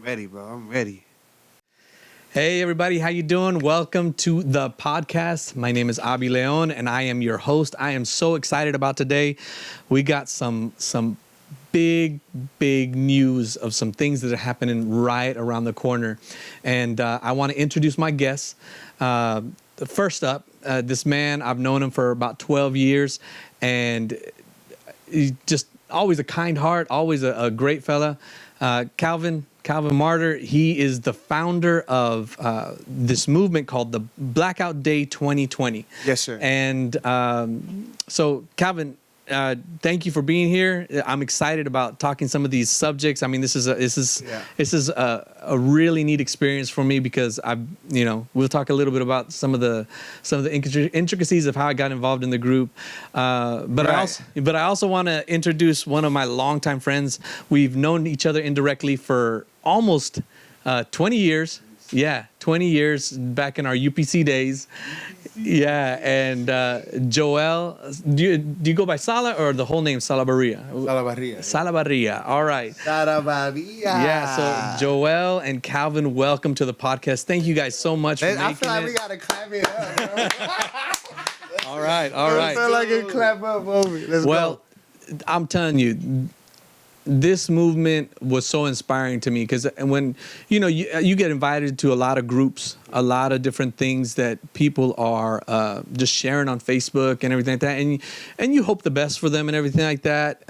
Ready, bro. I'm ready. Hey everybody, how you doing? Welcome to the podcast. My name is Abi Leon and I am your host. I am so excited about today. We got some big news of some things that are happening right around the corner. And I want to introduce my guests. First up, this man, I've known him for about 12 years and he's just always a kind heart, always a great fella. Calvin Martyr, he is the founder of this movement called the Blackout Day 2020. Yes, sir. And so, Calvin, thank you for being here. I'm excited about talking some of these subjects. I mean, this is a really neat experience for me because we'll talk a little bit about some of the intricacies of how I got involved in the group. But I also want to introduce one of my longtime friends. We've known each other indirectly for almost 20 years. Yeah, 20 years back in our UPC days. Yeah, and Joel, do you go by Sala or the whole name Salabarria? Salabarria. All right. Salabarria. Yeah, so Joel and Calvin, welcome to the podcast. Thank you guys so much for making it. I feel like we got to clap it up, bro. All right. I feel like a clap up moment. Let's go. I'm telling you, this movement was so inspiring to me because when you get invited to a lot of groups, a lot of different things that people are just sharing on Facebook and everything like that, and you hope the best for them and everything like that.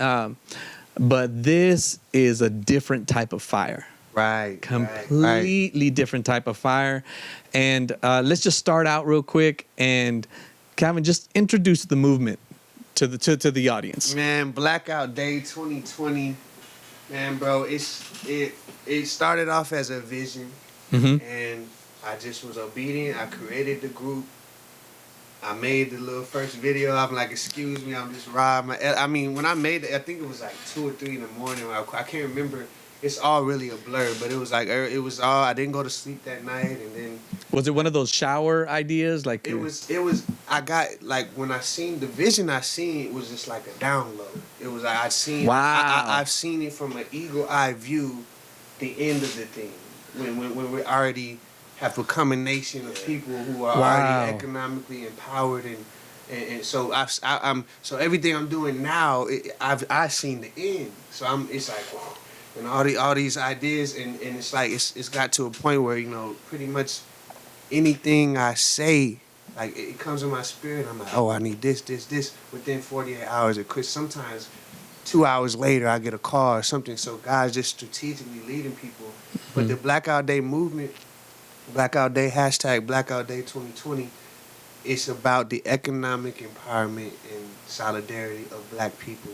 But this is a different type of fire. Right. Completely different type of fire. And let's just start out real quick. And Calvin, just introduce the movement to the audience. Man, Blackout Day 2020. Man, bro, it started off as a vision, and I just was obedient. I created the group. I made the little first video. I'm like, excuse me, I'm just riding my. I mean, when I made it, I think it was like 2 or 3 in the morning. I can't remember. It's all really a blur, but it was like I didn't go to sleep that night, and then. Was it one of those shower ideas? Like it was. I got like when I seen the vision, it was just like a download. It was like I'd seen. Wow. I've seen it from an eagle eye view, the end of the thing when we already have become a nation of people who are already economically empowered and so I'm so everything I'm doing now I've seen the end. So it's like wow. And all these ideas and it's like it's got to a point where pretty much anything I say, like it comes in my spirit. I'm like, oh, I need this within 48 hours. It could sometimes 2 hours later I get a call or something. So God's just strategically leading people. But the Blackout Day movement, Blackout Day hashtag Blackout Day 2020, it's about the economic empowerment and solidarity of Black people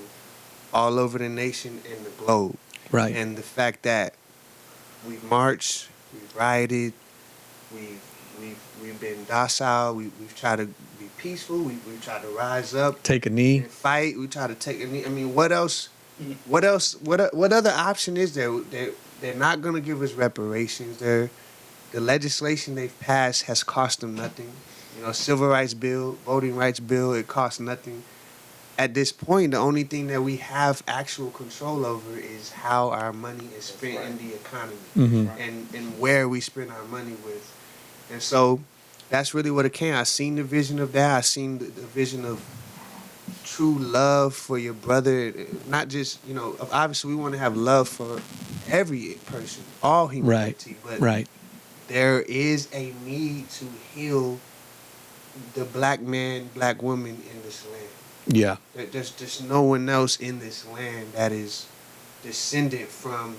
all over the nation and the globe. Right. And the fact that we've marched, we've rioted, we've been docile, we've tried to be peaceful, we've tried to rise up, take a knee, and fight. We try to take a knee. I mean, what else? What other option is there? They're not gonna give us reparations. The legislation they've passed has cost them nothing. Civil rights bill, voting rights bill, it costs nothing. At this point, the only thing that we have actual control over is how our money is spent in the economy and where we spend our money with. And so that's really what it came. I seen the vision of that. I seen the vision of true love for your brother. Not just, obviously we want to have love for every person, all humanity. But there is a need to heal the Black man, Black woman in this land. Yeah. There's no one else in this land that is descended from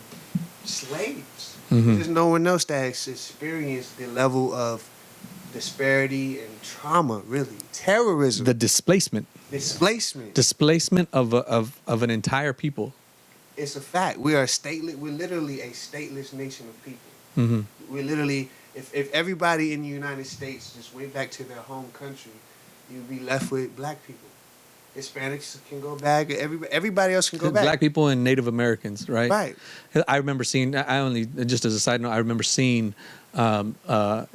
slaves. There's no one else that has experienced the level of disparity and trauma, really. Terrorism. The displacement of an entire people. It's a fact. We're literally a stateless nation of people. We're literally, if everybody in the United States just went back to their home country, you'd be left with Black people. Hispanics can go back. Everybody else can go back. Black people and Native Americans, right? Right. I remember seeing. Just as a side note, I remember seeing. Memes are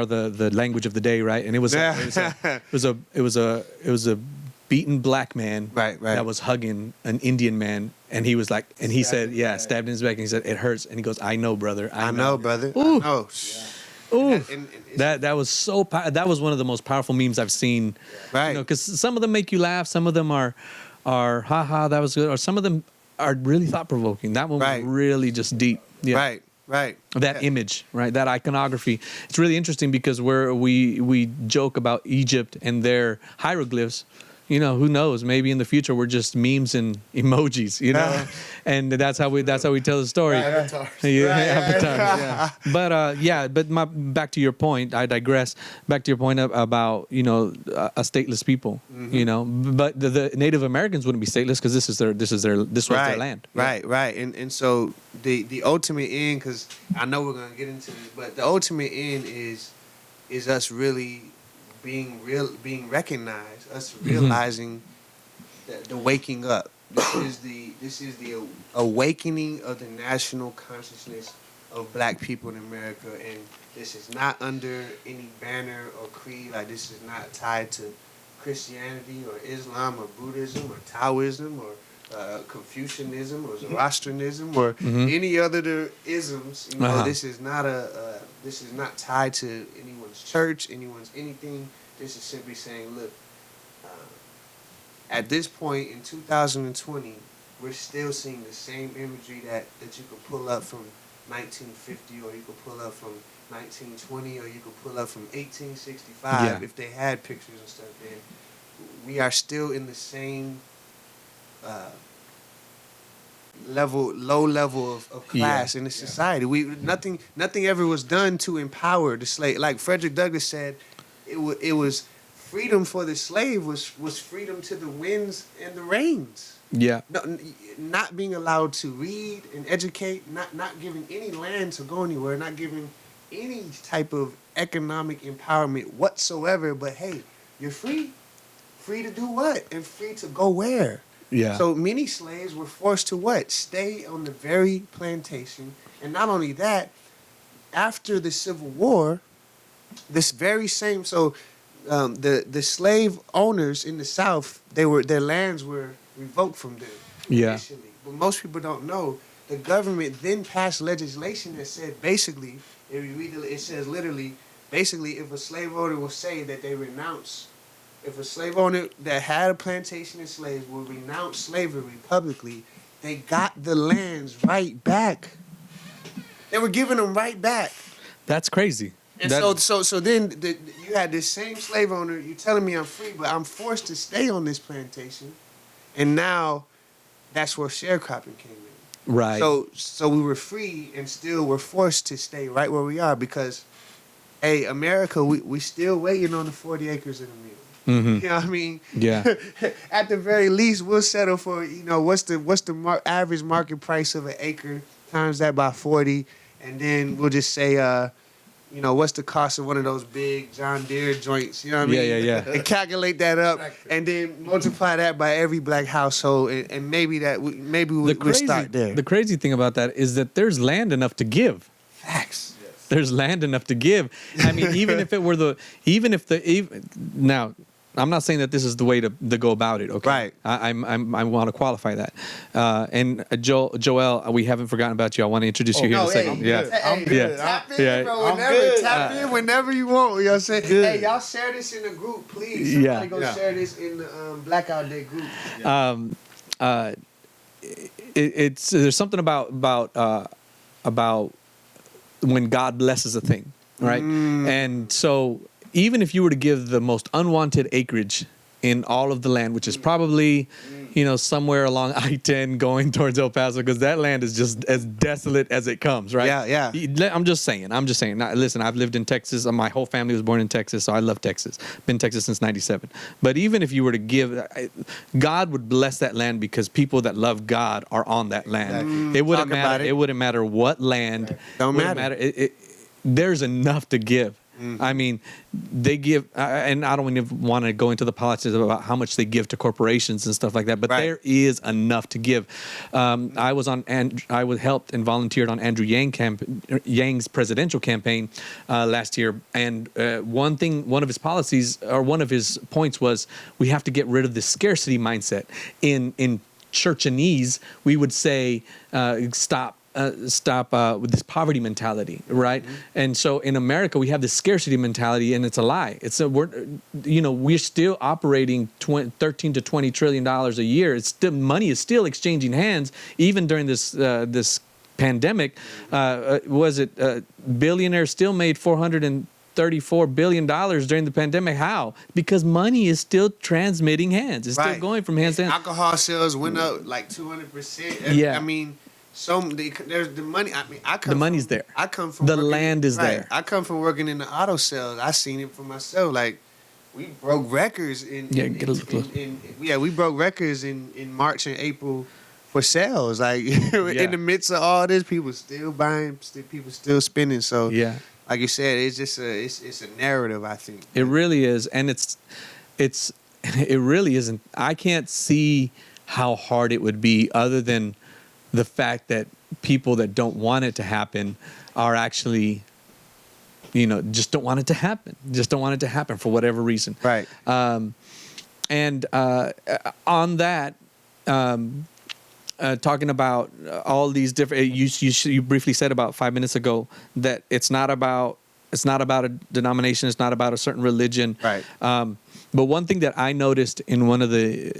the language of the day, right? And it was a beaten black man Right. that was hugging an Indian man, and he was like, and he said, stabbed in his back, and he said, it hurts, and he goes, I know, brother, I know, brother. Ooh. I know. Ooh, And that was so that was one of the most powerful memes I've seen. Right. You know, because some of them make you laugh, some of them are haha, that was good, or some of them are really thought provoking. That one was really just deep. Yeah. Right. That image, right? That iconography. It's really interesting because we joke about Egypt and their hieroglyphs. You know, who knows? Maybe in the future we're just memes and emojis. You know, and that's how we tell the story. Avatars. Avatars. Yeah. But back to your point. I digress. Back to your point about a stateless people. Mm-hmm. You know, but the Native Americans wouldn't be stateless because this was their land. Right. And so the ultimate end, because I know we're gonna get into this, but the ultimate end is us really being recognized, us realizing the waking up. This is the awakening of the national consciousness of black people in America, and this is not under any banner or creed. Like, this is not tied to Christianity or Islam or Buddhism or Taoism or Confucianism or Zoroastrianism or any other isms. You know, this is not tied to anyone's church, anyone's anything. This is simply saying, look, at this point in 2020, we're still seeing the same imagery that you could pull up from 1950, or you could pull up from 1920, or you could pull up from 1865 if they had pictures and stuff. Then we are still in the same low level of class in the society. Nothing ever was done to empower the slave. Like Frederick Douglass said, it was freedom for the slave was freedom to the winds and the rains. Yeah. No, not being allowed to read and educate, not giving any land to go anywhere, not giving any type of economic empowerment whatsoever. But hey, you're free. Free to do what? And free to go where? Yeah. So many slaves were forced to what? Stay on the very plantation. And not only that, after the Civil War, this very same the slave owners in the South, their lands were revoked from them initially. But most people don't know the government then passed legislation that said basically, it says literally, basically, if a slave owner will say that they renounce, if a slave owner that had a plantation of slaves will renounce slavery publicly, they got the lands right back. They were giving them right back. That's crazy. And so then you had this same slave owner, you telling me I'm free, but I'm forced to stay on this plantation. And now that's where sharecropping came in. Right. So we were free and still were forced to stay right where we are because, hey, America, we still waiting on the 40 acres and a mule. Mm-hmm. You know what I mean? Yeah. At the very least, we'll settle for, what's the average market price of an acre, times that by 40, and then we'll just say, what's the cost of one of those big John Deere joints? You know what I mean? Yeah. And calculate that up, and then multiply that by every black household, and maybe we'll start there. The crazy thing about that is that there's land enough to give. Facts. Yes. There's land enough to give. I mean, now, I'm not saying that this is the way to go about it. Okay, Right. I want to qualify that. And Joel, we haven't forgotten about you. I want to introduce you here in a second. I'm good. Tap in, bro. Tap in whenever you want. You know what I'm saying? Hey, y'all share this in the group, please. Somebody go share this in the Blackout Day group. There's something about when God blesses a thing, right? And so even if you were to give the most unwanted acreage in all of the land, which is probably, somewhere along I-10 going towards El Paso, because that land is just as desolate as it comes, right? Yeah. I'm just saying. Now, listen, I've lived in Texas. My whole family was born in Texas, so I love Texas. Been in Texas since '97. But even if you were to give, God would bless that land because people that love God are on that land. Exactly. It wouldn't matter what land. Don't matter. There's enough to give. I mean, they give, and I don't even want to go into the politics about how much they give to corporations and stuff like that, but there is enough to give. I helped and volunteered on Andrew Yang's presidential campaign last year, and one of his policies, or one of his points was, we have to get rid of this scarcity mindset. In Churchanese, we would say, stop with this poverty mentality, right? And so in America, we have this scarcity mentality, and it's a lie. We're still operating $13 to $20 trillion a year. Money is still exchanging hands, even during this pandemic. Billionaires still made $434 billion during the pandemic. How? Because money is still transmitting hands. It's still going from hands to hands. Alcohol sales went up like 200%. Yeah. I mean, there's the money. I mean, the money's there. I come from the land is there. I come from working in the auto sales. I seen it for myself. Like, we broke records we broke records in March and April for sales. Like, in the midst of all this, people still buying, people still spending. So like you said, it's just it's a narrative, I think. It really is, and it really isn't. I can't see how hard it would be, other than the fact that people that don't want it to happen are actually, just don't want it to happen. Just don't want it to happen for whatever reason. Right. And on that, talking about all these different, you briefly said about 5 minutes ago that it's not about a denomination, it's not about a certain religion. Right. But one thing that I noticed in one of the,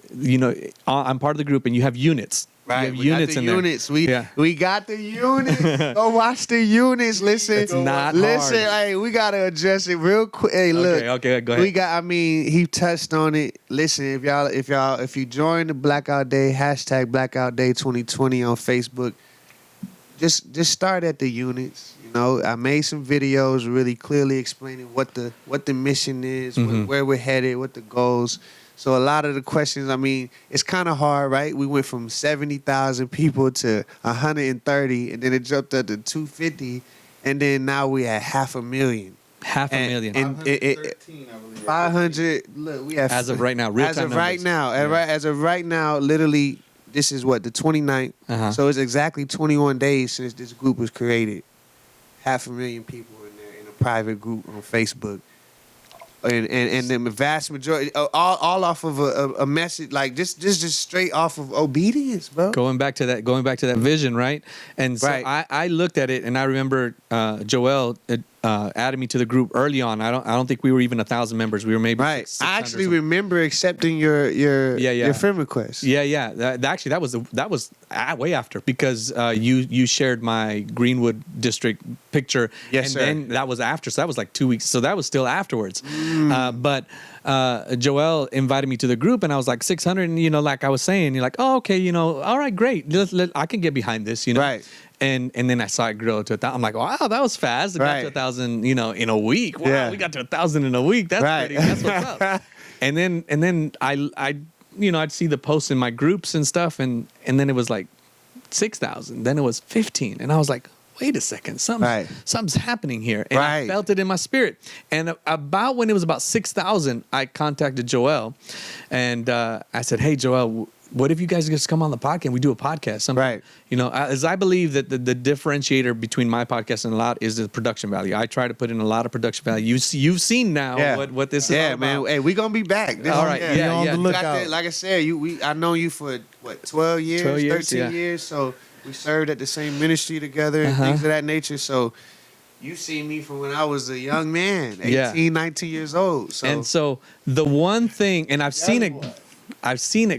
I'm part of the group, and you have units. Right, we units in units. There. We got the units. Go watch the units. Listen, it's not listen. hard. Hey, we gotta adjust it real quick. Hey, look. Okay, go ahead. He touched on it. Listen, if you join the Blackout Day # Blackout Day 2020 on Facebook, just start at the units. I made some videos really clearly explaining what the mission is, where we're headed, what the goals. So a lot of the questions, I mean, it's kind of hard, right? We went from 70,000 people to 130, and then it jumped up to 250, and then now we at 500,000. 500,000. And 513, I believe. 500. Look, we have as of right now. As of right now, literally, this is what, the 29th. So it's exactly 21 days since this group was created. 500,000 people in there in a private group on Facebook. And the vast majority, all off of a message, like just straight off of obedience, bro. Going back to that vision, right? And so I looked at it, and I remember Joel added me to the group early on. I don't think we were even 1,000 members. We were maybe 600. I actually remember accepting your friend request. Yeah. That was way after, because you shared my Greenwood district picture. Yes, and sir. then that was after, so that was like 2 weeks. So that was still afterwards. But Joel invited me to the group, and I was like 600, and like I was saying, you're like, oh, okay, all right, great. I can get behind this, Right. And then I saw it grow to 1,000. I'm like, wow, that was fast. It got to 1,000, in a week. Wow, we got to 1,000 in a week. That's pretty. That's what's up. And then I'd see the posts in my groups and stuff, and then it was like 6,000. Then it was 15, and I was like, wait a second, something's happening here. And I felt it in my spirit. And about when it was about 6,000, I contacted Joel, and I said, hey, Joel, what if you guys just come on the podcast and we do a podcast? As I believe that the differentiator between my podcast and a lot is the production value. I try to put in a lot of production value. You've seen now what this is all man. about. Hey, we're going to be back. All right. Yeah. Like I said, I know you for, 12 years, 13 years. So we served at the same ministry together and things of that nature. So you seen me from when I was a young man, 18, 19 years old. And so the one thing, and I've seen it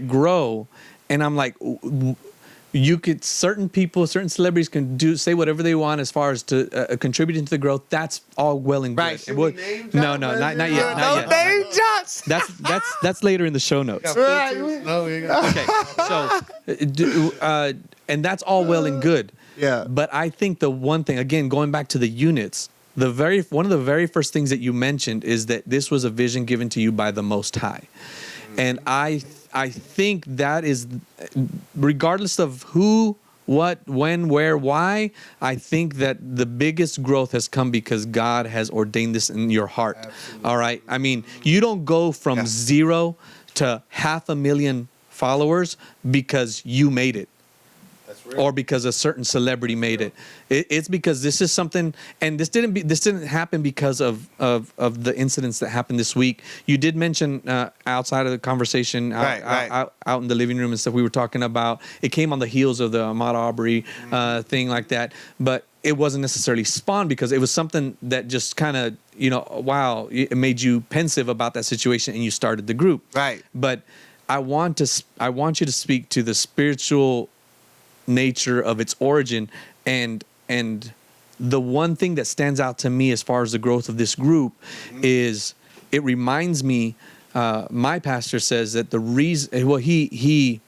grow, and I'm like, certain celebrities can say whatever they want as far as to contributing to the growth. That's all well and good. Right. No, not yet. No name drops. That's later in the show notes. Right. Okay. So, and that's all well and good. Yeah. But I think the one thing, again, going back to the units, one of the very first things that you mentioned is that this was a vision given to you by the Most High. And I think that is, regardless of who what, when, where, why, I think that the biggest growth has come because God has ordained this in your heart. Absolutely. All right. I mean, you don't go from 0 to 500,000 followers because you made it. Or because a certain celebrity made it. It's because this is something, and this didn't happen because of the incidents that happened this week. You did mention outside of the conversation, out in the living room and stuff, we were talking about, it came on the heels of the Ahmaud Arbery thing like that, but it wasn't necessarily spawned because it was something that just kind of, wow, it made you pensive about that situation and you started the group. Right. But I want you to speak to the spiritual nature of its origin, and the one thing that stands out to me as far as the growth of this group is it reminds me, my pastor says that the reason, well, he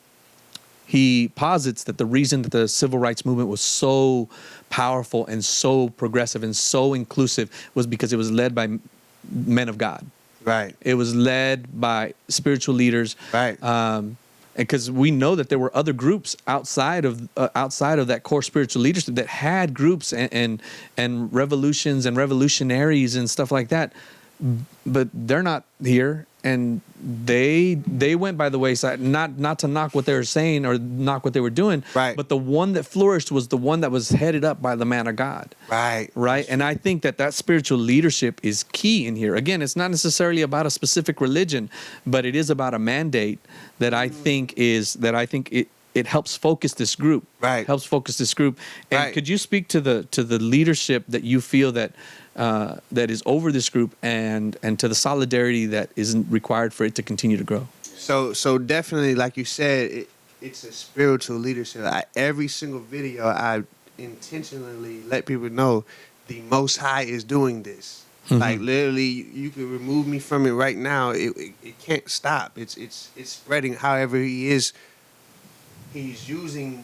posits that the reason that the civil rights movement was so powerful and so progressive and so inclusive was because it was led by men of God. Right. It was led by spiritual leaders. Right. Because we know that there were other groups outside of that core spiritual leadership that had groups and revolutions and revolutionaries and stuff like that, but they're not here, and they went by the wayside. Not to knock what they were saying or knock what they were doing, right? But the one that flourished was the one that was headed up by the man of God, right? And I think that spiritual leadership is key in here. Again, it's not necessarily about a specific religion, but it is about a mandate that I think it helps focus this group. Right. Helps focus this group. And right. Could you speak to the leadership that you feel that is over this group and to the solidarity that isn't required for it to continue to grow? So definitely, like you said, it's a spiritual leadership. Every single video, I intentionally let people know the Most High is doing this. Mm-hmm. Like literally, you can remove me from it right now. It can't stop. It's spreading. However, he's using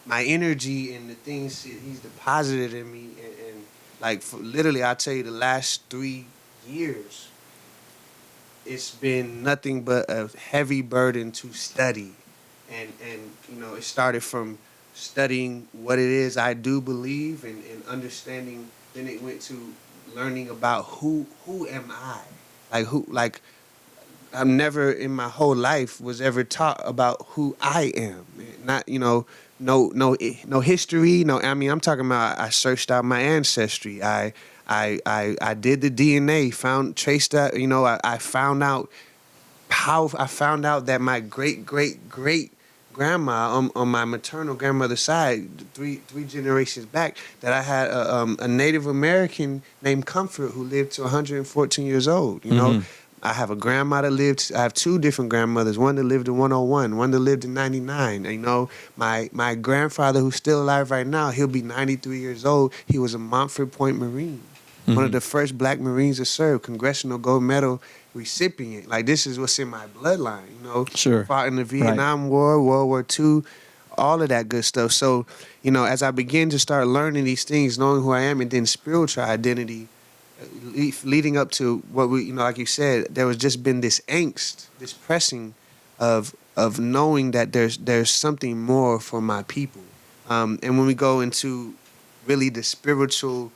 my energy and the things he's deposited in me, and like literally, I'll tell you, the last 3 years, it's been nothing but a heavy burden to study, and it started from studying what it is I do believe and understanding. Then it went to learning about who am I, like I've never in my whole life was ever taught about who I am. Not no history. No, I mean I'm talking about I searched out my ancestry. I did the DNA, traced that. I found out that my great grandma on my maternal grandmother's side, three generations back, that I had a Native American named Comfort who lived to 114 years old. I have a grandma that lived. I have 2 different grandmothers. One that lived in 101. One that lived in 99. My grandfather, who's still alive right now, he'll be 93 years old. He was a Montford Point Marine, one of the first Black Marines to serve, Congressional Gold Medal recipient. Like, this is what's in my bloodline. Sure. Fought in the Vietnam War, World War II, all of that good stuff. So, as I begin to start learning these things, knowing who I am, and then spiritual identity, leading up to what we, like you said, there was just been this angst, this pressing of knowing that there's something more for my people. And when we go into really the spiritual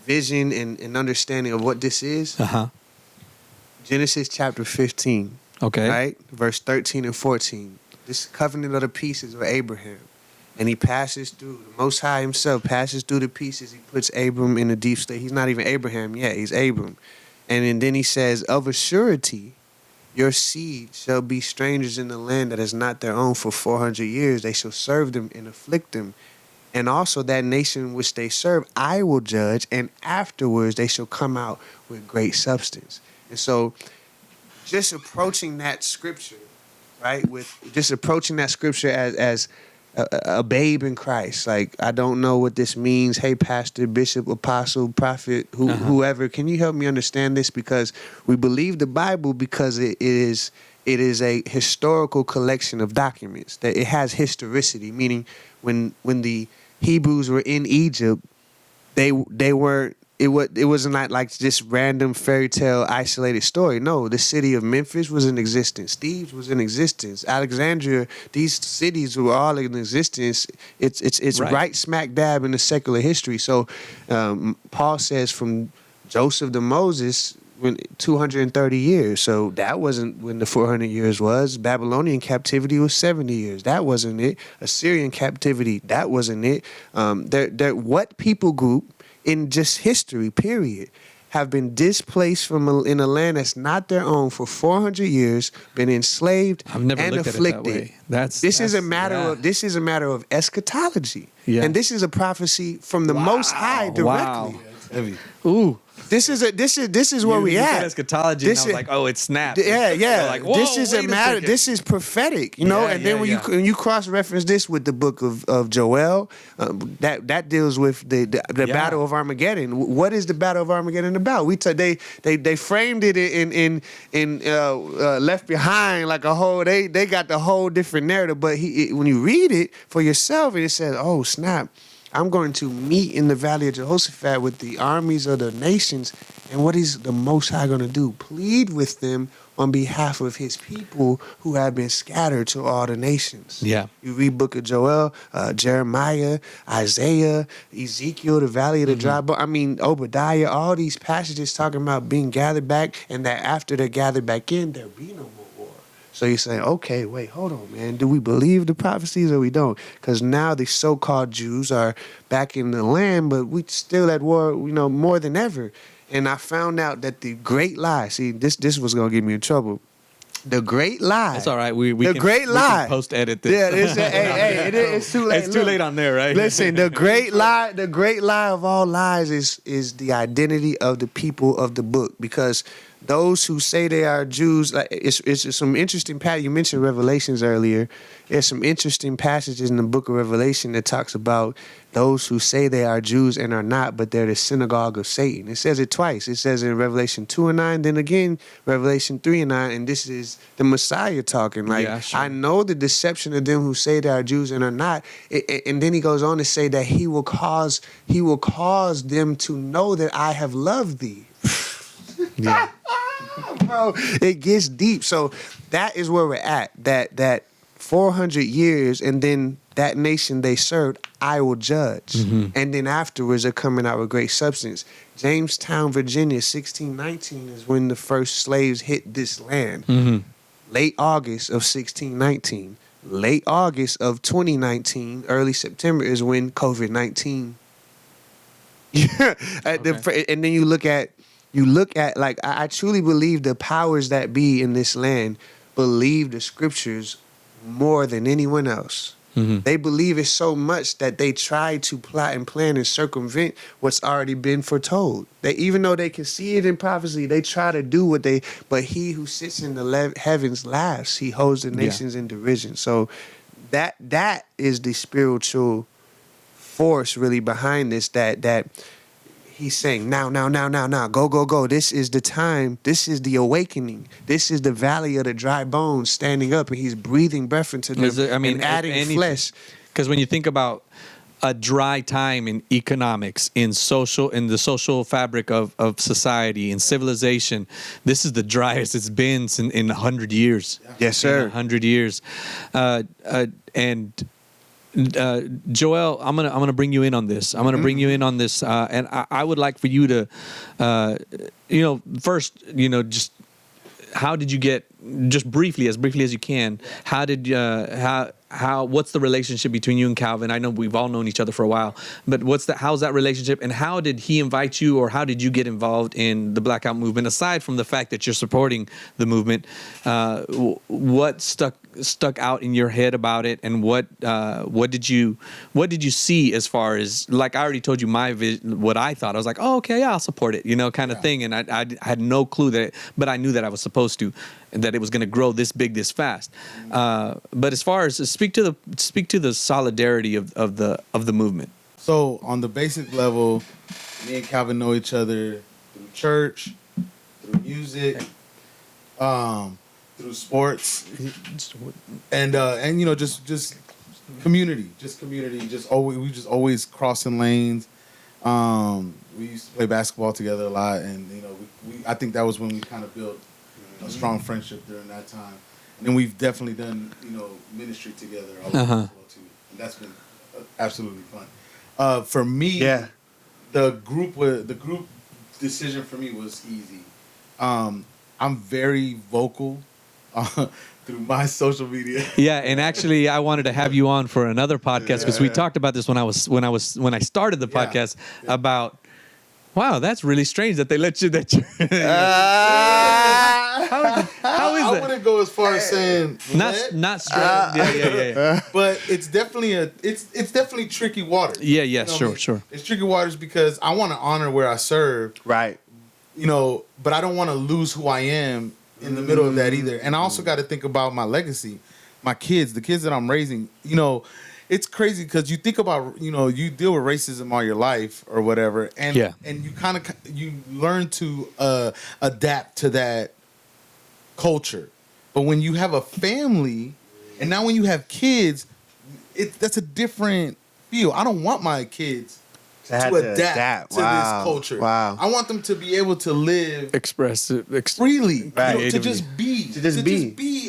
vision and understanding of what this is, Genesis chapter 15, okay, right, verse 13 and 14. This covenant of the pieces of Abraham. And he passes through, the Most High himself passes through the pieces. He puts Abram in a deep state. He's not even Abraham yet. He's Abram. And then he says, of a surety, your seed shall be strangers in the land that is not their own for 400 years. They shall serve them and afflict them. And also that nation which they serve, I will judge. And afterwards they shall come out with great substance. And so just approaching that scripture, right, as a babe in Christ. Like, I don't know what this means. Hey, pastor, bishop, apostle, prophet, whoever, can you help me understand this? Because we believe the Bible because it is a historical collection of documents. That it has historicity, meaning when the Hebrews were in Egypt, they weren't it was not like just random fairy tale isolated story. No, the city of Memphis was in existence. Thebes was in existence. Alexandria, these cities were all in existence. It's right smack dab in the secular history. So Paul says from Joseph to Moses, when 230 years. So that wasn't when the 400 years was. Babylonian captivity was 70 years. That wasn't it. Assyrian captivity, that wasn't it. What people group in just history, period, have been displaced from in a land that's not their own for 400 years, been enslaved I've never and looked afflicted. At it that way. This is a matter of eschatology. Yeah. And this is a prophecy from the Most High directly. Wow. Heavy. Ooh. This is where we at. Eschatology. This and I was like, oh, it snapped. Yeah. Like, whoa, this is a matter. second. This is prophetic, you know. Yeah, and then when you cross reference this with the book of Joel, that deals with the battle of Armageddon. What is the battle of Armageddon about? They framed it in Left Behind like a whole. They got the whole different narrative. But when you read it for yourself, it says, oh snap. I'm going to meet in the valley of Jehoshaphat with the armies of the nations. And what is the Most High going to do? Plead with them on behalf of his people who have been scattered to all the nations. Yeah. You read book of Joel, Jeremiah, Isaiah, Ezekiel, the valley of the dry bone. I mean, Obadiah, all these passages talking about being gathered back and that after they're gathered back in, there'll be no more. So you're saying, okay, wait, hold on, man. Do we believe the prophecies or we don't? Because now the so-called Jews are back in the land, but we still at war, more than ever. And I found out that the great lie, see, this was going to get me in trouble. The great lie. That's all right. We can post edit this. Yeah, it's too late. It's too late on there, right? Listen, the great lie of all lies is the identity of the people of the book, because those who say they are Jews, like it's some interesting you mentioned Revelations earlier. There's some interesting passages in the book of Revelation that talks about those who say they are Jews and are not, but they're the synagogue of Satan. It says it twice. It says in Revelation 2:9, then again Revelation 3:9, and this is the Messiah talking. Like, yeah, sure. I know the deception of them who say they are Jews and are not. And then he goes on to say that he will cause them to know that I have loved thee. Yeah. Bro, it gets deep. So that is where we're at. That 400 years, and then that nation they served, I will judge. Mm-hmm. And then afterwards, they're coming out with great substance. Jamestown, Virginia, 1619 is when the first slaves hit this land. Mm-hmm. Late August of 1619. Late August of 2019, early September is when COVID-19. And then you look at, like, I truly believe the powers that be in this land believe the scriptures more than anyone else. Mm-hmm. They believe it so much that they try to plot and plan and circumvent what's already been foretold. Even though they can see it in prophecy, they try to do but he who sits in the heavens laughs. He holds the nations in derision. So that is the spiritual force really behind this, that he's saying, now, go. This is the time. This is the awakening. This is the valley of the dry bones standing up, and he's breathing breath into them and adding flesh. Because when you think about a dry time in economics, in the social fabric of society, in civilization, this is the driest it's been in 100 years. Yes, sir. 100 years. Joel, I'm gonna bring you in on this. And I would like for you to, first, just how did you get, just briefly as you can, how did what's the relationship between you and Calvin? I know we've all known each other for a while, but how's that relationship, and how did he invite you, or how did you get involved in the Blackout movement? Aside from the fact that you're supporting the movement, what stuck out in your head about it, and what did you see as far as, like, I already told you what I thought. I was like, oh, okay, yeah, I'll support it, kind of thing, and I had no clue but I knew that I was supposed to, and that it was going to grow this big, this fast. But as far as speak to the solidarity of the movement. So on the basic level, me and Calvin know each other through church, through music, through sports, and just community, we just always crossing lanes. We used to play basketball together a lot, and I think that was when we kind of built a strong friendship during that time. And then we've definitely done ministry together a lot as well too, and that's been absolutely fun. For me, the group decision for me was easy. I'm very vocal through my social media. Yeah, and actually, I wanted to have you on for another podcast because we talked about this when I started the podcast about. Wow, that's really strange that they let you. How is that? I wouldn't go as far as saying not straight. Yeah. But it's definitely it's definitely tricky waters. Yeah, sure. It's tricky waters because I want to honor where I serve. Right. But I don't want to lose who I am in the middle of that either. And I also got to think about my legacy, my kids, the kids that I'm raising. It's crazy because you think about, you deal with racism all your life or whatever, and you kind of you learn to adapt to that culture. But when you have a family, and now when you have kids, that's a different feel. I don't want my kids to adapt to this culture. Wow. I want them to be able to live freely, right. To just be,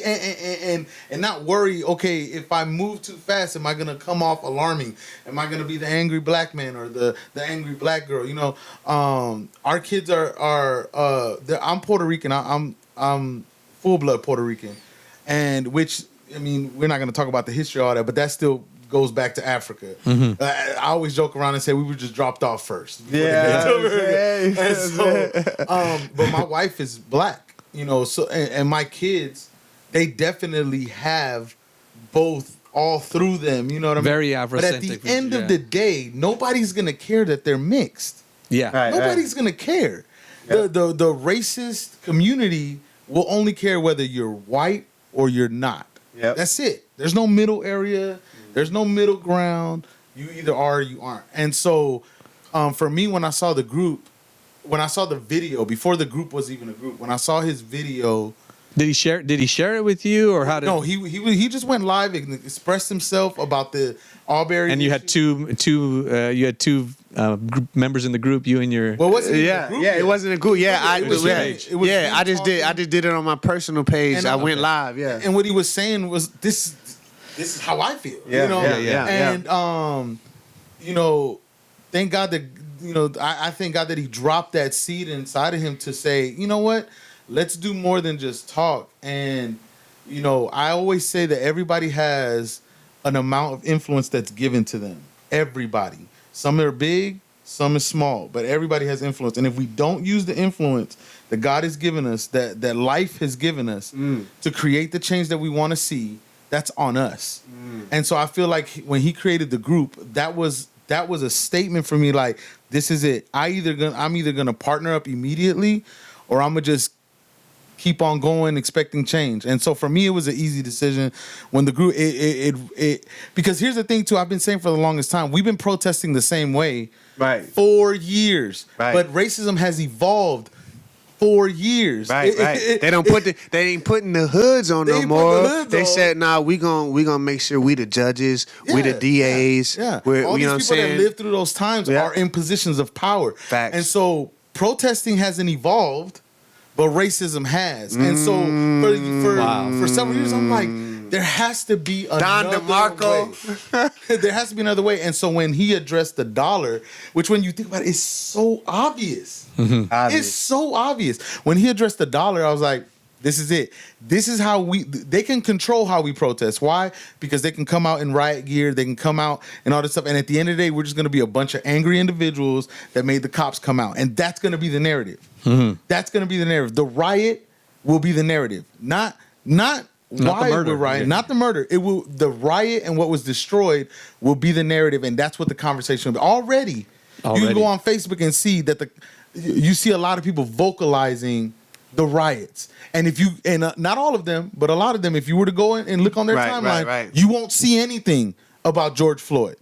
and not worry. Okay, if I move too fast, am I gonna come off alarming? Am I gonna be the angry black man or the angry black girl? Our kids are I'm Puerto Rican. I'm full blood Puerto Rican, and we're not gonna talk about the history of all that, but that still goes back to Africa. I always joke around and say we were just dropped off first. And so, but my wife is black, so and my kids, they definitely have both all through them. You know what I mean? Very Afrocentric. But at the end of the day, nobody's gonna care that they're mixed. Yeah, nobody's gonna care. The racist community will only care whether you're white or you're not. That's it. There's no middle area. There's no middle ground. You either are or you aren't. And so, for me, when I saw the video, before the group was even a group, when I saw his video, did he share it with you, or how did? No, he just went live and expressed himself about the Arbery. And you had two group members in the group, you and your. Well, wasn't it wasn't a group. Yeah, I just did it on my personal page. And I went live. Yeah. And what he was saying was this is how I feel. And thank God that I thank God that he dropped that seed inside of him to say, you know what, let's do more than just talk. And I always say that everybody has an amount of influence that's given to them. Everybody. Some are big, some is small, but everybody has influence. And if we don't use the influence that God has given us, that life has given us to create the change that we want to see, that's on us. And so I feel like when he created the group, that was a statement for me. Like, this is it. I'm either gonna partner up immediately, or I'm gonna just keep on going, expecting change. And so for me, it was an easy decision when the group. Because here's the thing too. I've been saying for the longest time, we've been protesting the same way, for years. But racism has evolved. 4 years. Right. They ain't putting the hoods on no more. They said, nah, we gonna make sure we the judges, we the DAs. Yeah. We're, all you these know people that lived through those times are in positions of power. Facts. And so protesting hasn't evolved, but racism has. And so for several years, I'm like, there has to be another way. There has to be another way. And so when he addressed the dollar, which when you think about it, it's so obvious. It's so obvious. When he addressed the dollar, I was like, this is it. This is how they can control how we protest. Why? Because they can come out in riot gear. They can come out and all this stuff. And at the end of the day, we're just going to be a bunch of angry individuals that made the cops come out. And that's going to be the narrative. That's going to be the narrative. The riot will be the narrative. Not why we're rioting, not the murder. The riot and what was destroyed will be the narrative, and that's what the conversation will be. Already. You can go on Facebook and see that you see a lot of people vocalizing the riots. And not all of them, but a lot of them, if you were to go in and look on their timeline, you won't see anything about George Floyd.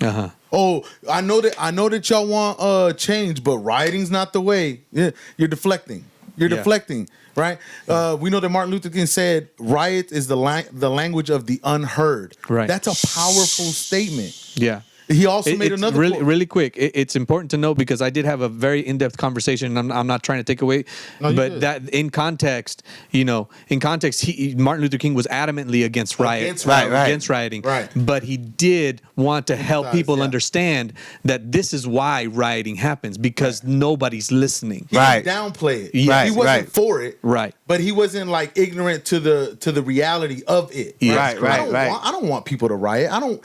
Oh, I know that y'all want change, but rioting's not the way. Yeah, you're deflecting. Deflecting, right? We know that Martin Luther King said, "Riot is the language of the unheard." Right. That's a powerful statement. Yeah. He also made another really, quote. really quick. It's important to know because I did have a very in-depth conversation. And I'm not trying to take away, but that in context, Martin Luther King was adamantly against rioting. Right. But he did want to help people understand that this is why rioting happens because nobody's listening. He didn't downplay it. Yeah. He wasn't for it. Right. But he wasn't like ignorant to the reality of it. Yes, I don't want people to riot. I don't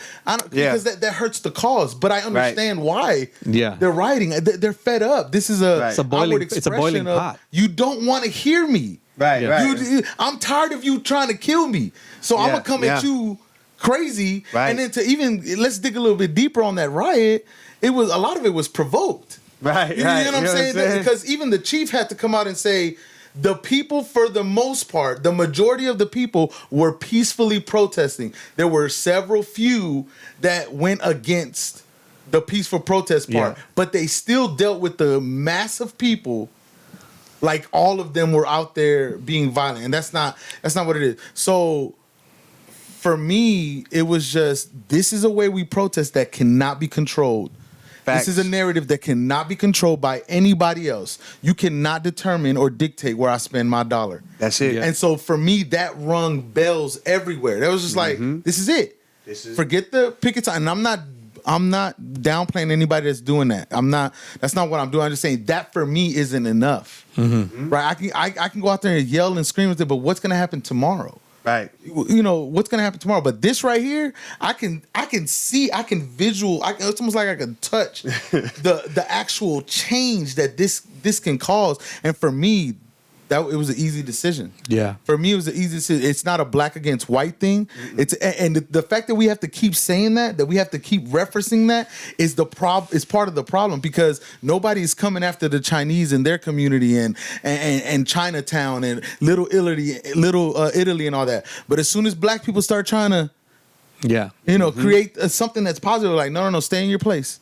because that hurts the cause. But I understand why they're rioting. They're fed up. This is it's a boiling pot. You don't want to hear me. Right. I'm tired of you trying to kill me. So I'm gonna come at you crazy. Right. And then to even let's dig a little bit deeper on that riot. A lot of it was provoked. Right. You know what I'm saying? Because even the chief had to come out and say, the people, for the most part, the majority of the people were peacefully protesting. There were several few that went against the peaceful protest part, but they still dealt with the mass of people like all of them were out there being violent, and that's not what it is. So for me, it was just, this is a way we protest that cannot be controlled. Facts. This is a narrative that cannot be controlled by anybody else. You cannot determine or dictate where I spend my dollar. That's it. Yeah. And so for me, that rung bells everywhere. That was just like, this is it. Forget the picket sign. And I'm not downplaying anybody that's doing that. That's not what I'm doing. I'm just saying that for me isn't enough. Right? I can go out there and yell and scream with it, but what's gonna happen tomorrow? Right. What's gonna happen tomorrow? But this right here, I can see, I can visual. It's almost like I can touch the actual change that this can cause. And for me, it was an easy decision. Yeah. For me, it was an easy decision. It's not a black against white thing. And the fact that we have to keep saying that we have to keep referencing that is part of the problem, because nobody is coming after the Chinese in their community and Chinatown and Little Italy and all that. But as soon as black people start trying to create something that's positive, like no, stay in your place.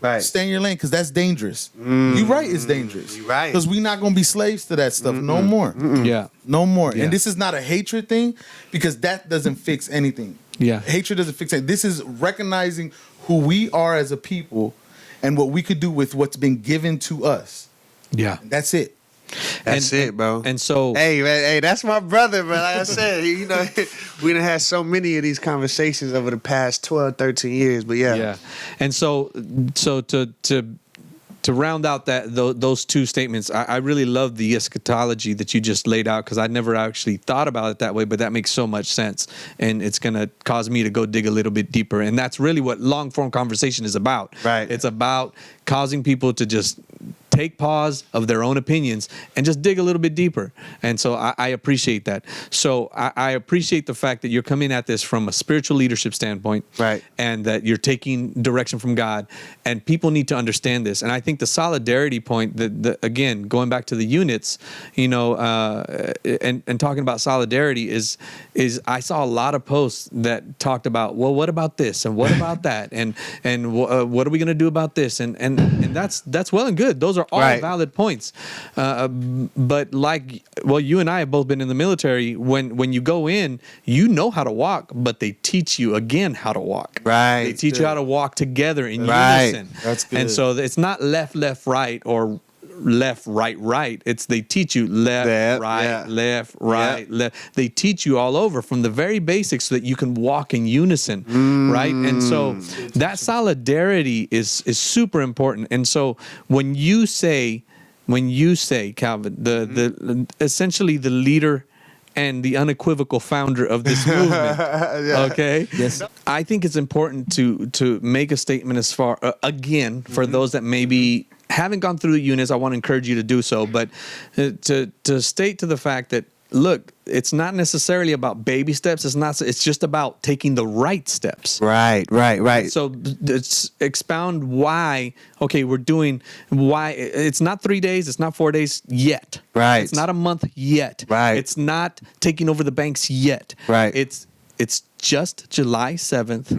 Right. Stay in your lane, because that's dangerous. You're right, it's dangerous. You're right. Because we're not going to be slaves to that stuff no more. Yeah. No more. Yeah. And this is not a hatred thing, because that doesn't fix anything. Yeah. Hatred doesn't fix anything. This is recognizing who we are as a people and what we could do with what's been given to us. Yeah. That's it. That's it, bro. And so, hey, man, that's my brother, man. Like I said, we done had so many of these conversations over the past 12, 13 years, but yeah. And so to round out those two statements, I really love the eschatology that you just laid out, because I never actually thought about it that way, but that makes so much sense, and it's going to cause me to go dig a little bit deeper. And that's really what long form conversation is about. Right. It's about causing people to just take pause of their own opinions and just dig a little bit deeper. And so I appreciate that. So I appreciate the fact that you're coming at this from a spiritual leadership standpoint, right? And that you're taking direction from God, and people need to understand this. And I think the solidarity point, that again, going back to the units, and talking about solidarity is I saw a lot of posts that talked about, well, what about this and what about that, and what are we going to do about this, and that's well and good. Those are all valid points. But you and I have both been in the military. When you go in, you know how to walk, but they teach you again how to walk. Right. They teach you how to walk together in unison. That's good. And so it's not left, right, or left, right. It's they teach you left, right. They teach you all over from the very basics so that you can walk in unison, right? And so that solidarity is super important. And so when you say, Calvin, the essentially the leader and the unequivocal founder of this movement, okay? Yes. I think it's important to make a statement as far, again, for those that maybe haven't gone through the units, I want to encourage you to do so, but to state to the fact that, look, it's not necessarily about baby steps. It's just about taking the right steps. Right. So let's expound why, why it's not 3 days, it's not 4 days yet. Right. It's not a month yet. Right. It's not taking over the banks yet. Right. It's just July 7th,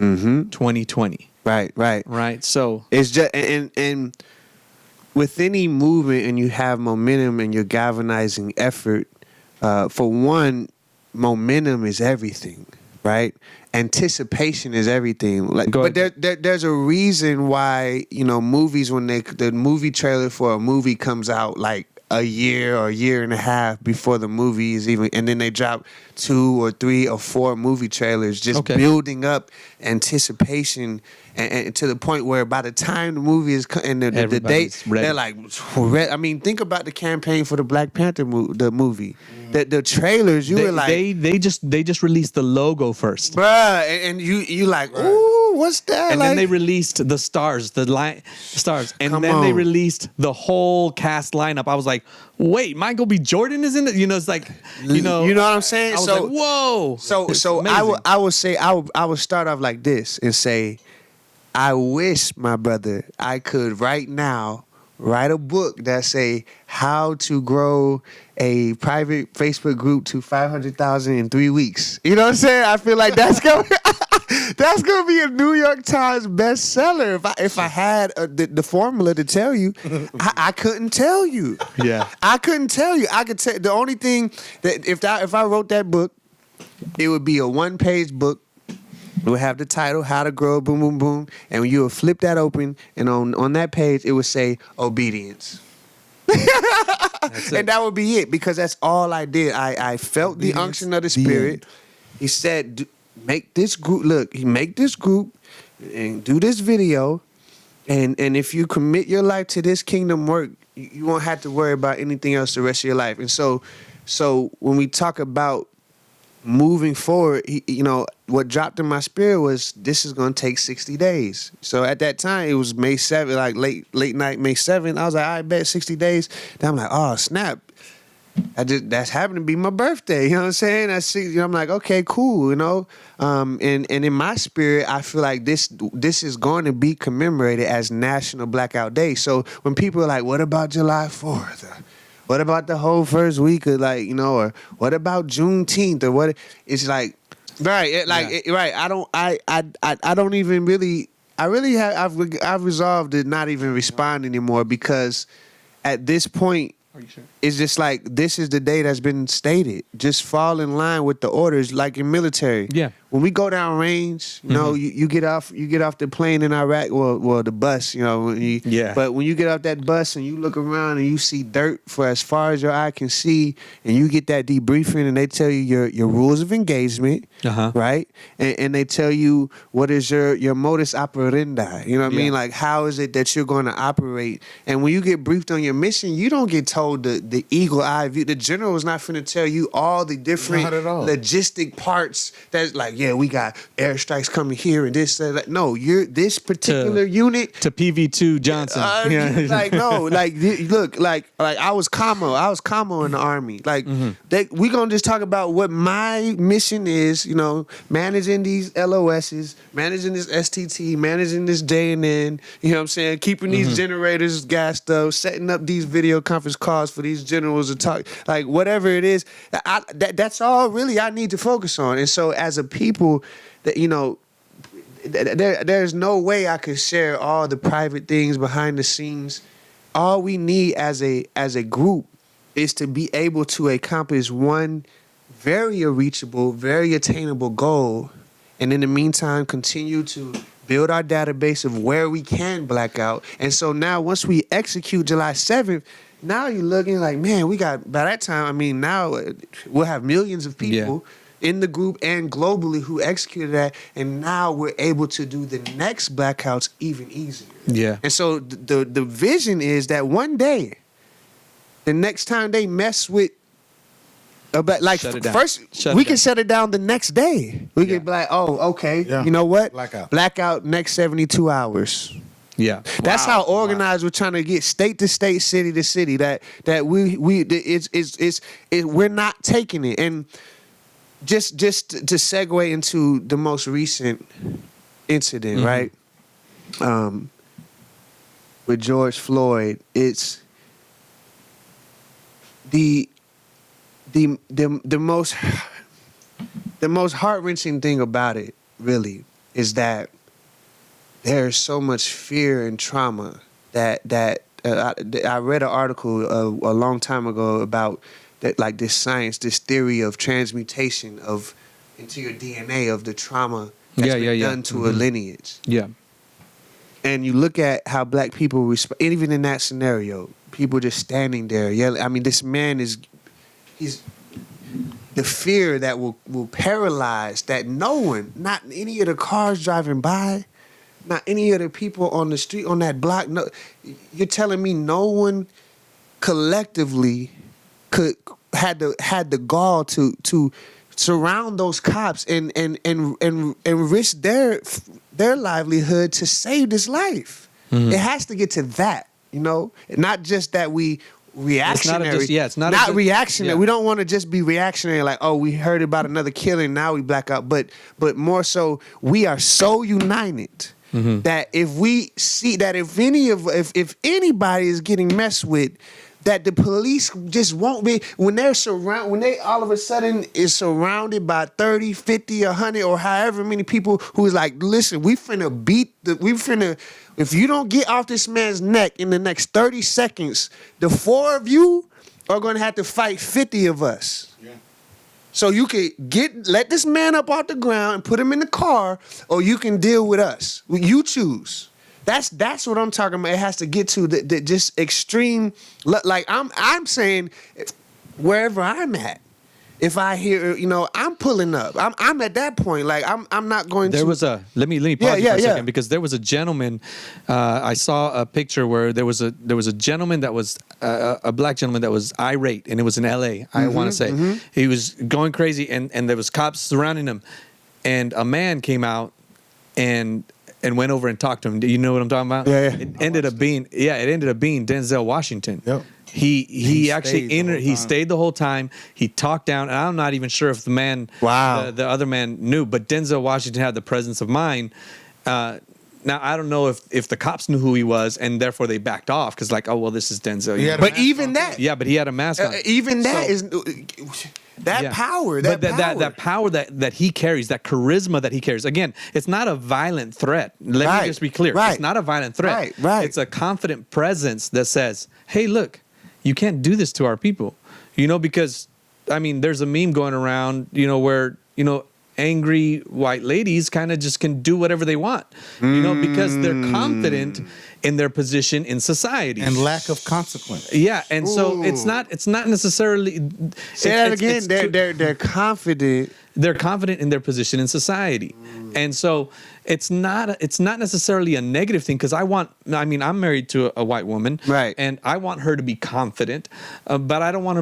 2020. Right. So it's just, and with any movement, and you have momentum and you're galvanizing effort, for one, momentum is everything. right? Anticipation is everything. Like, Go but ahead. there's a reason why, you know, movies, when the movie trailer for a movie comes out like a year or a year and a half before the movie is even, and then they drop 2 or 3 or 4 movie trailers, just building up anticipation, and to the point where by the time the movie is and the date, ready. they're like, I mean, think about the campaign for the Black Panther the movie. The trailers, you were like, they just released the logo first, bruh, and you like, ooh, what's that? and like, then they released the stars, stars, and Come then they on. released the whole cast lineup. I was like, wait, Michael B. Jordan is in it. You know, it's like, you know what I'm saying. I was So like, whoa. It's so amazing. I would say I would start off like this and say, I wish, my brother, I could right now write a book that say how to grow a private Facebook group to 500,000 in 3 weeks. You know what I'm saying? I feel like that's gonna that's gonna be a New York Times bestseller. If I had the formula to tell you, I couldn't tell you. Yeah. I couldn't tell you. I could tell the only thing that if I wrote that book, it would be a 1-page book. It would have the title, How to Grow Boom Boom Boom. And when you would flip that open, and on that page, it would say obedience. And that would be it, because that's all I did. I felt obedience, the unction of the Spirit. He said, make this group, make this group and do this video. And if you commit your life to this kingdom work, you won't have to worry about anything else the rest of your life. And so when we talk about moving forward, you know, what dropped in my spirit was this is going to take 60 days. So at that time, it was May 7th, like late night, May 7th. I was like, I bet 60 days. Then I'm like, oh, snap. That's happened to be my birthday. You know what I'm saying? I'm like, okay, cool, you know? And in my spirit, I feel like this is going to be commemorated as National Blackout Day. So when people are like, what about July 4th? What about the whole first week of, like, you know, or what about Juneteenth, or what? It's like, right, right. I don't even really. I've resolved to not even respond anymore, because at this point, Are you sure? it's just like, this is the day that's been stated. Just fall in line with the orders, like in military. Yeah. When we go down range, you know, you get off the plane in Iraq, well the bus, you know. But when you get off that bus and you look around and you see dirt for as far as your eye can see, and you get that debriefing and they tell you your rules of engagement, right? And they tell you what is your modus operandi. You know what I mean? Like, how is it that you're going to operate? And when you get briefed on your mission, you don't get told the eagle eye view. The general is not finna tell you all the different logistic parts that's like, yeah, we got airstrikes coming here and this, that. No, you're this particular unit to PV2 Johnson. Like, no, like, look, like I was commo in the Army. Like, we gonna just talk about what my mission is. You know, managing these LOSs, managing this STT, managing this J&N. You know what I'm saying? Keeping these generators gassed up, setting up these video conference calls for these generals to talk. Like, whatever it is, that's all really I need to focus on. And so, as a people, that, you know, there's no way I could share all the private things behind the scenes. All we need as a group is to be able to accomplish one very reachable, very attainable goal, and in the meantime continue to build our database of where we can black out. And so now, once we execute July 7th, now you're looking like, man, we got, by that time, I mean, now we'll have millions of people in the group and globally who executed that, and now we're able to do the next blackouts even easier. Yeah. And so the vision is that one day, the next time they mess with, like, first we can shut it down the next day. We can be like, oh, okay, you know what? Blackout next 72 hours. Yeah, that's how organized we're trying to get, state to state, city to city. That we're not taking it. And just to segue into the most recent incident, right? With George Floyd, it's the most heart-wrenching thing about it, really, is that there's so much fear and trauma that I read an article a long time ago about that, like, this science, this theory of transmutation of into your DNA of the trauma that's been done to a lineage. Yeah. And you look at how black people respond, even in that scenario, people just standing there yelling. I mean, this man he's the fear that will paralyze that no one, not any of the cars driving by, not any of the people on the street, on that block. No, you're telling me no one collectively had the gall to surround those cops and risk their livelihood to save this life. It has to get to that, not just that we reactionary. It's not reactionary. Yeah. We don't want to just be reactionary, like, oh, we heard about another killing, now we black out. But more so, we are so united that if we see that if anybody is getting messed with, that the police just won't be, when they all of a sudden is surrounded by 30, 50, 100, or however many people who's like, listen, if you don't get off this man's neck in the next 30 seconds, the 4 of you are going to have to fight 50 of us. Yeah. So you can let this man up off the ground and put him in the car, or you can deal with us. You choose. That's what I'm talking about. It has to get to the just extreme. Like I'm saying, wherever I'm at, if I hear, I'm pulling up. I'm at that point. Like I'm not going to. There was let me pause you for a second, because there was a gentleman. I saw a picture where there was a gentleman that was a black gentleman that was irate, and it was in L.A. I want to say he was going crazy, and there was cops surrounding him, and a man came out and went over and talked to him. Do you know what I'm talking about? Yeah. It ended up being Denzel Washington. Yep. He actually entered. He stayed the whole time. He talked down, and I'm not even sure if the man, the other man knew, but Denzel Washington had the presence of mind. Now I don't know if the cops knew who he was, and therefore they backed off because, like, oh well, this is Denzel. But even that, but he had a mask on. Even that is. That power, that power that he carries, that charisma that he carries. Again, it's not a violent threat. Let me just be clear. It's not a violent threat. Right. It's a confident presence that says, hey, look, you can't do this to our people. Because, I mean, there's a meme going around, where, angry white ladies kind of just can do whatever they want, because they're confident in their position in society and lack of consequence. Yeah, and so it's not necessarily. Say that again. They're confident. They're confident in their position in society, and so it's not necessarily a negative thing. Because I'm married to a white woman, right? And I want her to be confident, but I don't want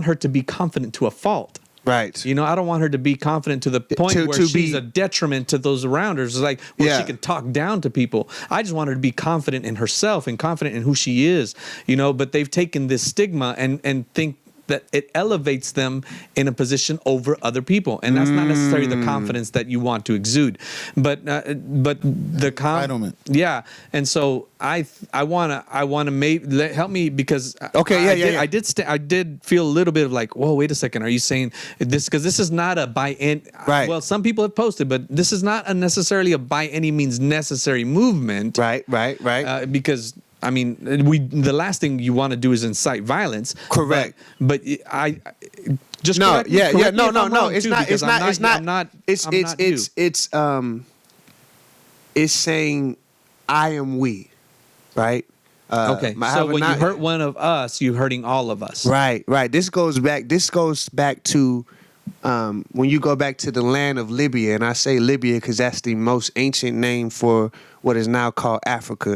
her to be confident to a fault. Right. I don't want her to be confident to the point where she's a detriment to those around her. It's like where she can talk down to people. I just want her to be confident in herself and confident in who she is, but they've taken this stigma and think that it elevates them in a position over other people, and that's not necessarily the confidence that you want to exude, but the entitlement. Yeah, and so I wanna help me, because I did feel a little bit of like, whoa, wait a second, are you saying this? Because this is not a by any right. Well, some people have posted, but this is not necessarily a by any means necessary movement. Right. Because, I mean, the last thing you want to do is incite violence. Correct. But I just no. It's saying I am we, right? Okay. So when you hurt one of us, you're hurting all of us. Right. This goes back to when you go back to the land of Libya, and I say Libya because that's the most ancient name for what is now called Africa,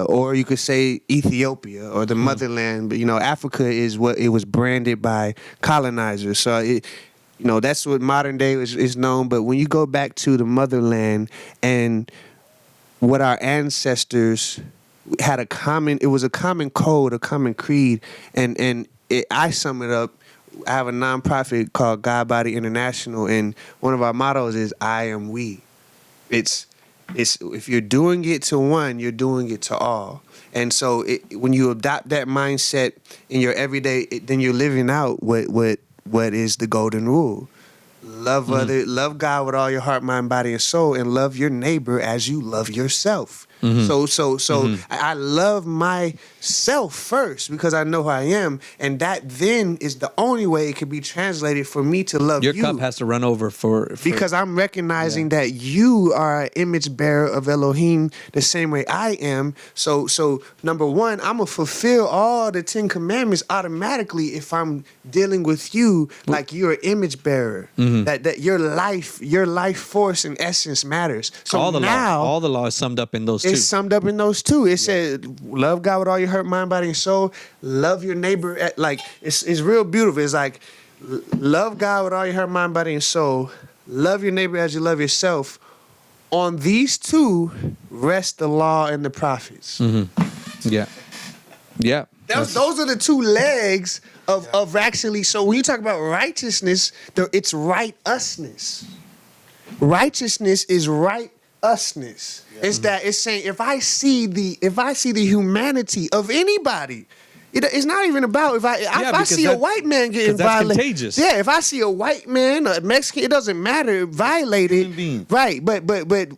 or you could say Ethiopia or the motherland. But Africa is what it was branded by colonizers. So that's what modern day is known. But when you go back to the motherland and what our ancestors had it was a common code, a common creed, and I sum it up. I have a nonprofit called God Body International, and one of our mottos is I am we. It's if you're doing it to one, you're doing it to all. And so when you adopt that mindset in your everyday, then you're living out what is the golden rule. Love God with all your heart, mind, body, and soul, and love your neighbor as you love yourself. I love myself first because I know who I am, and that then is the only way it could be translated for me to love Your you. cup has to run over for because I'm recognizing that you are an image bearer of Elohim the same way I am. So number one, I'm gonna fulfill all the 10 commandments automatically if I'm dealing with you like you're an image bearer. That your life force and essence matters. So all the now law is summed up in those two. it's summed up in those two. It said, love God with all your heart, mind, body, and soul. Love your neighbor. It's real beautiful. It's like, love God with all your heart, mind, body, and soul. Love your neighbor as you love yourself. On these two rest the law and the prophets. Yeah. Those are the two legs of actually. So when you talk about righteousness, it's right usness. Righteousness is right usness. It's that it's saying if I see the humanity of anybody, it's not even about if I see a white man getting violated. Contagious. Yeah, if I see a white man, a Mexican, it doesn't matter, violated. Right, but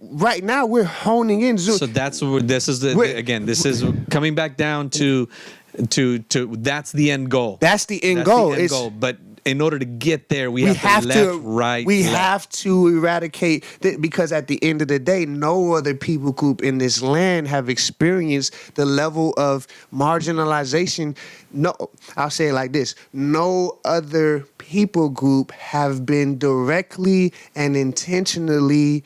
right now we're honing in. So that's what this is. This is coming back down to that's the end goal. That's the end goal. But in order to get there, we have to left, right. We have to eradicate because at the end of the day, no other people group in this land have experienced the level of marginalization. No, I'll say it like this: no other people group have been directly and intentionally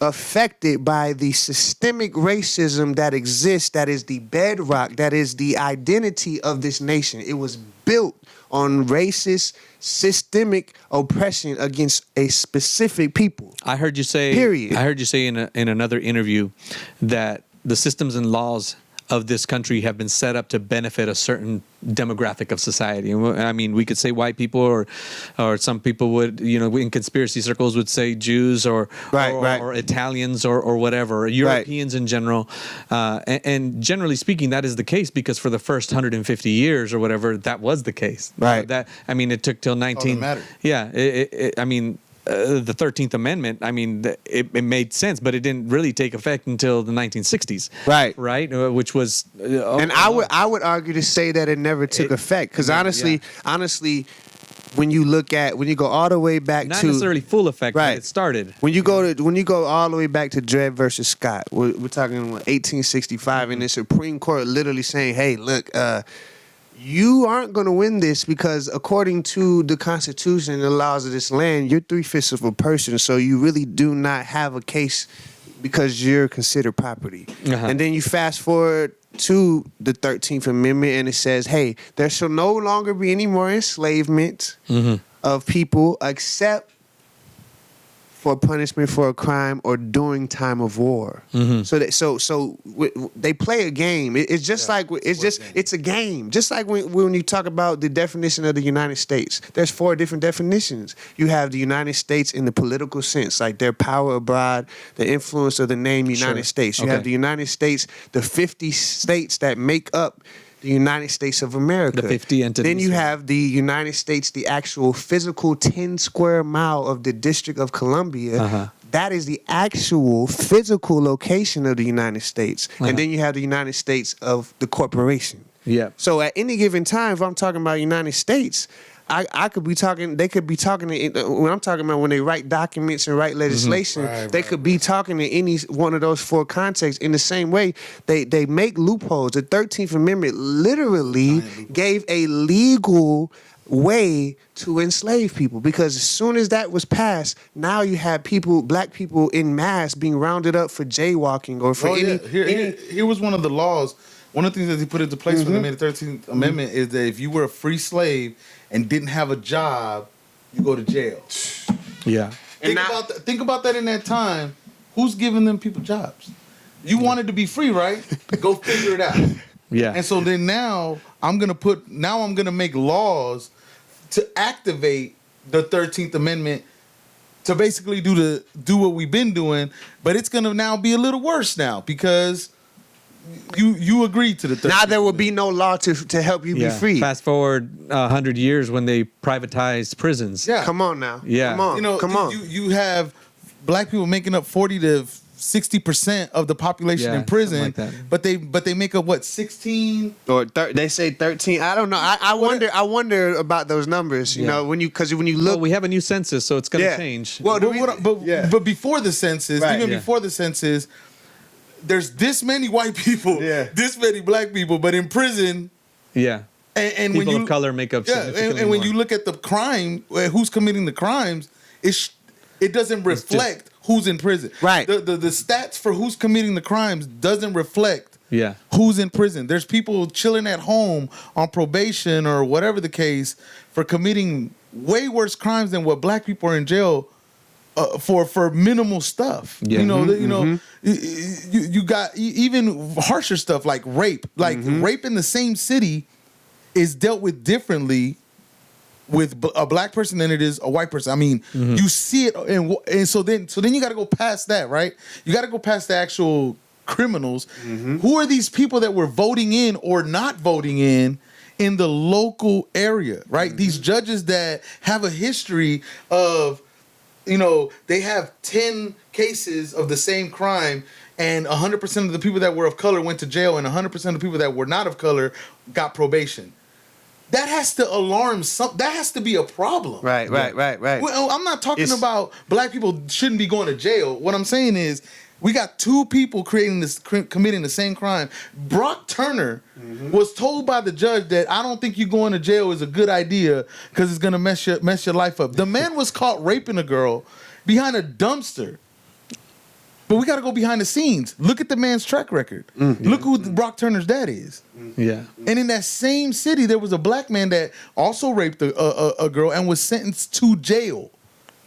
affected by the systemic racism that exists, that is the bedrock, that is the identity of this nation. It was built on racist, systemic oppression against a specific people. I heard you say. Period. I heard you say in another interview that the systems and laws of this country have been set up to benefit a certain demographic of society. I mean, we could say white people, or some people would, in conspiracy circles would say Jews or Italians or whatever, Europeans in general. And generally speaking, that is the case because for the first 150 years or whatever, that was the case. Right. It took till 19. Yeah. The 13th Amendment, it made sense, but it didn't really take effect until the 1960s. Right. Which was... and I would argue to say that it never took effect. Because honestly, when you go all the way back not necessarily full effect, but it started. When you go all the way back to Dred versus Scott, we're talking 1865, and the Supreme Court literally saying, hey, look... you aren't going to win this because according to the Constitution and the laws of this land, you're 3/5 of a person. So you really do not have a case because you're considered property. And then you fast forward to the 13th Amendment and it says, hey, there shall no longer be any more enslavement of people except for punishment for a crime or during time of war. So they play a game. It's just it's a game. Just like when you talk about the definition of the United States, there's 4 different definitions. You have the United States in the political sense, like their power abroad, the influence of the name United States. You have the United States, the 50 states that make up the United States of America. The 50 entities. Then you have the United States, the actual physical 10 square mile of the District of Columbia. That is the actual physical location of the United States. And then you have the United States of the corporation. Yeah. So at any given time, if I'm talking about United States, I could be talking, they could be talking, when I'm talking about when they write documents and write legislation, they could be talking in any one of those 4 contexts. In the same way, they make loopholes. The 13th Amendment literally gave a legal way to enslave people because as soon as that was passed, now you have black people in mass being rounded up for jaywalking or for Here was one of the laws. One of the things that he put into place when they made the 13th Amendment is that if you were a free slave and didn't have a job, you go to jail. Yeah. Think about that in that time. Who's giving them people jobs? You wanted to be free, right? Go figure it out. Yeah. And so then now I'm gonna make laws to activate the 13th Amendment to basically do what we've been doing, but it's gonna now be a little worse now because you agreed to the 13th Now there will be no law to help you be free. Fast forward 100 years when they privatized prisons. Yeah. Come on now. Yeah. Come on. You have black people making up 40 to 60% of the population in prison, like that. but they make up what 16 or they say 13. I don't know. I wonder about those numbers. You know, when you look, well, we have a new census, so it's going to change. Well, but before the census, before the census, there's this many white people, this many black people, but in prison, and people when of color make up significantly and when more. you look at the crime, who's committing the crimes, it doesn't reflect who's in prison. Right. The stats for who's committing the crimes doesn't reflect who's in prison. There's people chilling at home on probation or whatever the case for committing way worse crimes than what black people are in jail for minimal stuff. You know, you got even harsher stuff like rape. Like rape in the same city is dealt with differently with a black person than it is a white person. I mean, you see it, and so then you got to go past that, right? You got to go past the actual criminals. Who are these people that were voting in or not voting in the local area, right? These judges that have a history of, they have 10 cases of the same crime, and 100% of the people that were of color went to jail, and 100% of the people that were not of color got probation. That has to alarm that has to be a problem. Right. Well, I'm not talking about black people shouldn't be going to jail. What I'm saying is we got two people committing the same crime. Brock Turner was told by the judge that I don't think you going to jail is a good idea because it's gonna mess your life up. The man was caught raping a girl behind a dumpster. But we got to go behind the scenes. Look at the man's track record. Look who Brock Turner's dad is. Yeah. And in that same city, there was a black man that also raped a girl and was sentenced to jail.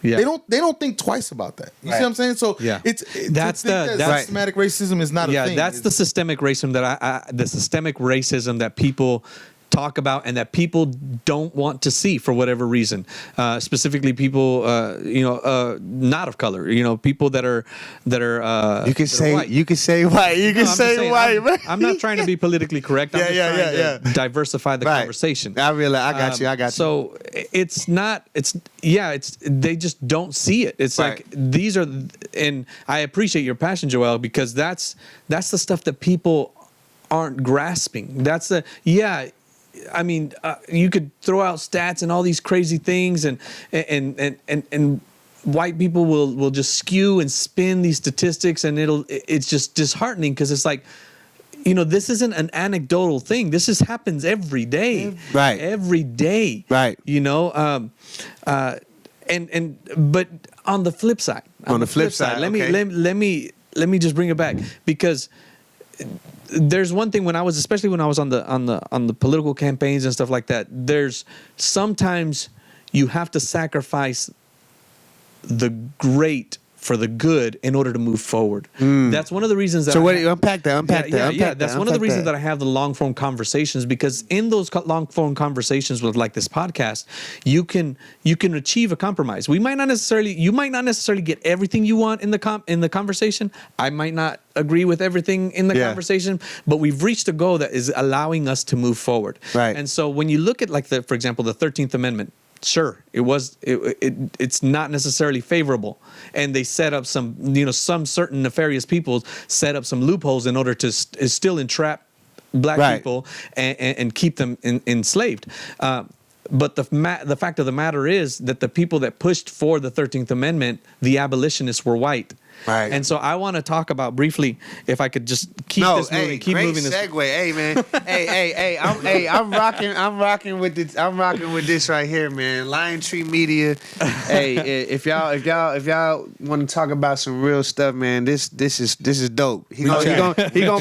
Yeah. They don't think twice about that. You see what I'm saying? So it's that's systematic racism is not a thing. Yeah, that's the systemic racism that people talk about and that people don't want to see for whatever reason. Specifically, people, not of color. People that are. You can say white. You can say white. You can say white. I'm not trying to be politically correct. I'm just trying to diversify the conversation. I got you. So it's not. They just don't see it. It's like these are, and I appreciate your passion, Joel, because that's the stuff that people aren't grasping. That's the I mean, you could throw out stats and all these crazy things, and white people will just skew and spin these statistics, and it's just disheartening because it's like, this isn't an anecdotal thing. This happens every day, right? Every day, right? But on the flip side, let me just bring it back because there's one thing especially when I was on the political campaigns and stuff like that, there's sometimes you have to sacrifice the great for the good in order to move forward. That's one of the reasons that unpack that. That's one of the reasons that I have the long form conversations, because in those long form conversations with like this podcast, you can achieve a compromise. You might not necessarily get everything you want in the conversation. I might not agree with everything in the conversation, but we've reached a goal that is allowing us to move forward. Right. And so when you look at for example, the 13th Amendment, sure, it's not necessarily favorable, and they set up some certain nefarious people set up some loopholes in order to still entrap black people and keep them enslaved. But the fact of the matter is that the people that pushed for the 13th Amendment, the abolitionists, were white. Right. And so I want to talk about briefly, if I could just keep moving. Great segue. Hey man. I'm rocking with this right here, man. Lion Tree Media. Hey, if y'all want to talk about some real stuff, man, this is dope. He gonna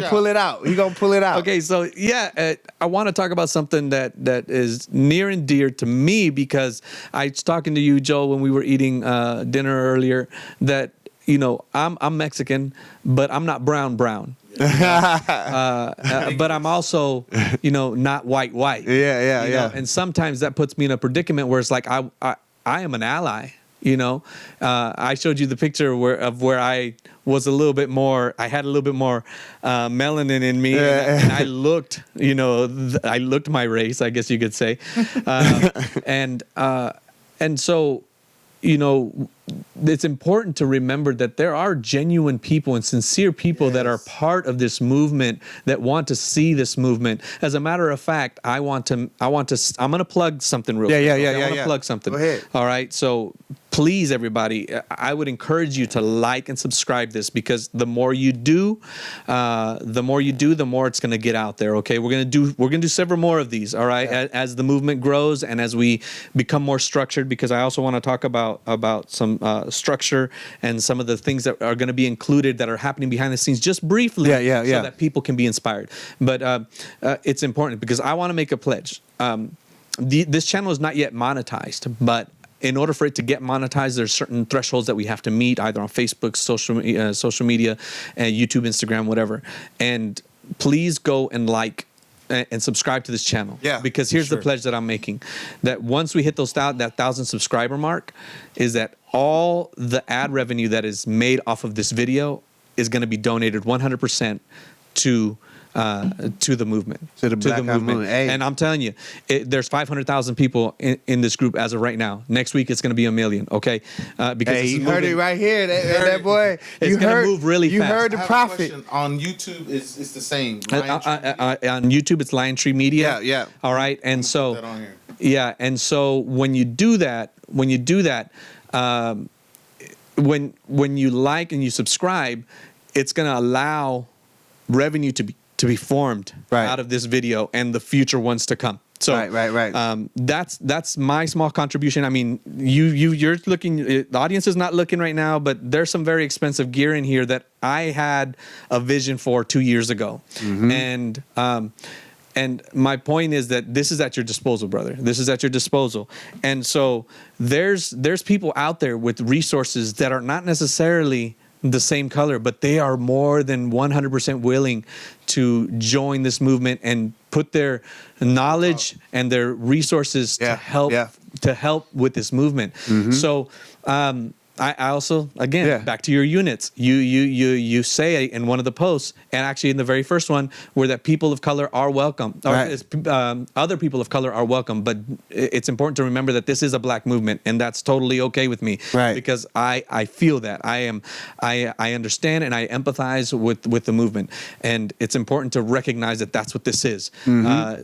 pull it out. He gonna pull it out. Okay, so I want to talk about something that is near and dear to me, because I was talking to you, Joel, when we were eating dinner earlier, that I'm Mexican, but I'm not brown. But I'm also, not white. Yeah. And sometimes that puts me in a predicament where it's like I am an ally. I showed you the picture where I was a little bit more. I had a little bit more melanin in me, and I looked. I looked my race, I guess you could say, and so. it's important to remember that there are genuine people and sincere people that are part of this movement that want to see this movement. As a matter of fact, I'm going to plug something real quick. I want to plug something. Go ahead. All right. So please, everybody, I would encourage you to like and subscribe this, because the more you do, the more it's going to get out there. Okay. We're going to do several more of these. All right. Yeah. As the movement grows and as we become more structured, because I also want to talk about some structure and some of the things that are going to be included that are happening behind the scenes, just briefly, so that people can be inspired. But it's important because I want to make a pledge. This channel is not yet monetized, but in order for it to get monetized, there's certain thresholds that we have to meet, either on Facebook, social media, YouTube, Instagram, whatever. And please go and like and subscribe to this channel. Yeah. Because here's the pledge that I'm making: that once we hit that 1,000 subscriber mark, is that all the ad revenue that is made off of this video is going to be donated 100% to the movement, to the Blackout movement. Hey. And I'm telling you, there's 500,000 people in this group as of right now. Next week it's going to be 1 million. Okay, because you heard it right here, that boy. It's going to move really fast. You heard the prophet. On YouTube, it's the same. On YouTube, it's Lion Tree Media. Yeah. All right, and so put that on here. Yeah, and so when you do that, when you like and you subscribe, it's going to allow revenue to be formed out of this video and the future ones to come. So right. That's my small contribution. I mean, you're looking. The audience is not looking right now, but there's some very expensive gear in here that I had a vision for 2 years ago, and my point is that this is at your disposal, brother. This is at your disposal. And so there's people out there with resources that are not necessarily the same color, but they are more than 100% willing to join this movement and put their knowledge and their resources to help with this movement. So I also, again, back to your units. You say in one of the posts, and actually in the very first one, where that people of color are welcome, or other people of color are welcome. But it's important to remember that this is a black movement, and that's totally okay with me, because I feel that I understand and I empathize with the movement, and it's important to recognize that that's what this is.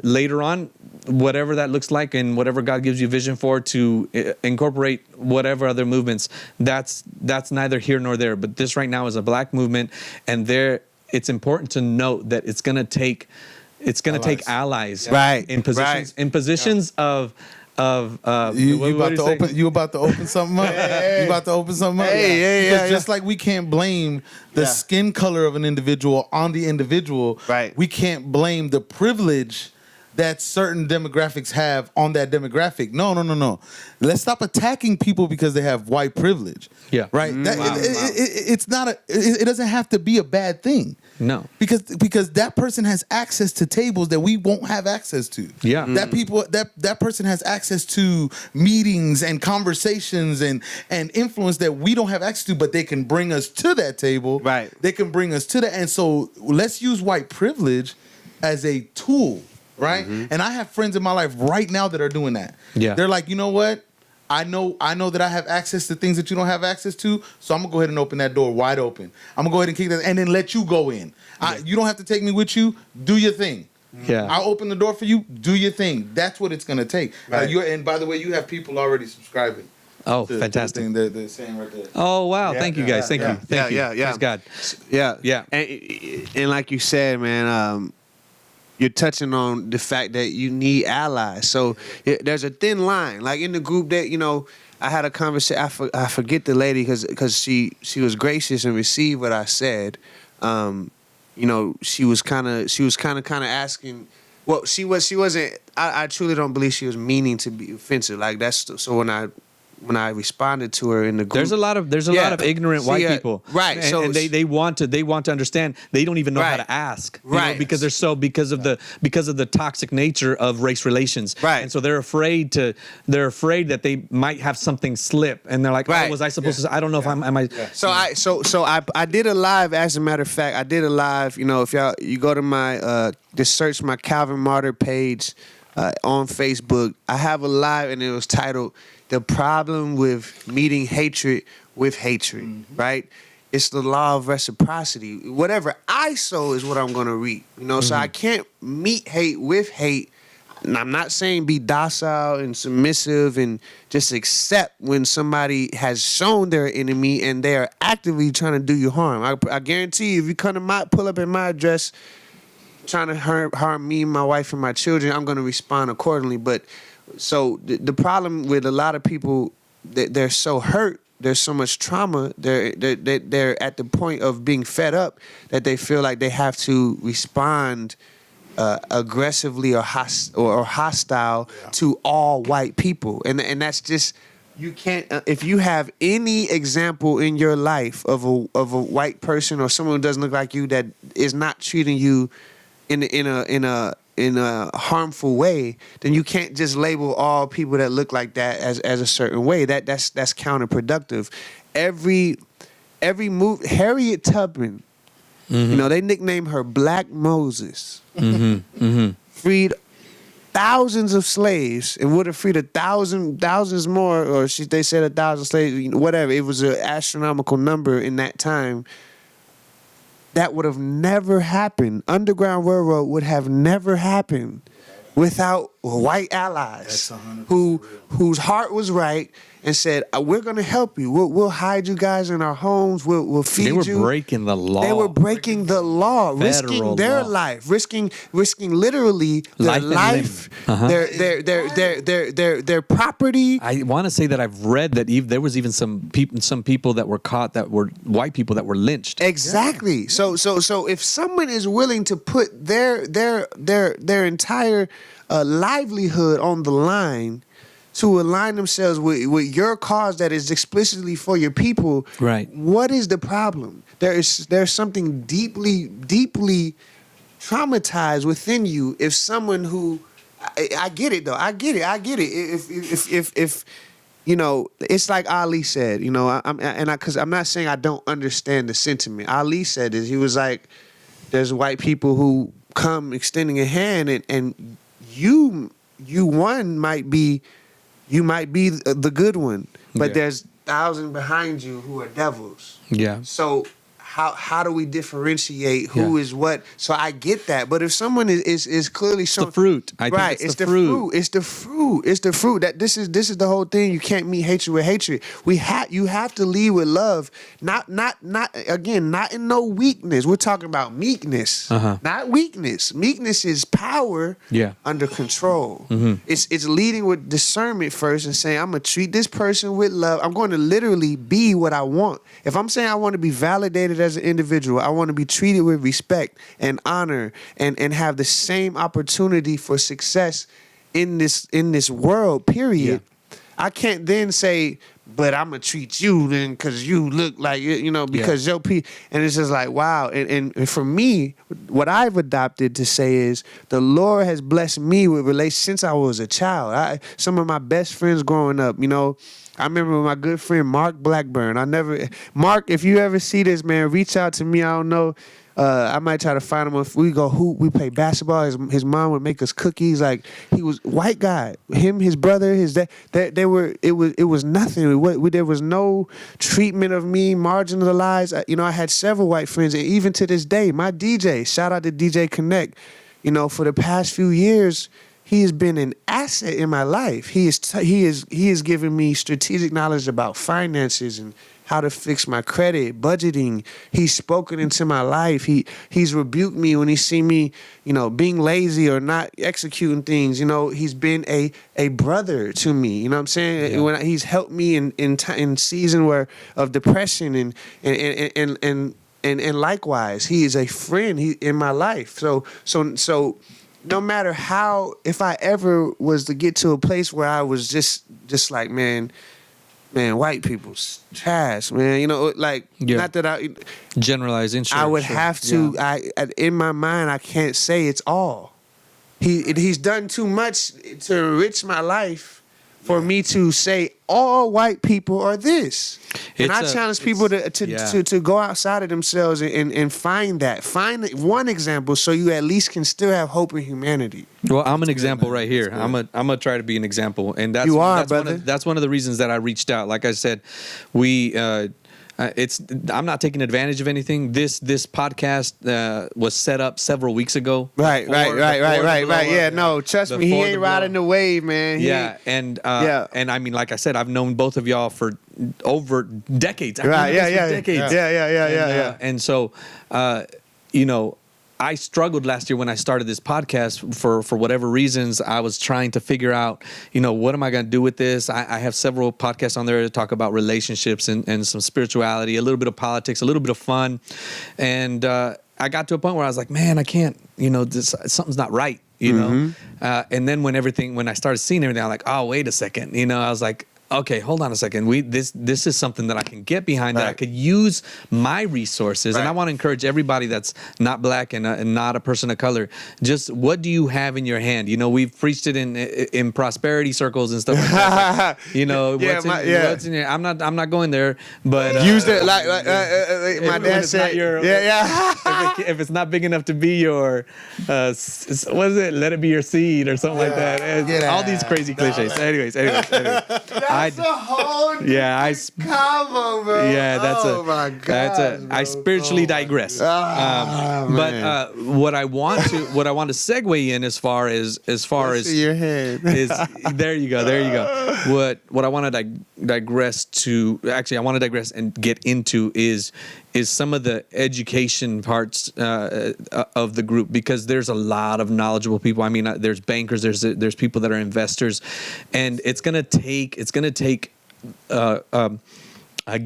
Later on, whatever that looks like, and whatever God gives you vision for to incorporate whatever other movements. That's neither here nor there. But this right now is a black movement, and it's important to note that it's gonna take allies in positions of you about to open something up. You about to open something up. Because just like we can't blame the skin color of an individual on the individual, we can't blame the privilege that certain demographics have on that demographic. No. Let's stop attacking people because they have white privilege. Yeah. Right? It's not it doesn't have to be a bad thing. No. Because that person has access to tables that we won't have access to. Yeah. That person has access to meetings and conversations and influence that we don't have access to, but they can bring us to that table. Right. They can bring us to that. And so let's use white privilege as a tool. Right? And I have friends in my life right now that are doing that. Yeah. They're like, you know what? I know that I have access to things that you don't have access to, so I'm gonna go ahead and open that door wide open. I'm gonna go ahead and kick that and then let you go in. You don't have to take me with you. Do your thing. Yeah. I'll open the door for you. Do your thing. That's what it's gonna take. Right. And by the way, you have people already subscribing. Oh, fantastic! The thing they're saying right there. Oh, wow! Thank you, guys. Thank you. Praise God. Yeah. And like you said, man. You're touching on the fact that you need allies. So there's a thin line. Like in the group that, I had a conversation. I forget the lady because she was gracious and received what I said. She was kind of asking. Well, she wasn't. I truly don't believe she was meaning to be offensive. Like that's so when I responded to her in the group, there's a lot of ignorant white people, right? And they want to understand. They don't even know how to ask, right? Because of the toxic nature of race relations, right? And so they're afraid that they might have something slip, and they're like, oh, was I supposed to? I don't know if am I. Yeah. So I did a live. As a matter of fact, I did a live. If you go to my just search my Calvin Martyr page on Facebook. I have a live, and it was titled "The Problem with Meeting Hatred with Hatred." Right? It's the law of reciprocity. Whatever I sow is what I'm gonna reap. So I can't meet hate with hate. And I'm not saying be docile and submissive and just accept when somebody has shown their enemy and they are actively trying to do you harm. I guarantee you, if you pull up at my address trying to harm me, my wife, and my children, I'm going to respond accordingly. But so the problem with a lot of people, they're so hurt. There's so much trauma. They're at the point of being fed up that they feel like they have to respond aggressively or hostile to all white people, and that's just, you can't. If you have any example in your life of a white person or someone who doesn't look like you that is not treating you in a harmful way, then you can't just label all people that look like that as a certain way. That's counterproductive. Every move, Harriet Tubman. They nicknamed her Black Moses. Freed thousands of slaves and would have freed thousands more, or they said 1,000 slaves, whatever. It was an astronomical number in that time. That would have never happened. Underground Railroad would have never happened without white allies whose heart was right and said, we're going to help you. We'll hide you guys in our homes. We'll feed you. They were breaking the law. They were breaking the law, risking their life, risking literally their life, their property. I want to say that I've read that there was even some people that were caught that were white people that were lynched. Exactly. Yeah. So if someone is willing to put their entire livelihood on the line to align themselves with your cause that is explicitly for your people, right? What is the problem? There's something deeply traumatized within you. If someone who, I get it though, I get it. If it's like Ali said, because I'm not saying I don't understand the sentiment. Ali said this. He was like, there's white people who come extending a hand, and you might be the good one, but there's thousands behind you who are devils. Yeah. So how do we differentiate who is what? So I get that, but if someone is clearly showing the fruit, I think it's the fruit. It's the fruit. That this is the whole thing. You can't meet hatred with hatred. You have to lead with love. Not in no weakness. We're talking about meekness, not weakness. Meekness is power under control. It's leading with discernment first and saying, I'm gonna treat this person with love. I'm going to literally be what I want. If I'm saying I want to be validated as an individual, I want to be treated with respect and honor and have the same opportunity for success in this world, period. Yeah. I can't then say, but I'm gonna treat you then because you look like because your people, and it's just like, wow. And for me, what I've adopted to say is the Lord has blessed me with relations since I was a child. Some of my best friends growing up, I remember my good friend Mark Blackburn. Mark, if you ever see this, man, reach out to me. I don't know. I might try to find him. If we go hoop, we play basketball. His mom would make us cookies. Like, he was white guy. Him, his brother, his dad. It was nothing. There was no treatment of me, marginalized. I had several white friends, and even to this day, my DJ. Shout out to DJ Connect. For the past few years, he has been an asset in my life. He is giving me strategic knowledge about finances and how to fix my credit, budgeting. He's spoken into my life. He's rebuked me when he seen me, being lazy or not executing things. He's been a brother to me. You know what I'm saying? Yeah. When he's helped me in season of depression and likewise, he is a friend in my life. So no matter how, if I ever was to get to a place where I was just like, man, white people's trash, man. Not that I generalizing. Sure, I would have to. In my mind, I can't say it's all. He's done too much to enrich my life for me to say all white people are this. And I challenge people to go outside of themselves and find that. Find one example so you at least can still have hope in humanity. Well, I'm an example right here. I'm gonna try to be an example, and that's brother. That's one of the reasons that I reached out. Like I said, I'm not taking advantage of anything. This podcast was set up several weeks ago. Right. Yeah, no, trust me, he ain't riding the wave, man. And I mean, like I said, I've known both of y'all for over decades. Decades. Yeah. And so, you know, I struggled last year when I started this podcast for whatever reasons. I was trying to figure out, you know, what am I going to do with this? I have several podcasts on there to talk about relationships and some spirituality, a little bit of politics, a little bit of fun. And I got to a point where I was like, man, I can't, you know, something's not right, you know? And then when I started seeing everything, I'm like, oh, wait a second. You know, I was like, okay, hold on a second. This is something that I can get behind, that I could use my resources. And I want to encourage everybody that's not black and not a person of color. Just what do you have in your hand? You know, we've preached it in prosperity circles and stuff like that. Like, you know, what's in your, I'm not going there, but use it like my dad said. If it's not big enough to be your, what is it? Let it be your seed or something like that. All these crazy cliches. Anyways. That's a whole combo, bro. Yeah, my God. I spiritually digress. But what I want to segue in as far as your head is there you go. What I want to digress to, actually I want to digress and get into is some of the education parts of the group, because there's a lot of knowledgeable people. I mean, there's bankers, there's people that are investors, and it's gonna take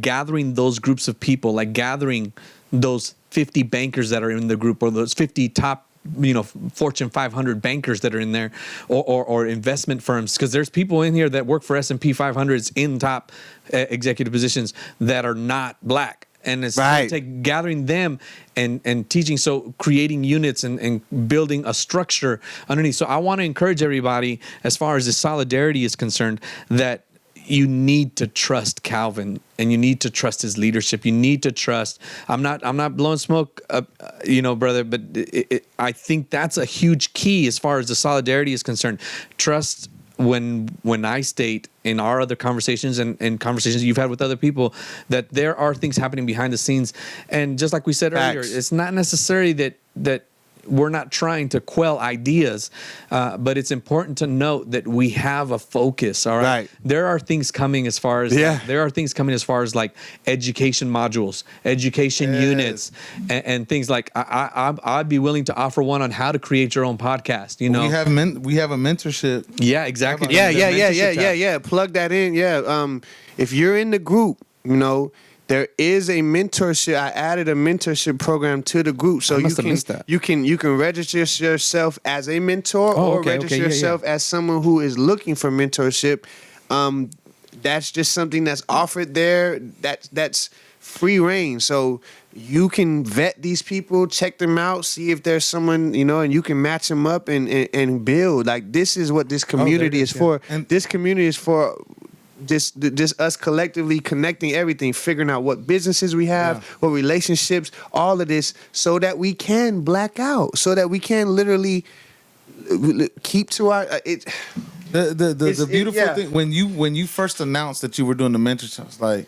gathering those groups of people, like gathering those 50 bankers that are in the group, or those 50 top, you know, Fortune 500 bankers that are in there, or investment firms, because there's people in here that work for S&P 500s in top executive positions that are not black. And it's going to take gathering them and teaching, so creating units and building a structure underneath. So I want to encourage everybody, as far as the solidarity is concerned, that you need to trust Calvin, and you need to trust his leadership. You need to trust. I'm not blowing smoke up, you know, brother, but I think that's a huge key as far as the solidarity is concerned. Trust. When I state in our other conversations and conversations you've had with other people, that there are things happening behind the scenes, and just like we said earlier, it's not necessary that we're not trying to quell ideas, but it's important to note that we have a focus. All right. There are things coming as far as like education modules, education units, and things like I'd be willing to offer one on how to create your own podcast. You know, we have a mentorship. Yeah, exactly. Yeah. Plug that in. Yeah. If you're in the group, you know, there is a mentorship. I added a mentorship program to the group, so you can register yourself as a mentor, or register yourself as someone who is looking for mentorship. That's just something that's offered there. That's free reign. So you can vet these people, check them out, see if there's someone, you know, and you can match them up and build. Like, this is what this community is for. And this community is for just us collectively connecting everything, figuring out what businesses we have, what relationships, all of this, so that we can black out, so that we can literally keep to our the beautiful thing when you first announced that you were doing the mentorship, I was like,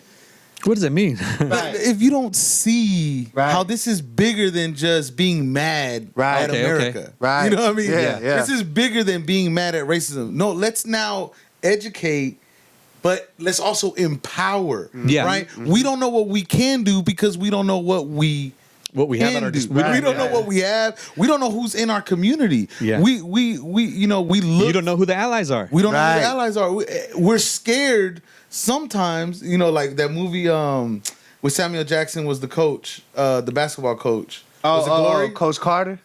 what does that mean? If you don't see how this is bigger than just being mad at America, you know what I mean? This is bigger than being mad at racism. No, let's now educate, but let's also empower. Right? Mm-hmm. We don't know what we can do because we don't know what we have at our disposal. We don't know what we have. We don't know who's in our community. We you know, we look. You don't know who the allies are. We don't know who the allies are. We're scared sometimes. You know, like that movie with Samuel Jackson was the coach, the basketball coach. Coach Carter? Coach Carter.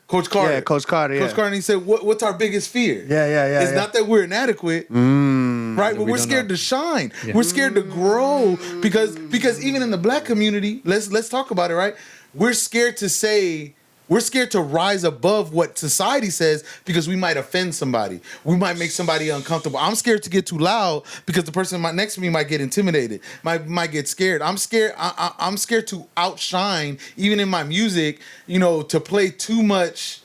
Yeah, Coach Carter, Coach Carter, and he said, what's our biggest fear? It's not that we're inadequate, right? But we're scared to shine. We're scared to grow because even in the black community, let's talk about it, right? We're scared to say We're scared to rise above what society says because we might offend somebody. We might make somebody uncomfortable. I'm scared to get too loud because the person next to me might get intimidated, might get scared. I'm scared. I'm scared to outshine, even in my music, to play too much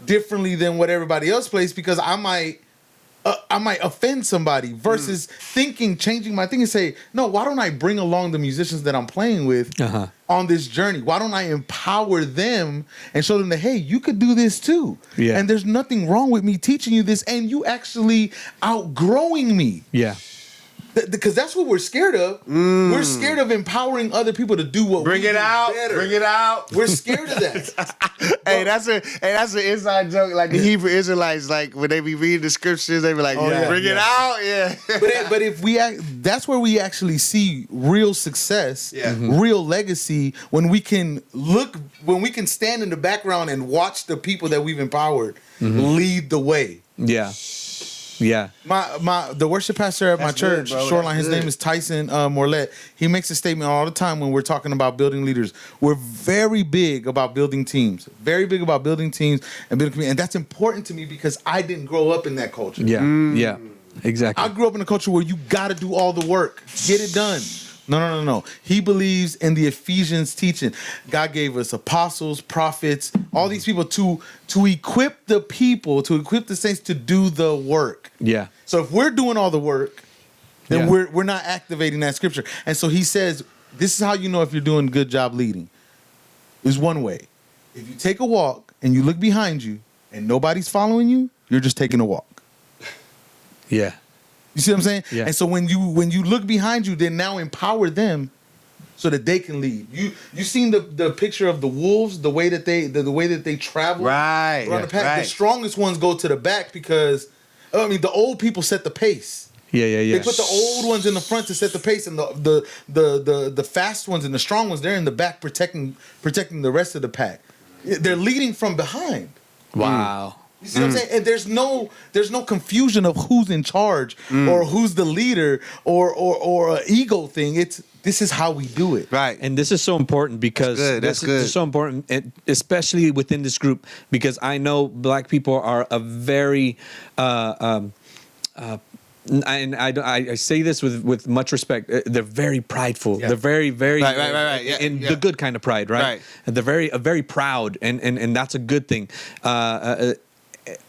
differently than what everybody else plays because I might offend somebody versus changing my thinking and say, no, why don't I bring along the musicians that I'm playing with on this journey? Why don't I empower them and show them that, hey, you could do this too. Yeah. And there's nothing wrong with me teaching you this and you actually outgrowing me. Yeah. Because that's what we're scared of. We're scared of empowering other people to do what we do better. Bring it out. We're scared of that. Hey, that's an inside joke. Like the Hebrew Israelites, like when they be reading the scriptures, they be like, bring it out. Yeah. But if that's where we actually see real success, real legacy, when we can stand in the background and watch the people that we've empowered lead the way. Yeah. Yeah, the worship pastor at my church, Shoreline, his name is Tyson Morlett. He makes a statement all the time when we're talking about building leaders. We're very big about building teams, and building community, and that's important to me because I didn't grow up in that culture. Yeah, exactly. I grew up in a culture where you got to do all the work, get it done. No. He believes in the Ephesians teaching. God gave us apostles, prophets, all these people to equip the people, to equip the saints to do the work. Yeah. So if we're doing all the work, then we're not activating that scripture. And so he says, this is how you know if you're doing a good job leading. Is one way. If you take a walk and you look behind you and nobody's following you, you're just taking a walk. Yeah. You see what I'm saying? Yeah. And so when you look behind you, then now empower them so that they can lead. You seen the picture of the wolves, the way that they travel around the pack. Right. The strongest ones go to the back because the old people set the pace. Yeah. They put the old ones in the front to set the pace, and the fast ones and the strong ones, they're in the back protecting the rest of the pack. They're leading from behind. Wow. You see what I'm saying? And there's no confusion of who's in charge or who's the leader or an ego thing. This is how we do it. Right. And this is so important because this is so important, especially within this group, because I know Black people are a very and I say this with much respect. They're very prideful. Yeah. They're very, very right. In the good kind of pride, right? And they're very proud, and that's a good thing.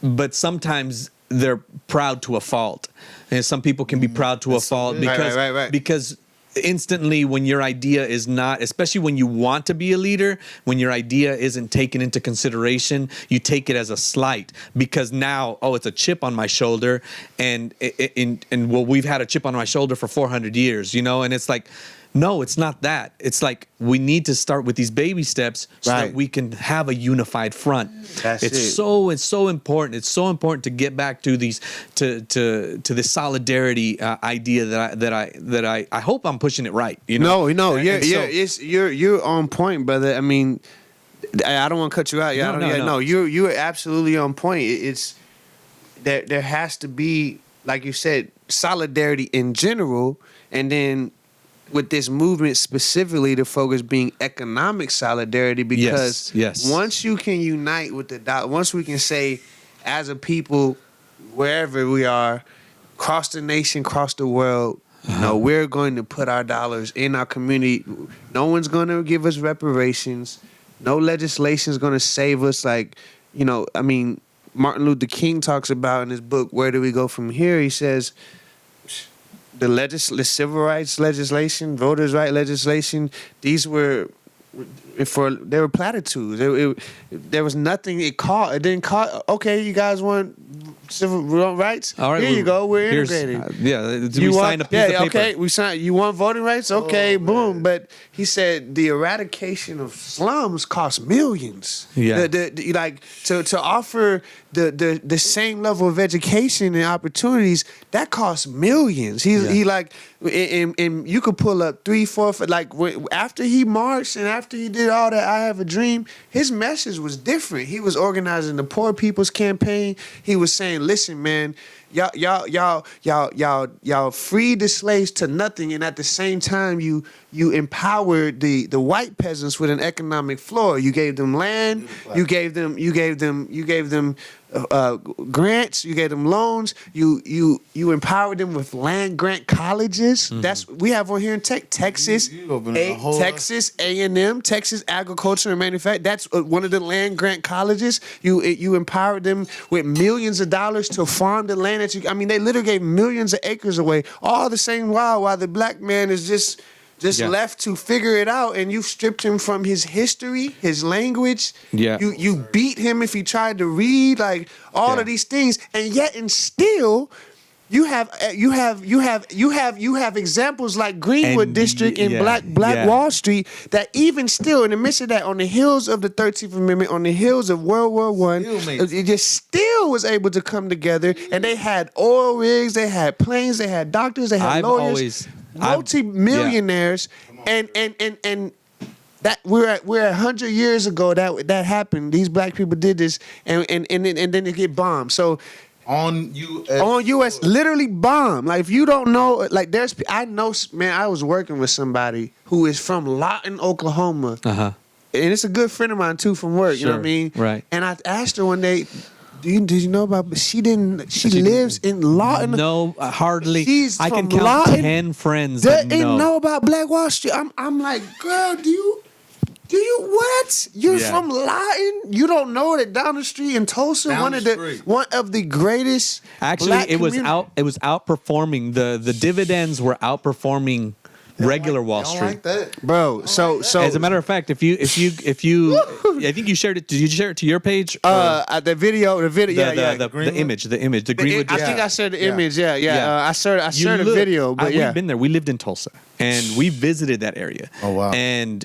But sometimes they're proud to a fault, and some people can be proud to a fault because instantly when your idea is not, especially when you want to be a leader, when your idea isn't taken into consideration, you take it as a slight because now, it's a chip on my shoulder, and we've had a chip on my shoulder for 400 years, and it's like, no, it's not that. It's like we need to start with these baby steps so that we can have a unified front. It's so important. It's so important to get back to these to this solidarity idea that I hope I'm pushing it right. No, you're on point, brother. I mean, I don't want to cut you out. No, you're absolutely on point. It's there has to be, like you said, solidarity in general, and then with this movement specifically, the focus being economic solidarity, because once you can unite with the dollar, once we can say as a people, wherever we are, across the nation, across the world, we're going to put our dollars in our community. No one's going to give us reparations. No legislation is going to save us. Martin Luther King talks about in his book, Where Do We Go From Here? He says, the civil rights legislation, voters' right legislation, they were platitudes. There was nothing. It didn't call. Okay, you guys want civil rights? All right, here you go. We're integrated. We signed a piece of paper. Okay, we signed. You want voting rights? Okay, boom. But he said the eradication of slums cost millions. Yeah, to offer the same level of education and opportunities that costs millions. And you could pull up 3, 4, after he marched and after he did all that, I Have a Dream, his message was different. He was organizing the Poor People's Campaign. He was saying, saying, listen, man, y'all freed the slaves to nothing, and at the same time you empowered the white peasants with an economic floor. You gave them land, you gave them grants, you gave them loans, you empowered them with land grant colleges. That's we have one here in Texas, Texas A&M, Texas Agriculture and Manufacturing. That's one of the land grant colleges. You empowered them with millions of dollars to farm the land that you. I mean, they literally gave millions of acres away, all the same while the black man is just left to figure it out, and you stripped him from his history, his language. Yeah. You beat him if he tried to read, like all of these things, and yet and still you have examples like Greenwood District and Black Wall Street that even still in the midst of that, on the heels of the 13th Amendment, on the heels of World War I, it just still was able to come together, and they had oil rigs, they had planes, they had doctors, they had lawyers. Multi-millionaires, and that we're at 100 years ago that happened. These black people did this, and then they get bombed. So on US literally bombed. Like, if you don't know, like I know, man. I was working with somebody who is from Lawton, Oklahoma, and it's a good friend of mine too from work. Sure. You know what I mean? Right. And I asked her one day, Did you know about? But she didn't. She lives in Lawton. No, hardly. I can count Lawton. 10 friends that didn't know about Black Wall Street. I'm like, girl, do you what? You're from Lawton? You don't know that down the street in Tulsa, one of the greatest. Actually, black it was outperforming the dividends were outperforming regular Wall Street. Like that, bro. So as a matter of fact, if you, I think you shared it. Did you share it to your page? The video, the image, the Greenwood. I think I shared the image. Yeah. I shared a video, but we've been there. We lived in Tulsa, and we visited that area. Oh wow! And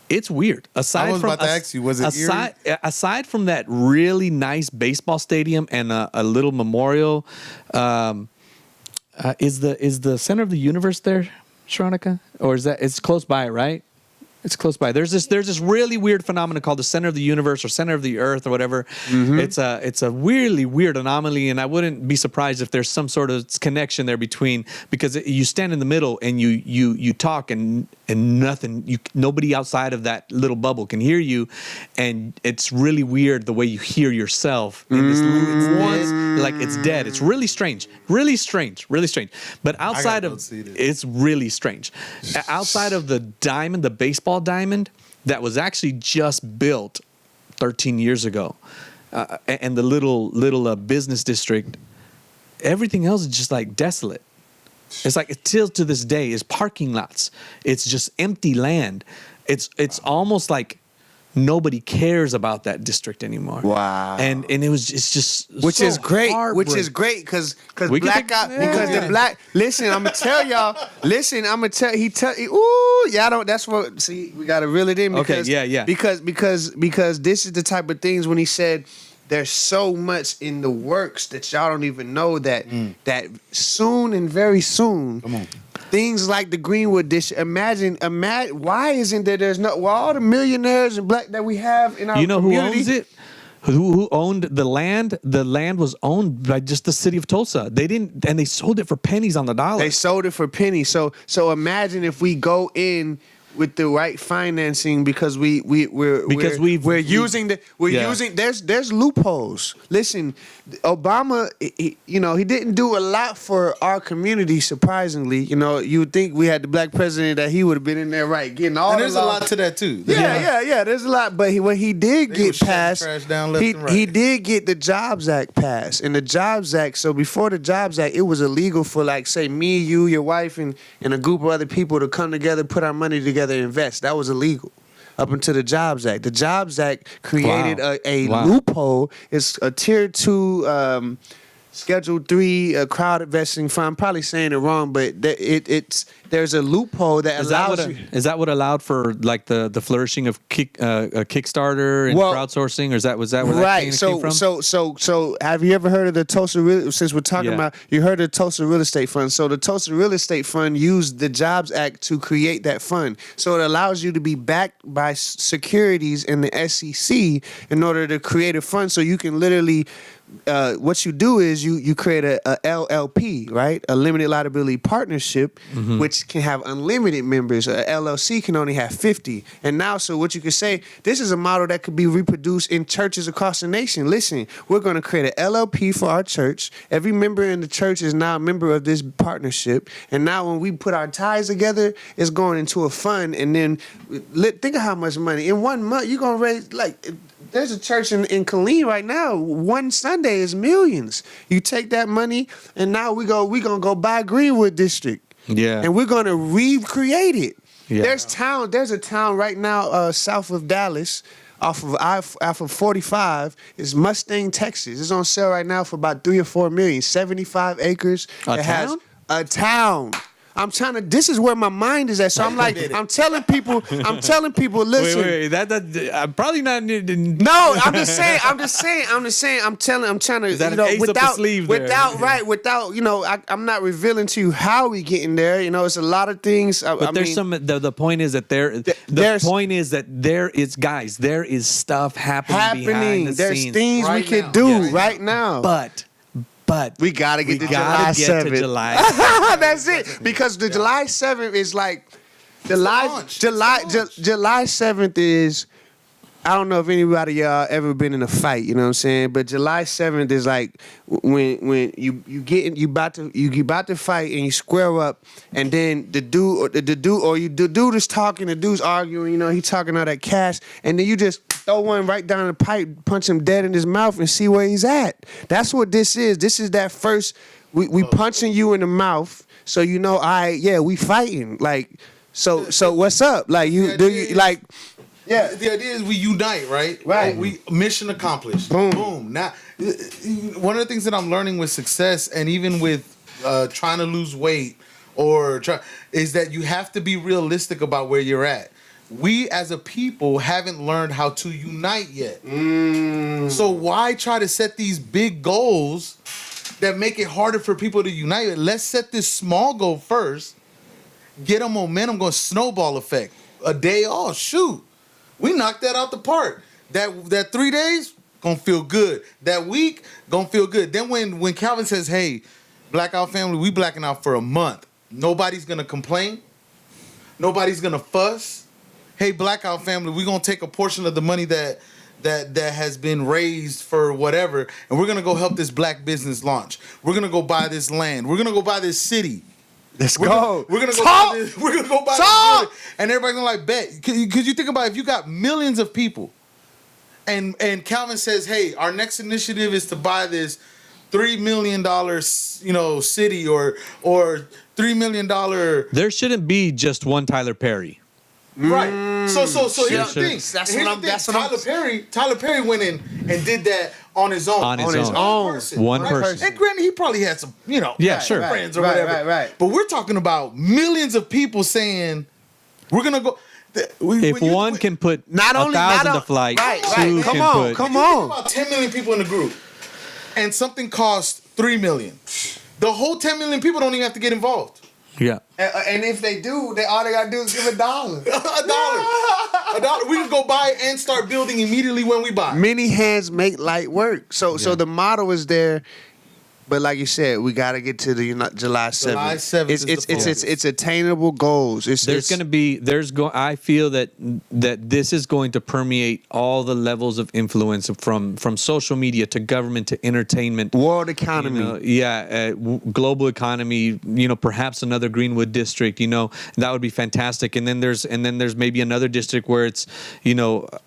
it's weird. I was about to ask you, was it aside from that really nice baseball stadium and a little memorial, is the center of the universe there, Sharonica? Or is that, it's close by, right? It's close by. There's this really weird phenomenon called the center of the universe or center of the earth or whatever. Mm-hmm. It's a really weird anomaly, and I wouldn't be surprised if there's some sort of connection there between, because you stand in the middle and you talk and nothing, nobody outside of that little bubble can hear you, and it's really weird the way you hear yourself in this like it's dead. It's really strange. But outside of it's really strange. Outside of the diamond, the baseball diamond that was actually just built 13 years ago, and the little business district, everything else is just like desolate. It's like still to this day is parking lots. It's just empty land. It's almost like nobody cares about that district anymore. Wow. And it's just which is great because Blackout because the black. Listen, I'm gonna tell y'all. Listen, I'm gonna tell. Y'all don't. That's what. See, we gotta reel it in because because this is the type of things when he said. There's so much in the works that y'all don't even know that soon and very soon. Come on. Things like the Greenwood District. Imagine. Why isn't there's no? Well, all the millionaires and black that we have in our community. Who owns it? Who owned the land? The land was owned by just the city of Tulsa. They didn't, and they sold it for pennies on the dollar. They sold it for pennies. So imagine if we go in with the right financing because we're using there's loopholes. Listen, Obama, he didn't do a lot for our community. Surprisingly, you would think we had the black president that he would have been in there right getting all. And there's a lot to that too. Yeah. There's a lot, but what he did get passed, he did get the Jobs Act passed, and the Jobs Act. So before the Jobs Act, it was illegal for like say me, you, your wife, and a group of other people to come together, put our money together. Invest. That was illegal up until the Jobs Act. The Jobs Act created a loophole. It's a tier 2 Schedule 3 crowd investing fund. I'm probably saying it wrong, but there's a loophole that allows you. Is that what allowed for like the flourishing of Kickstarter and crowdsourcing, or was that where that came from? So have you ever heard of the Tulsa? Since we're talking about, you heard of the Tulsa Real Estate Fund. So the Tulsa Real Estate Fund used the Jobs Act to create that fund. So it allows you to be backed by securities in the SEC in order to create a fund. So you can literally. What you do is you create a LLP, right? A limited liability partnership, which can have unlimited members. A LLC can only have 50. And now, so what you could say, this is a model that could be reproduced in churches across the nation. Listen, we're going to create an LLP for our church. Every member in the church is now a member of this partnership. And now when we put our ties together, it's going into a fund. And then think of how much money. In 1 month, you're going to raise, like... There's a church in Killeen right now. One Sunday is millions. You take that money, and now we're gonna go buy Greenwood District. Yeah. And we're gonna recreate it. Yeah. There's a town right now south of Dallas, off of 45, is Mustang, Texas. It's on sale right now for about $3 or $4 million. 75 acres. A town. I'm trying to. This is where my mind is at. So I'm like, I'm telling people. Listen. Wait. I'm probably not. No, I'm just saying. I'm trying to. Without. I'm not revealing to you how we getting there. It's a lot of things. But there's some. The point is that there is stuff happening behind the there's scenes. Things right we could do right now. But we gotta get to July 7th. That's it. Because the July 7th is like July 7th is. I don't know if anybody y'all ever been in a fight, you know what I'm saying? But July 7th is like when you about to fight and you square up, and then the dude is talking, the dude's arguing, he talking all that cash, and then you just throw one right down the pipe, punch him dead in his mouth, and see where he's at. That's what this is. This is that first we punching you in the mouth, so we fighting. Like so what's up? Like Yeah, the idea is we unite, right? Right. We mission accomplished. Boom. Now, one of the things that I'm learning with success, and even with trying to lose weight, is that you have to be realistic about where you're at. We as a people haven't learned how to unite yet. So why try to set these big goals that make it harder for people to unite? Let's set this small goal first. Get a momentum going, snowball effect. A day off, shoot. We knocked that out the park. That 3 days, gonna feel good. That week, gonna feel good. Then when Calvin says, hey, Blackout family, we blacking out for a month. Nobody's gonna complain. Nobody's gonna fuss. Hey, Blackout family, we gonna take a portion of the money that has been raised for whatever, and we're gonna go help this black business launch. We're gonna go buy this land. We're gonna go buy this city. We're gonna go buy this building. And everybody's gonna like bet. Because you think about it, if you got millions of people, and Calvin says, hey, our next initiative is to buy this $3 million city or $3 million. There shouldn't be just one Tyler Perry. Right. So here's the thing. Tyler Perry went in and did that on his own. One person. And granted, he probably had some, friends or whatever. Right. But we're talking about millions of people saying, we're going to go. If one can put 1,000 to flight, two Come can put. About 10 million people in the group, and something costs $3 million. The whole 10 million people don't even have to get involved. Yeah. And if they do, all they gotta do is give $1. $1. We can go buy and start building immediately when we buy. Many hands make light work. So the model is there. But like you said, we got to get to the July 7th. July 7th it's attainable goals. I feel that this is going to permeate all the levels of influence from social media to government to entertainment, world economy. Global economy. Perhaps another Greenwood district. That would be fantastic. And then there's maybe another district where it's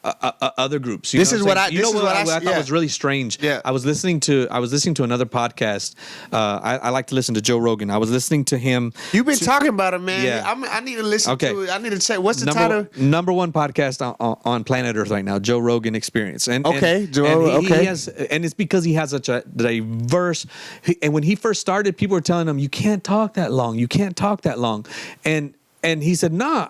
other groups. This is what I thought was really strange. Yeah. I was listening to another podcast. podcast. I like to listen to Joe Rogan. I was listening to him. You've been talking about him, man. Yeah. I need to listen to it. I need to check. What's the title? Number one podcast on planet Earth right now, Joe Rogan Experience. And it's because he has such a diverse. And when he first started, people were telling him, "You can't talk that long. You can't talk that long," and he said, "Nah,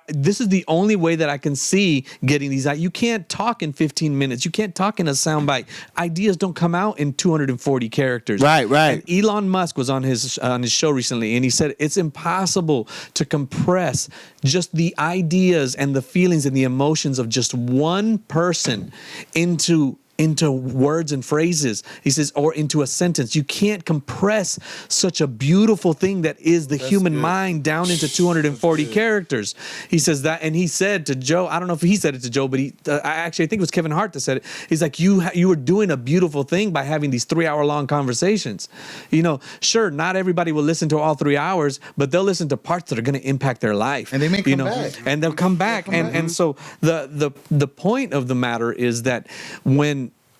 this is the only way that I can see getting these out. You can't talk in 15 minutes. You can't talk in a soundbite. Ideas don't come out in 240 characters." Right. And Elon Musk was on his show recently, and he said it's impossible to compress just the ideas and the feelings and the emotions of just one person into words and phrases. He says, or into a sentence. You can't compress such a beautiful thing that is the human mind down into 240 characters. He says that, and he said to Joe, I don't know if he said it to Joe, but I think it was Kevin Hart that said it. He's like, you were doing a beautiful thing by having these 3-hour-long conversations. Sure, not everybody will listen to all 3 hours, but they'll listen to parts that are going to impact their life. And they may come back. And they'll come back. And so the point of the matter is that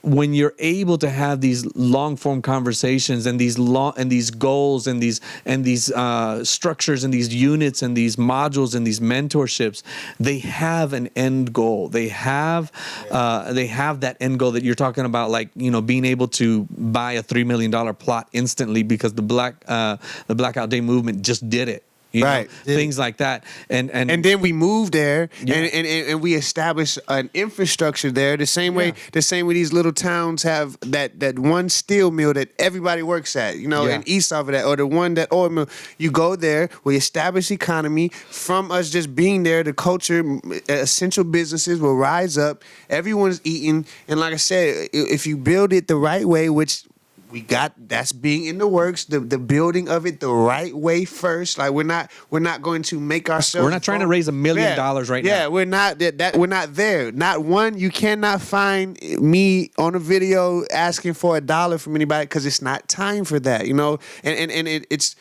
when you're able to have these long form conversations and these goals and these structures and these units and these modules and these mentorships, they have an end goal. They have that end goal that you're talking about, like, being able to buy a $3 million plot instantly because the Blackout Day movement just did it. Things like that, and then we moved there, and we established an infrastructure there. The same way these little towns have that one steel mill that everybody works at, and east of that, or the one that oil mill. You go there, we establish economy from us just being there. The culture, essential businesses will rise up. Everyone's eating, and like I said, if you build it the right way, which that's being in the works, the building of it the right way first. Like we're not going to make ourselves. We're not trying to raise $1 million right now. Yeah, we're not we're not there. Not one. You cannot find me on a video asking for $1 from anybody because it's not time for that. And it's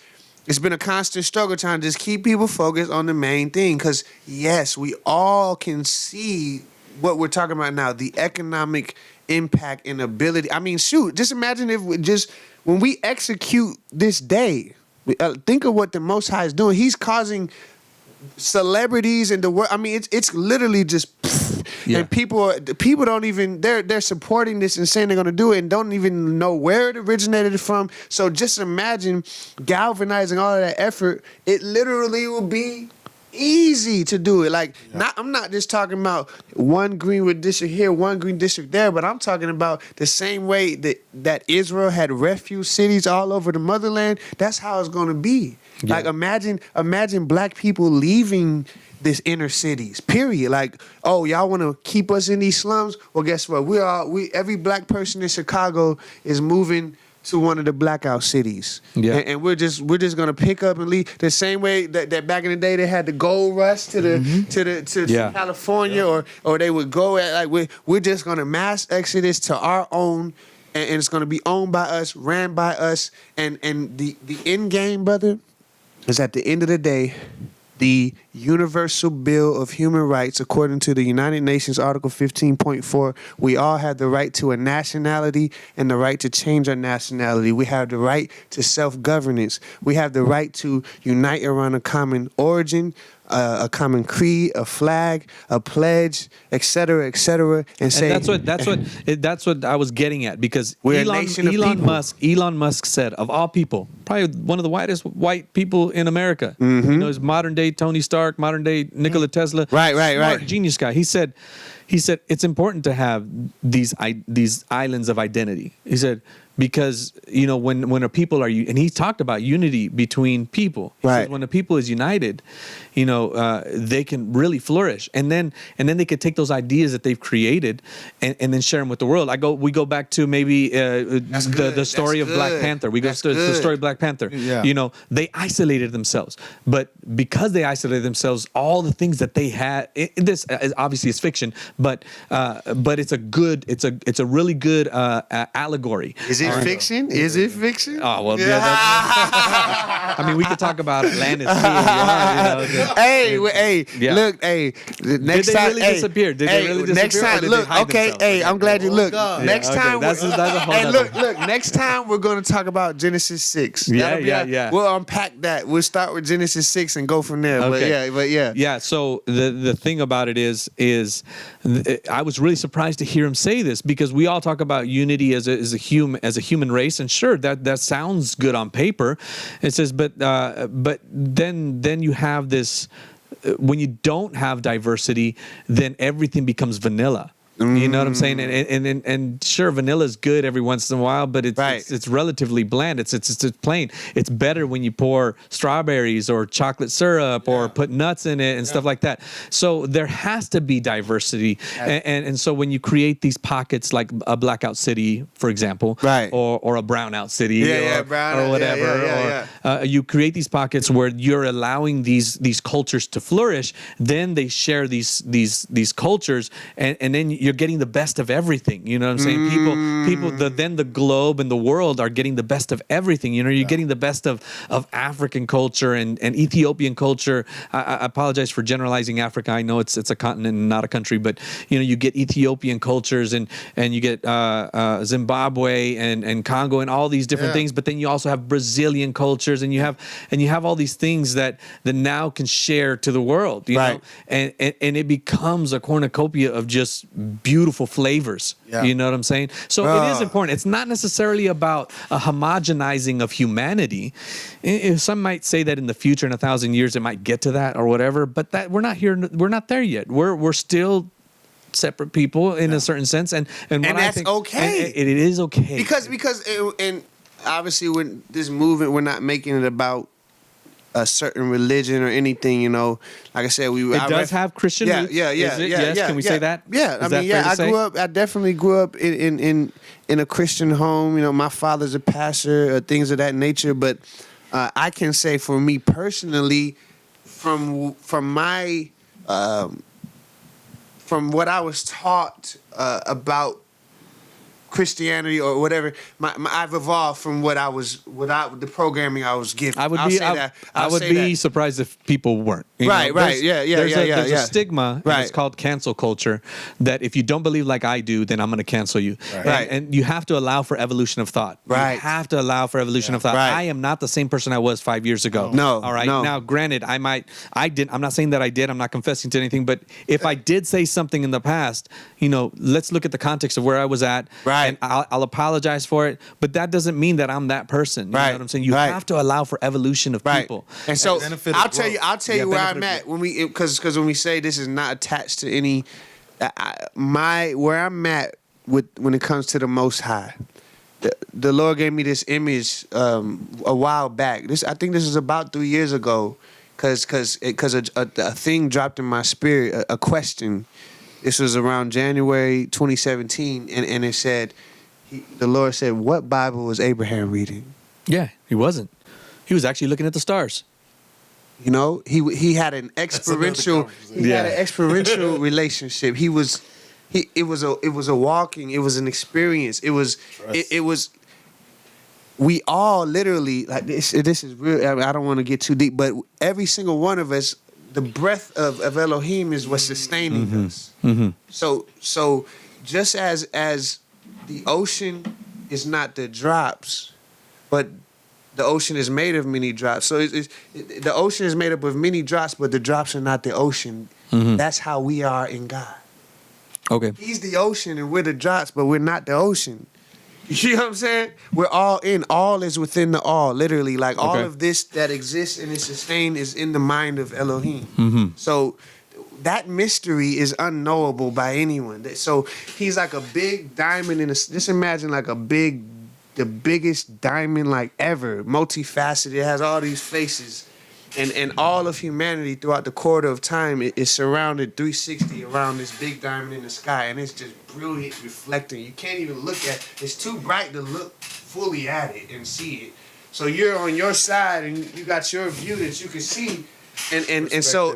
been a constant struggle trying to just keep people focused on the main thing. Because yes, we all can see what we're talking about now, the economic impact and ability. I mean, shoot, just imagine when we execute this day, think of what the Most High is doing. He's causing celebrities in the world. I mean, it's literally just, and people don't even, they're supporting this and saying they're going to do it and don't even know where it originated from. So just imagine galvanizing all of that effort. It literally will be easy to do it. I'm not just talking about one green district here, one green district there, but I'm talking about the same way that Israel had refuge cities all over the motherland. That's how it's going to be. Yeah. Like imagine black people leaving this inner cities. Period. Like, oh, y'all want to keep us in these slums? Well, guess what? Every black person in Chicago is moving to one of the blackout cities, and we're just gonna pick up and leave the same way that back in the day they had the gold rush to California, or they would go at we're just gonna mass exodus to our own, and it's gonna be owned by us, ran by us, and the end game, brother, is at the end of the day. The Universal Bill of Human Rights, according to the United Nations Article 15.4, we all have the right to a nationality and the right to change our nationality. We have the right to self-governance. We have the right to unite around a common origin, a common creed, a flag, a pledge, et cetera, and say. And that's what I was getting at, because Elon Musk said, of all people, probably one of the white people in America. He's modern day Tony Stark, modern day Nikola Tesla. Right. Smart, genius guy. He said it's important to have these islands of identity. He said, because when a people are, and he talked about unity between people. He says when a people is united, they can really flourish, and then they could take those ideas that they've created and then share them with the world. We go back to maybe the story of Black Panther. We go to the story of Black Panther. Yeah. They isolated themselves, but because they isolated themselves, all the things that they had. This obviously is fiction, but it's a really good allegory. Is it fiction? Is it fiction? Oh well, yeah. I mean, we could talk about Atlantis too. Look, next Did they time, really disappear? Did they really disappear? Next time, look, okay, I'm glad you look. Next time, that's a whole look, next time we're going to talk about Genesis 6. Yeah. We'll unpack that. We'll start with Genesis 6 and go from there. Okay. But yeah. Yeah. So the thing about it is I was really surprised to hear him say this, because we all talk about unity as a human race, and sure, that sounds good on paper. It says, but then you have this. When you don't have diversity, then everything becomes vanilla. You know what I'm saying? And sure, vanilla is good every once in a while, but it's relatively bland. It's plain. It's better when you pour strawberries or chocolate syrup or put nuts in it and stuff like that. So there has to be diversity. And so when you create these pockets like a Blackout City, for example, or a Brownout City or whatever, or you create these pockets where you're allowing these cultures to flourish, then they share these cultures, and then you're getting the best of everything. You know what I'm saying? Then the globe and the world are getting the best of everything. You know, you're getting the best of African culture and Ethiopian culture. I apologize for generalizing Africa. I know it's a continent and not a country, but you know, you get Ethiopian cultures and you get Zimbabwe and Congo and all these different things. But then you also have Brazilian cultures, and you have all these things that now can share to the world. You know, and it becomes a cornucopia of just beautiful flavors. You know what I'm saying? So it is important. It's not necessarily about a homogenizing of humanity. Some might say that in the future, in 1,000 years, it might get to that or whatever, but that we're not there yet. We're still separate people in a certain sense, and that's okay. And it is okay because and obviously when this movement, we're not making it about a certain religion or anything, you know. Like I said, it does have Christian roots. Yes. Can we say that? Yeah, I definitely grew up in a Christian home. You know, my father's a pastor, things of that nature. But I can say for me personally, from what I was taught about Christianity or whatever, I've evolved from the programming I was given. I would be surprised if people weren't. There's a stigma, and it's called cancel culture, that if you don't believe like I do, then I'm going to cancel you. And you have to allow for evolution of thought. You have to allow for evolution of thought. I am not the same person I was 5 years ago. No. All right. No. Now, granted, I'm not saying that I did. I'm not confessing to anything. But if I did say something in the past, you know, let's look at the context of where I was at. And I'll apologize for it, but that doesn't mean that I'm that person. You know what I'm saying? You have to allow for evolution of people. And so I'll tell you where I'm at because when we say this is not attached to any where I'm at when it comes to the Most High. The Lord gave me this image a while back. I think this is about 3 years ago, because a thing dropped in my spirit, a question. This was around January 2017, and it said, the Lord said, "What Bible was Abraham reading?" Yeah, he wasn't. He was actually looking at the stars. You know, he had an experiential relationship. It was a walking. It was an experience. It was. We all literally, like this is real. I don't want to get too deep, but every single one of us, the breath of Elohim is what's sustaining us. So just as the ocean is not the drops, but the ocean is made of many drops. So the ocean is made up of many drops, but the drops are not the ocean. That's how we are in God. Okay. He's the ocean and we're the drops, but we're not the ocean. You know what I'm saying? We're all in. All is within the all, literally. Like all of this that exists and is sustained is in the mind of Elohim. So that mystery is unknowable by anyone. So he's like a big diamond just imagine like the biggest diamond like ever, multifaceted. It has all these faces. And all of humanity throughout the quarter of time is surrounded 360 around this big diamond in the sky, and it's just brilliant, reflecting. You can't even look at it. It's too bright to look fully at it and see it. So you're on your side, and you got your view that you can see, and so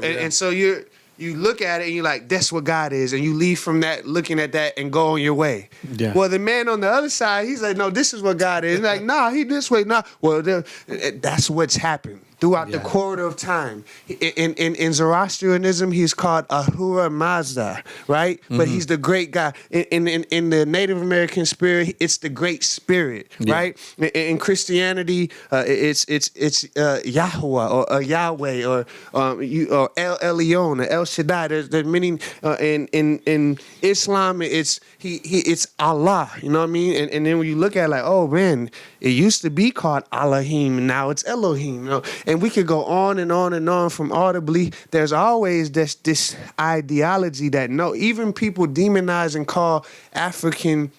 you look at it and you're like, that's what God is. And you leave from that, looking at that and go on your way. Yeah. Well, the man on the other side, he's like, no, this is what God is. Like, nah, he this way. Nah. Well, that's what's happened throughout the corridor of time. In Zoroastrianism, he's called Ahura Mazda, right? But he's the great guy. In the Native American spirit, it's the great spirit, right? In Christianity, it's Yahweh or Yahweh or El Elyon or El Shaddai. There's many. In Islam, it's Allah. You know what I mean? And then when you look at it, like, oh man, it used to be called Elohim, and now it's Elohim. You know? And we could go on and on and on from audibly. There's always this ideology that even people demonize and call African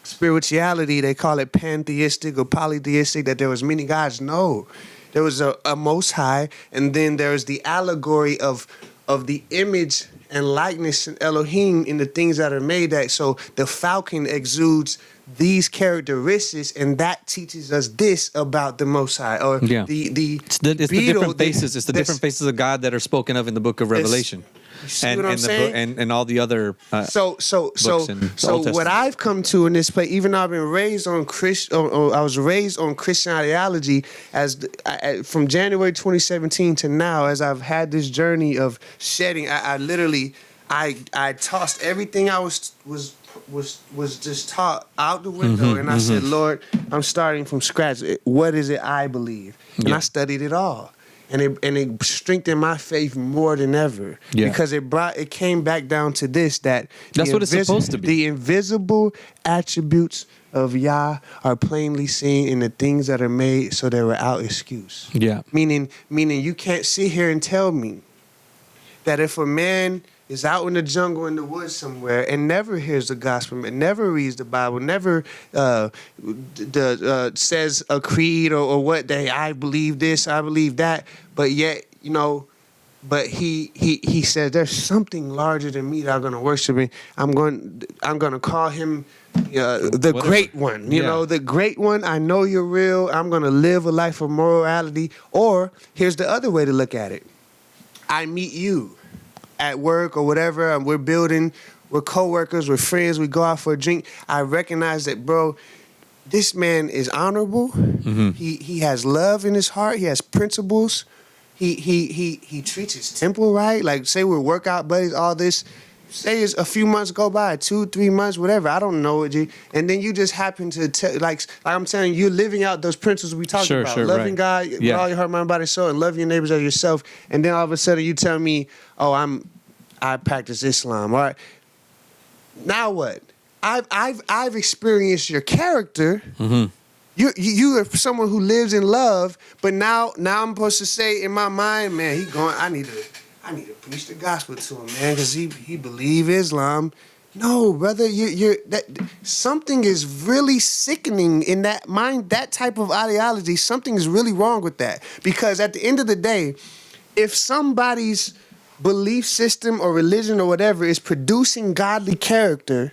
spirituality, they call it pantheistic or polytheistic, that there was many gods. No, there was a most high, and then there's the allegory of the image and likeness in Elohim in the things that are made. That so the falcon exudes these characteristics, and that teaches us this about the Most High. Or the it's the different faces. It's the different faces of God that are spoken of in the book of Revelation. You see what I'm saying? And all the other so what I've come to in this place, even though I've been raised on I was raised on Christian ideology from January 2017 to now, as I've had this journey of shedding, I literally tossed everything I was just taught out the window, and I said, Lord, I'm starting from scratch. What is it I believe? And I studied it all. And it strengthened my faith more than ever, because it came back down to this, that that's what it's supposed to be. The invisible attributes of Yah are plainly seen in the things that are made, so they're without excuse. Yeah. Meaning you can't sit here and tell me that if a man is out in the jungle, in the woods somewhere, and never hears the gospel, and never reads the Bible, never says a creed or what they, I believe this, I believe that, but yet, but he says there's something larger than me that I'm gonna worship him. I'm gonna call him the great one. You know, the great one. I know you're real. I'm gonna live a life of morality. Or here's the other way to look at it. I meet you at work or whatever, and we're co-workers, we're friends, we go out for a drink. I recognize that, bro, this man is honorable. He has love in his heart. He has principles. He treats his temple right. Like, say we're workout buddies, all this. Say it's a few months go by, 2-3 months, whatever. I don't know it, G. And then you just happen to like I'm telling you, you're living out those principles we talked about. Loving God with all your heart, mind, body, soul, and loving your neighbors as yourself. And then all of a sudden you tell me, oh, I practice Islam. All right. Now what? I've experienced your character. You are someone who lives in love, but now I'm supposed to say in my mind, man, I need to preach the gospel to him, man, because he believe Islam. No, brother, something is really sickening in that mind, that type of ideology. Something is really wrong with that, because at the end of the day, if somebody's belief system or religion or whatever is producing godly character,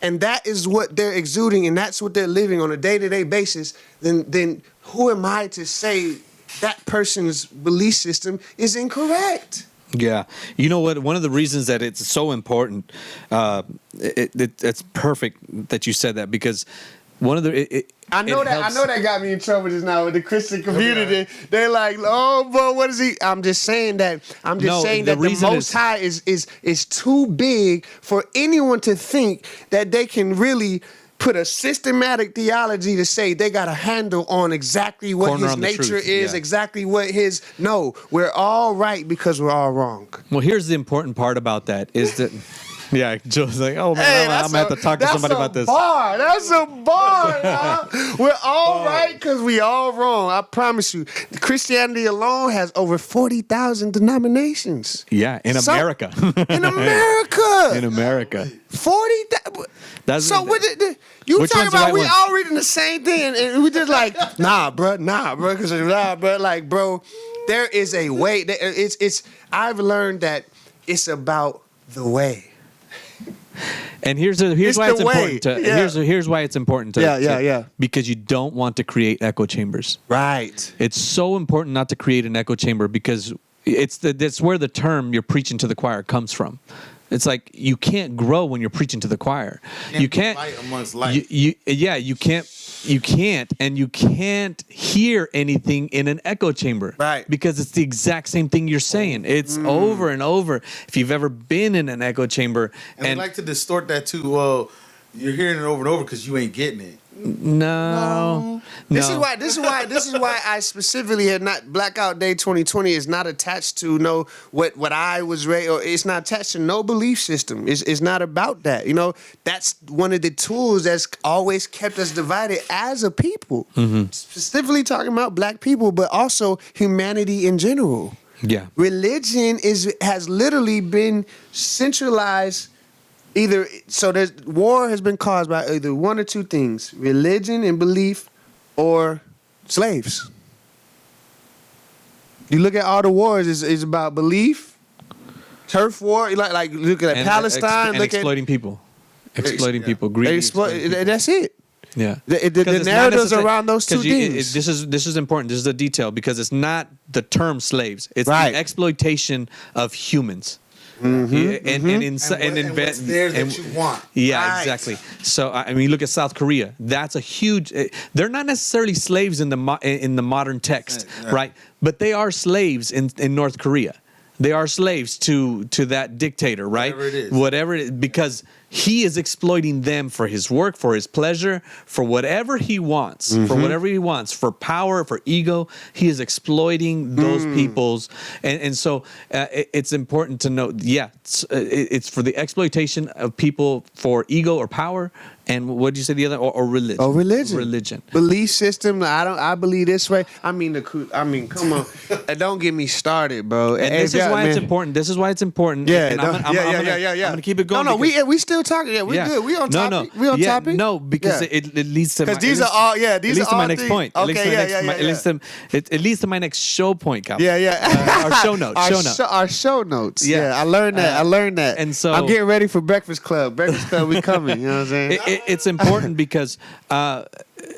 and that is what they're exuding, and that's what they're living on a day-to-day basis, then who am I to say that person's belief system is incorrect? Yeah. You know what? One of the reasons that it's so important, it's perfect that you said that, because one of the... I know that got me in trouble just now with the Christian community. They're like, oh, bro, what is he? I'm just saying that the Most High is too big for anyone to think that they can really put a systematic theology to say they got a handle on exactly what his nature is, exactly what his... No, we're all right because we're all wrong. Well, here's the important part about that is that... Yeah, Joe's like, oh man, I'm gonna have to talk to somebody about this. That's a bar. We're all right because we all wrong. I promise you. Christianity alone has over 40,000 denominations. Yeah, in America. In America. In America. 40,000. So you talking about we all reading the same thing, and we just like, nah, bro, because like, bro, there is a way. I've learned that it's about the way. And here's why it's important to here's why it's important to because you don't want to create echo chambers. Right. It's so important not to create an echo chamber, because that's where the term "you're preaching to the choir" comes from. It's like you can't grow when you're preaching to the choir. You can't. Light amongst light. You can't, and you can't hear anything in an echo chamber, Right? Because it's the exact same thing you're saying. It's over and over. If you've ever been in an echo chamber, and they like to distort that too. Well, you're hearing it over and over because you ain't getting it. No. This is why I specifically had not Blackout Day 2020 is not attached to what I was raised, or it's not attached to no belief system. It's not about that. That's one of the tools that's always kept us divided as a people. Specifically talking about black people, but also humanity in general. Yeah. Religion has literally been centralized. There's war has been caused by either one or two things: religion and belief, or slaves. You look at all the wars; it's about belief, turf war. Like look at Palestine, and exploiting people, greedy. That's it. Yeah, the narratives around those two things. This is important. This is a detail because it's not the term slaves; it's right. the exploitation of humans. And what's there that you want. Yeah, right. Exactly. So I mean, look at South Korea. That's a huge. They're not necessarily slaves in the modern text, right? But they are slaves in North Korea. They are slaves to that dictator, right? Whatever it is, because he is exploiting them for his work, for his pleasure, for whatever he wants, for power, for ego. He is exploiting those peoples, and so it's important to note. Yeah, it's for the exploitation of people for ego or power. And what did you say the other or religion? Oh, religion. Religion. Belief system. I believe this way. I mean, come on. Don't get me started, bro. And this is why it's important. This is why it's important. Yeah. And I'm gonna keep it going. No, we still talking. Yeah, we good. We on topic. We on topic. No, because it leads to these are all my next point. Okay, It leads to my next show point, Calvin. Yeah. Our show notes. Our show notes. Yeah, I learned that. And so I'm getting ready for Breakfast Club. Breakfast Club, we coming. You know what I'm saying? It's important because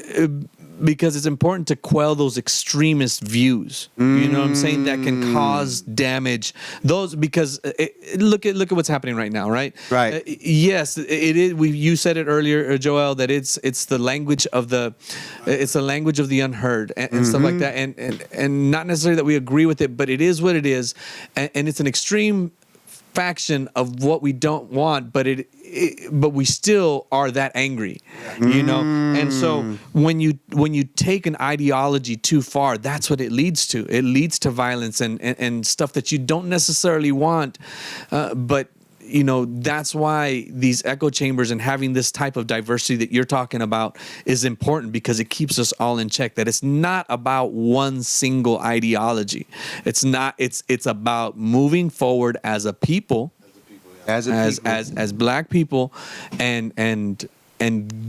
it's important to quell those extremist views. You know what I'm saying? That can cause damage. Those because look at what's happening right now, right? Right. Yes, it is. You said it earlier, Joel, that it's the language of the unheard and stuff like that, and not necessarily that we agree with it, but it is what it is, and it's an extreme faction of what we don't want, but but we still are that angry, And so when you take an ideology too far, that's what it leads to. It leads to violence and stuff that you don't necessarily want, but. That's why these echo chambers and having this type of diversity that you're talking about is important because it keeps us all in check. That it's not about one single ideology. It's not. It's about moving forward as a people, as black people, and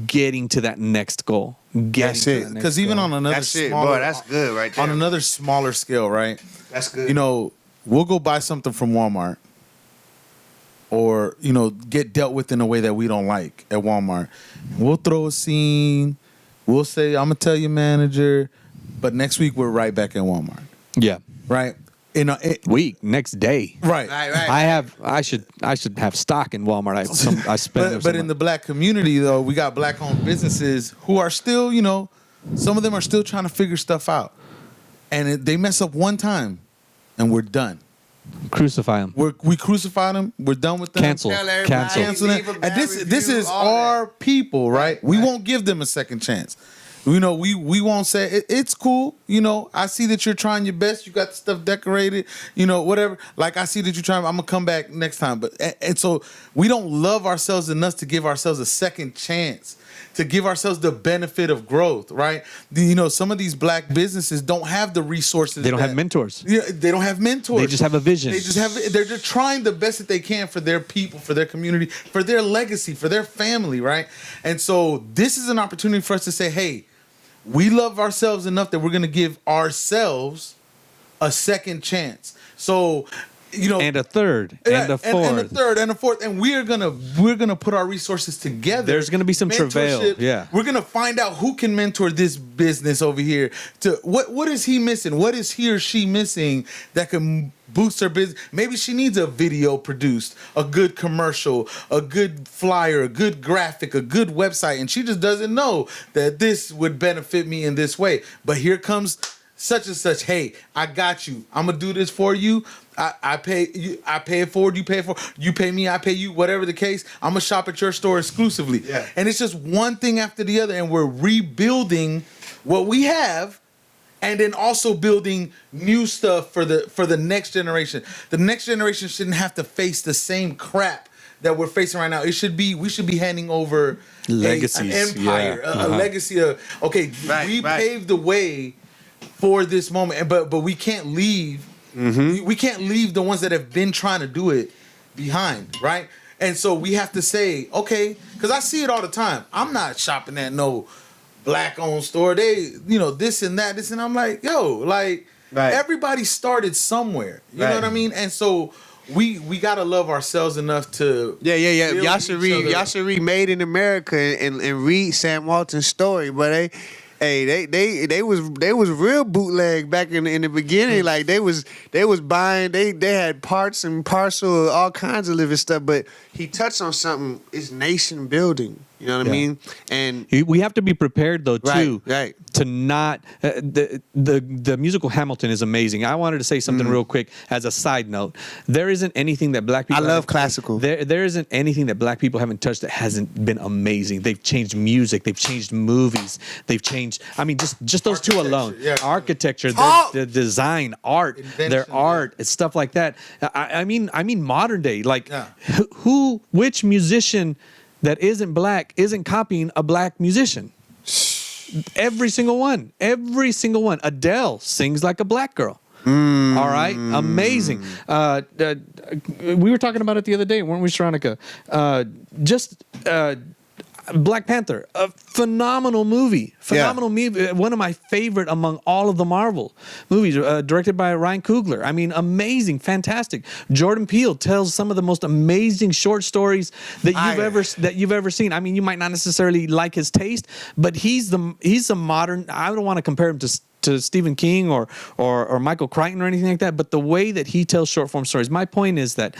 getting to that next goal. That's it. Because even on another smaller, that's good right there. On another smaller scale, right? That's good. We'll go buy something from Walmart. Or, get dealt with in a way that we don't like at Walmart. We'll throw a scene. We'll say, I'm going to tell your manager. But next week, we're right back at Walmart. Yeah. Right? Next day. Right. I should have stock in Walmart. I spend But in the black community, though, we got black-owned businesses who are still, some of them are still trying to figure stuff out. And they mess up one time, and we're done. Crucify them. We crucify them. We're done with them. Cancel them. And this is our people, right? We won't give them a second chance. We won't say it's cool. I see that you're trying your best. You got the stuff decorated. Whatever. Like I see that you're trying. I'm gonna come back next time. But and so we don't love ourselves enough to give ourselves a second chance. To give ourselves the benefit of growth, right? Some of these black businesses don't have the resources. They don't have mentors. Yeah, they don't have mentors. They just have a vision. They're just trying the best that they can for their people, for their community, for their legacy, for their family, right? And so this is an opportunity for us to say, hey, we love ourselves enough that we're going to give ourselves a second chance. So and a third, and a fourth, and a third, and a fourth, and we're gonna put our resources together. There's gonna be some travail. Yeah, we're gonna find out who can mentor this business over here. To what is he missing? What is he or she missing that can boost her business? Maybe she needs a video produced, a good commercial, a good flyer, a good graphic, a good website, and she just doesn't know that this would benefit me in this way. But here comes such and such. Hey, I got you. I'm gonna do this for you. I pay you. I pay it forward. You pay it for. You pay me. I pay you. Whatever the case, I'm gonna shop at your store exclusively. Yeah. And it's just one thing after the other, and we're rebuilding what we have, and then also building new stuff for the next generation. The next generation shouldn't have to face the same crap that we're facing right now. We should be handing over legacies, an empire, a legacy of we paved the way for this moment, but we can't leave. Mm-hmm. We can't leave the ones that have been trying to do it behind, right? And so we have to say, okay, because I see it all the time. I'm not shopping at no black-owned store. They, this and that, and I'm like, everybody started somewhere. You know what I mean? And so we gotta love ourselves enough to Y'all should read Made in America and read Sam Walton's story, but they was real bootleg back in the beginning. Like they was buying, they had parts and parcel, all kinds of living stuff. But he touched on something. It's nation building. You know what I mean? And we have to be prepared though too, right. to not the musical Hamilton is amazing. I wanted to say something real quick as a side note. There isn't anything that black people. I love classical. There isn't anything that black people haven't touched that hasn't been amazing. They've changed music. They've changed movies. They've changed. I mean, just those two alone. Yeah. Architecture, the design, art, their art, stuff like that. I mean, modern day. Like which musician that isn't black isn't copying a black musician? Every single one. Adele sings like a black girl. All right, amazing. We were talking about it the other day, weren't we, Sharonica? Black Panther, a phenomenal movie. Movie. One of my favorite among all of the Marvel movies, directed by Ryan Coogler. I mean, amazing, fantastic. Jordan Peele tells some of the most amazing short stories that you've ever seen. I mean, you might not necessarily like his taste, but he's a modern. I don't want to compare him to Stephen King or Michael Crichton or anything like that, but the way that he tells short form stories. My point is that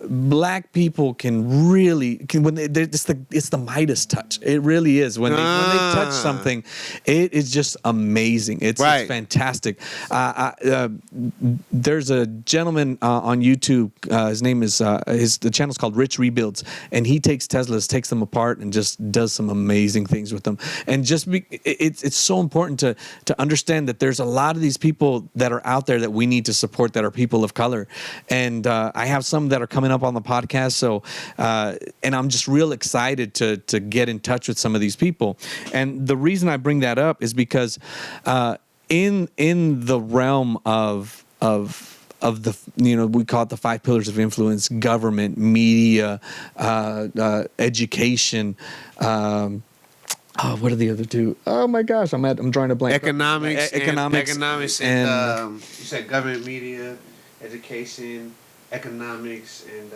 black people can really it's the Midas touch. It really is when they touch something, it is just amazing. It's fantastic. There's a gentleman on YouTube. His name is the channel's called Rich Rebuilds, and he takes Teslas, takes them apart, and just does some amazing things with them. And it's so important to understand that there's a lot of these people that are out there that we need to support that are people of color. And I have some that are coming up on the podcast, so and I'm just real excited to get in touch with some of these people. And the reason I bring that up is because in the realm of the we call it the 5 pillars of influence: government, media, education. What are the other two? Oh my gosh, I'm drawing a blank. Economics, and you said government, media, education, economics, and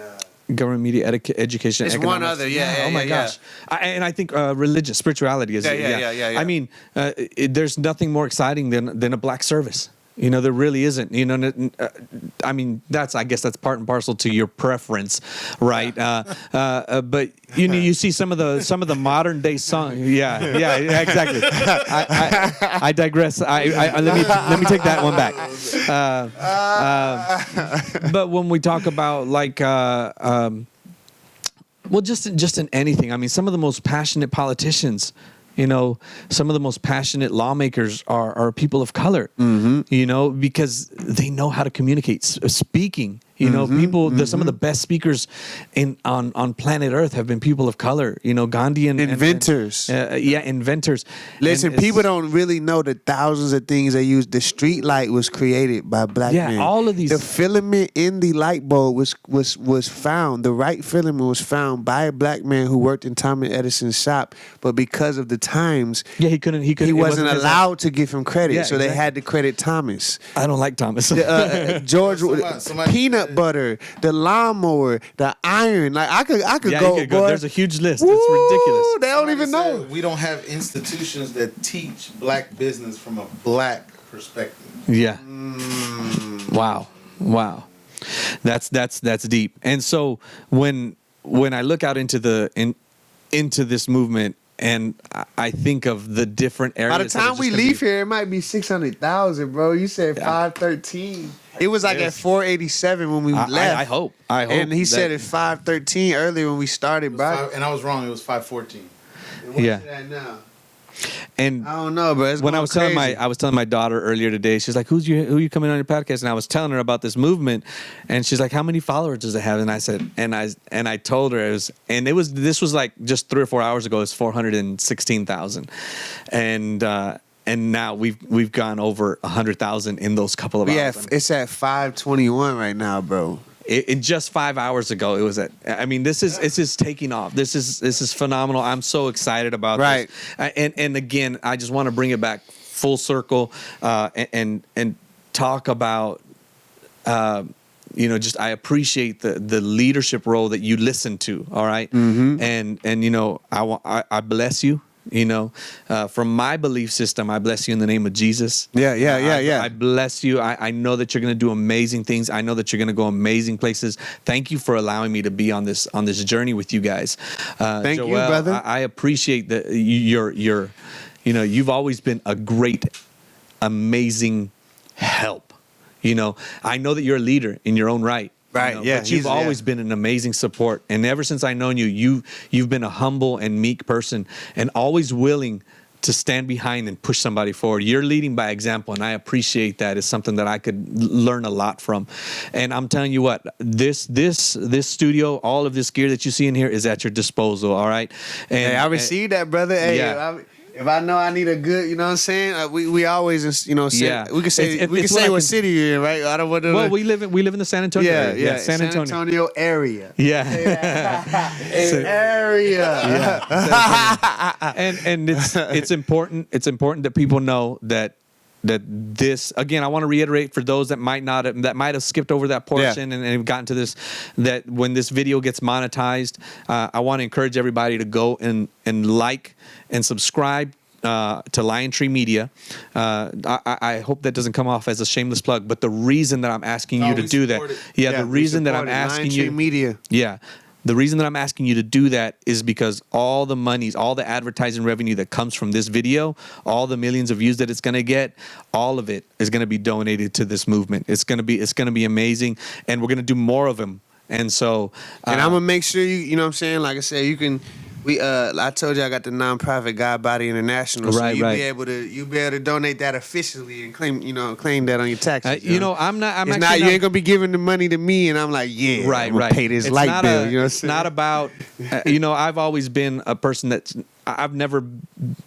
government, media, education. It's economics. one other, Oh my gosh, and I think religion, spirituality is. Yeah. I mean, there's nothing more exciting than a black service. There really isn't. I mean, I guess that's part and parcel to your preference, right? But you see some of the modern day songs. Yeah, exactly. I digress. Let me take that one back. But when we talk about just in anything, I mean, some of the most passionate politicians. Some of the most passionate lawmakers are people of color, because they know how to communicate. Speaking, You know, people. Some of the best speakers on planet Earth have been people of color. You know, Gandhi and inventors. Inventors. Listen, people don't really know the thousands of things they use. The street light was created by black men. All of these. The filament in the light bulb was found. The right filament was found by a black man who worked in Thomas Edison's shop, but because of the times, he couldn't. He wasn't allowed to give him credit, so exactly. they had to credit Thomas. I don't like Thomas. George, peanut butter, the lawnmower, the iron. Like I could go. Boy. There's a huge list. It's ridiculous. They don't even know. We don't have institutions that teach black business from a black perspective. Yeah. Wow. That's deep. And so when I look out into into this movement, and I think of the different areas. By the time we leave here, it might be 600,000, bro. You said 513. It was like at 487 when we left. I hope. And he said it's 513 earlier when we started, bro. And I was wrong. It was 514. What's that now? And I don't know, but when I was telling my daughter earlier today, she's like, who you coming on your podcast? And I was telling her about this movement, and she's like, how many followers does it have? And I said, and I told her this was like just 3 or 4 hours ago. It's 416,000, and now we've gone over 100,000 in those couple of hours. Yeah, it's at 521 right now, bro. In just 5 hours ago, it was at. I mean, this is taking off. This is phenomenal. I'm so excited about this. And again, I just want to bring it back full circle, and talk about. Just I appreciate the leadership role that you listen to. All right, and I bless you. From my belief system, I bless you in the name of Jesus. Yeah. I bless you. I know that you're going to do amazing things. I know that you're going to go amazing places. Thank you for allowing me to be on this journey with you guys. Thank Joel, you, brother. I appreciate that you've always been a great, amazing help. I know that you're a leader in your own right. Right, but you've always been an amazing support. And ever since I've known you, you've been a humble and meek person and always willing to stand behind and push somebody forward. You're leading by example, and I appreciate that. It's something that I could learn a lot from. And I'm telling you what, this studio, all of this gear that you see in here is at your disposal, all right? And I received that, brother. Hey, yeah. If I know I need a good, you know what I'm saying? We always, say, we can say what city you're in, right? I don't want to. Well, we live in the San Antonio area. Yeah, San Antonio area. Yeah. Area. Yeah. And it's important that people know that this, again, I want to reiterate for those that might have skipped over that portion and have gotten to this, that when this video gets monetized, I want to encourage everybody to go and like and subscribe to Lion Tree Media. I hope that doesn't come off as a shameless plug, but the reason that I'm asking you to do that, the reason that I'm asking you, Lion Tree Media, the reason that I'm asking you to do that is because all the monies, all the advertising revenue that comes from this video, all the millions of views that it's going to get, all of it is going to be donated to this movement. It's going to be amazing, and we're going to do more of them. And so, and I'm gonna make sure you know what I'm saying. Like I said, you can. I told you I got the nonprofit God Body International, so you'll be able to donate that officially and claim that on your taxes. You ain't gonna be giving the money to me, and I'm like, I'm gonna pay this light bill. It's not about. I've always been a person I've never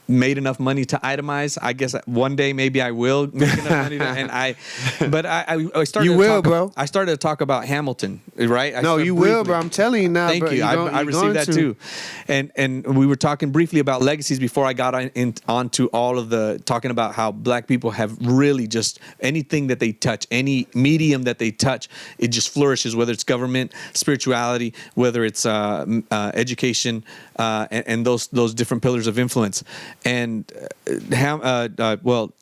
made enough money to itemize. I guess one day maybe I will make enough money I started. You will, bro. I started to talk about Hamilton, right? No, you will, bro. I'm telling you now. Thank bro. you. I received that too, and we were talking briefly about legacies before I got onto all of the talking about how black people have really just anything that they touch, any medium that they touch, it just flourishes. Whether it's government, spirituality, whether it's education, and those different pillars of influence. And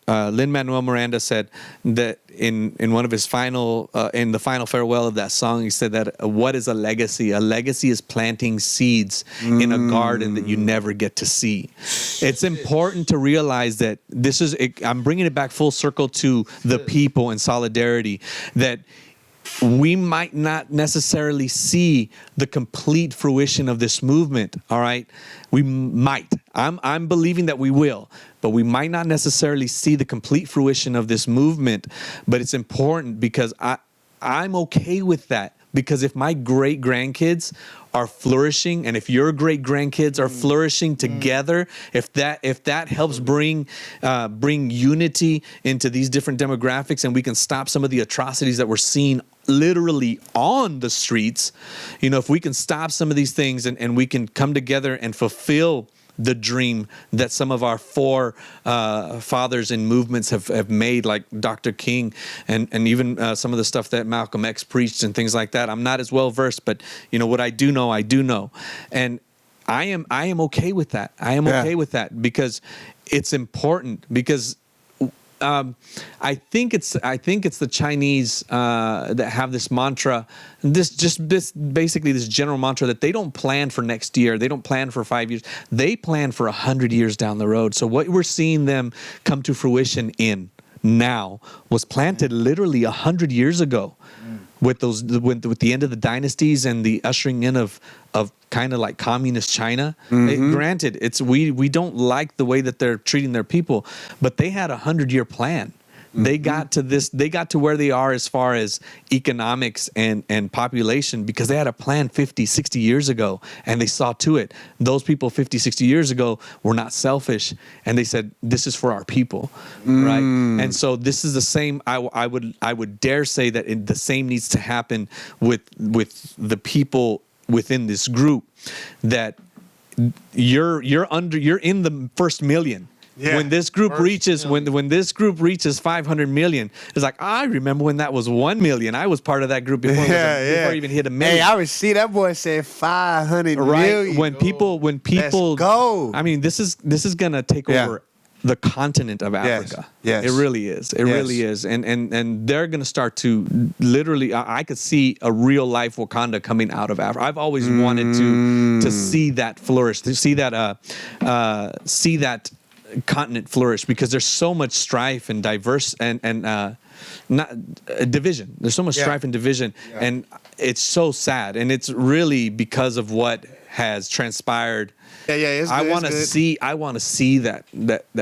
Lin-Manuel Miranda said that in one of his final in the final farewell of that song, he said that what is a legacy? A legacy is planting seeds in a garden that you never get to see. It's important to realize that I'm bringing it back full circle to the people in solidarity, that we might not necessarily see the complete fruition of this movement. All right, we might. I'm believing that we will, but we might not necessarily see the complete fruition of this movement. But it's important because I'm okay with that, because if my great grandkids are flourishing, and if your great grandkids are flourishing together, if that helps bring unity into these different demographics, and we can stop some of the atrocities that we're seeing literally on the streets, if we can stop some of these things, and we can come together and fulfill the dream that some of our fathers and movements have made, like Dr. King, and even some of the stuff that Malcolm X preached and things like that. I'm not as well versed, but what I do know, and I am okay with that. I am okay with that, because it's important. Because I think it's the Chinese that have this mantra, this general mantra, that they don't plan for next year, they don't plan for 5 years, they plan for 100 years down the road. So what we're seeing them come to fruition in now was planted literally 100 years ago, with the end of the dynasties and the ushering in of kind of like communist China. Granted, we don't like the way that they're treating their people, but they had 100-year plan. They got to where they are as far as economics and population, because they had a plan 50, 60 years ago, and they saw to it. Those people 50, 60 years ago were not selfish, and they said, this is for our people, right? And so this is the same. I would dare say that the same needs to happen with the people within this group, that you're in the first million. Yeah. When this group reaches 500 million, it's like, I remember when that was 1 million. I was part of that group before it even hit 1 million. Hey, I would see that boy say 500 million. When people, let's go. I mean, this is gonna take over the continent of Africa. Yes. It really is. It really is. And they're gonna start to literally. I could see a real life Wakanda coming out of Africa. I've always wanted to see that flourish, to see that continent flourish, because there's so much strife and diverse and not division. There's so much strife and division, and it's so sad. And it's really because of what has transpired. I want to see that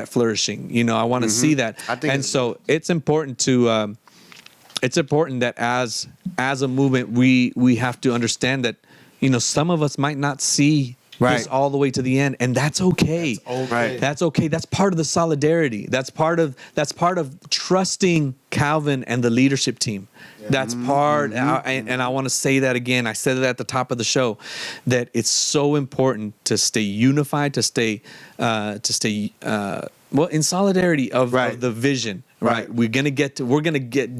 flourishing. I want to see that. And so it's important to that as a movement, we have to understand that some of us might not see this all the way to the end, and that's okay. That's okay. That's part of the solidarity. That's part of trusting Calvin and the leadership team. That's part, and I want to say that again. I said it at the top of the show, that it's so important to stay unified, to stay in solidarity of the vision. Right. We're gonna get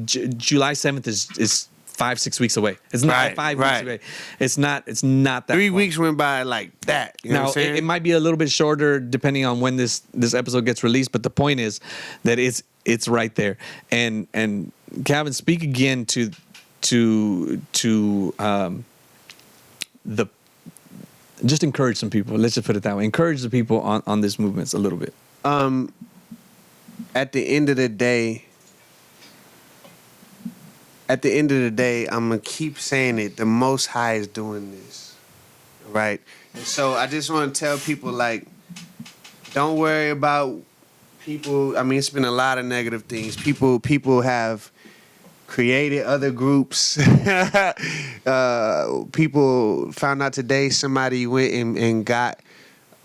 July 7th is 5-6 weeks away. It's not 5 weeks away. It's not that 3 weeks went by like that. You know what I'm saying? It might be a little bit shorter depending on when this episode gets released, but the point is that it's right there. And Calvin, speak again to just encourage some people. Let's just put it that way. Encourage the people on this movement a little bit. At the end of the day, I'm going to keep saying it. The Most High is doing this, right? And so I just want to tell people, like, don't worry about people. I mean, it's been a lot of negative things. People have created other groups. People found out today somebody went and got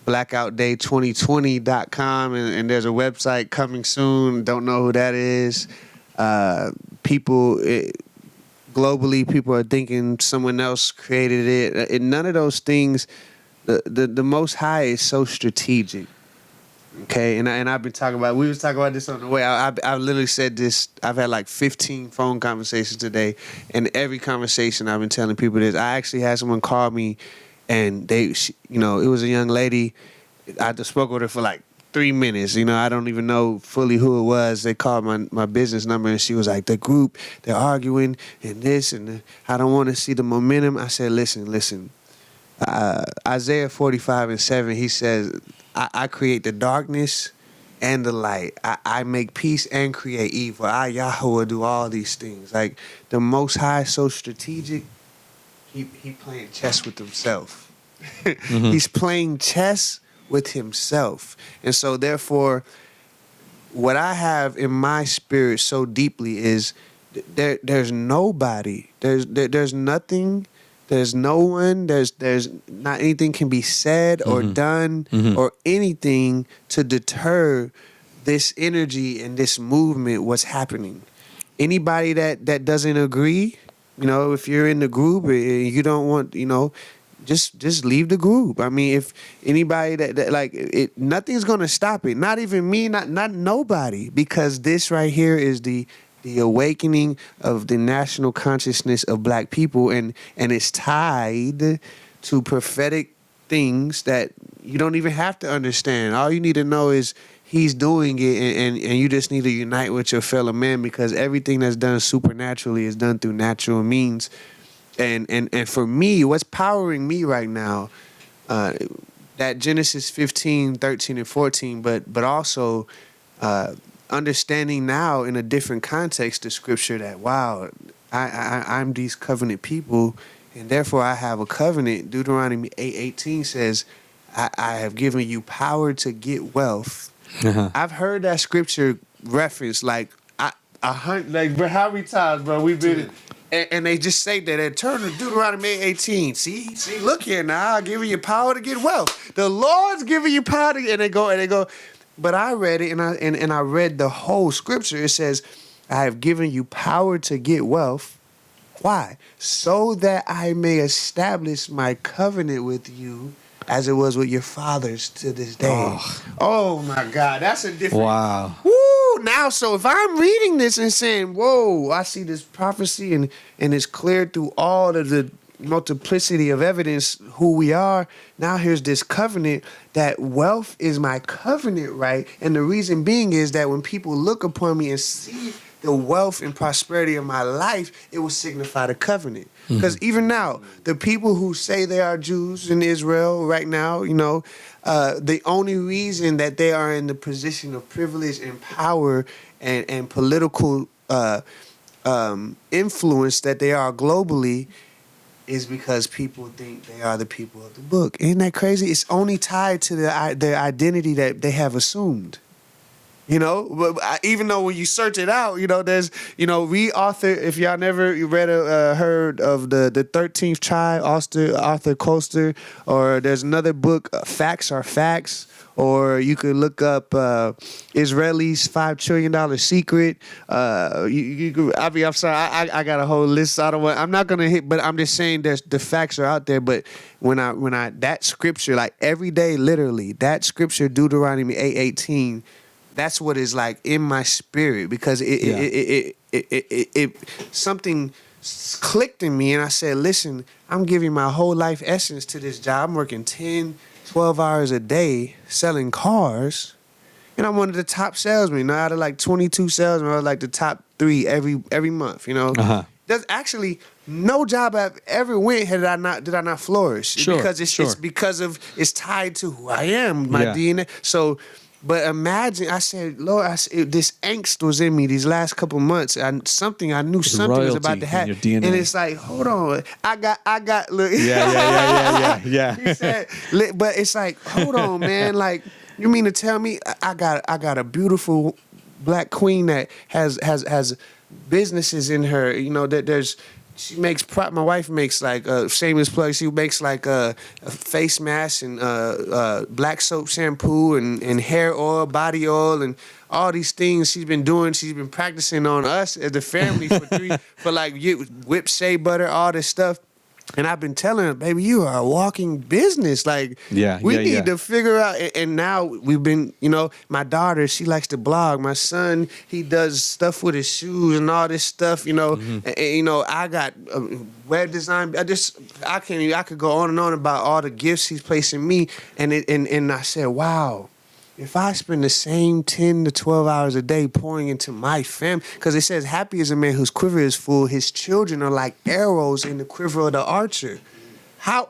blackoutday2020.com, and there's a website coming soon. Don't know who that is. Globally, people are thinking someone else created it. And none of those things. The Most High is so strategic. Okay, and I've been talking about. We was talking about this on the way. I literally said this. I've had like 15 phone conversations today, and every conversation I've been telling people this. I actually had someone call me, and it was a young lady. I just spoke with her for like 3 minutes. I don't even know fully who it was. They called my business number, and she was like, the group, they're arguing and this, and I don't want to see the momentum. I said, listen. Isaiah 45:7, he says, I create the darkness and the light. I make peace and create evil. I, Yahweh, do all these things. Like, the Most High is so strategic, he playing chess with himself. He's playing chess with himself. And so therefore, what I have in my spirit so deeply is there's nobody. There's nothing. There's no one. There's not anything can be said or done or anything to deter this energy and this movement. What's happening? Anybody that doesn't agree, if you're in the group and you don't want, just leave the group. I mean, if anybody that like it, nothing's gonna stop it. Not even me. Not nobody. Because this right here is the awakening of the national consciousness of Black people, and it's tied to prophetic things that you don't even have to understand. All you need to know is He's doing it, and you just need to unite with your fellow man, because everything that's done supernaturally is done through natural means. And for me, what's powering me right now, that Genesis 15, 13, and 14, but also understanding now in a different context the scripture that, wow, I'm these covenant people, and therefore I have a covenant. Deuteronomy 8:18 says, I have given you power to get wealth. I've heard that scripture referenced like how many times, bro? We've been, and they just say that. Turn to Deuteronomy 18. See, look here now. I'm giving you power to get wealth. The Lord's giving you power to, and they go. But I read it, and I read the whole scripture. It says, I have given you power to get wealth. Why? So that I may establish my covenant with you, as it was with your fathers to this day. Oh my God, that's a different. Wow. Woo! Now, so if I'm reading this and saying, whoa, I see this prophecy and it's clear through all of the multiplicity of evidence who we are. Now here's this covenant that wealth is my covenant, right? And the reason being is that when people look upon me and see the wealth and prosperity of my life, it will signify the covenant. Because even now, the people who say they are Jews in Israel right now, the only reason that they are in the position of privilege and power and political influence that they are globally is because people think they are the people of the book. Isn't that crazy? It's only tied to their identity that they have assumed. But even though when you search it out, there's, read Arthur, if y'all never read heard of the 13th Tribe, Arthur Koester, or there's another book, Facts Are Facts, or you could look up Israeli's $5 trillion secret. I'm sorry, I got a whole list. I'm not gonna hit, but I'm just saying the facts are out there. But when I that scripture, like every day, literally, that scripture, Deuteronomy 8:18. That's what is like in my spirit, because it something clicked in me, and I said, listen, I'm giving my whole life essence to this job. I'm working 10, 12 hours a day selling cars, and I'm one of the top salesmen. Out of like 22 salesmen, I was like the top 3 every month. There's actually no job I've ever went did I not flourish. Sure, because it's because of it's tied to who I am, my DNA. So. But imagine, I said, Lord, this angst was in me these last couple months. I knew something was about to happen, and it's like, hold on, I got. Look, yeah. He said, but it's like, hold on, man. Like, you mean to tell me I got a beautiful Black queen that has businesses in her? That there's. She makes my wife makes like a shameless plug. She makes like a face mask and black soap shampoo and hair oil, body oil, and all these things she's been doing. She's been practicing on us as a family for like whip shea butter, all this stuff. And I've been telling her, baby, you are a walking business. Like, we need to figure out. And now we've been, my daughter, she likes to blog. My son, he does stuff with his shoes and all this stuff, And, I got web design. I could go on and on about all the gifts he's placed in me. And I said, wow. If I spend the same 10 to 12 hours a day pouring into my family, because it says, happy is a man whose quiver is full, his children are like arrows in the quiver of the archer. How,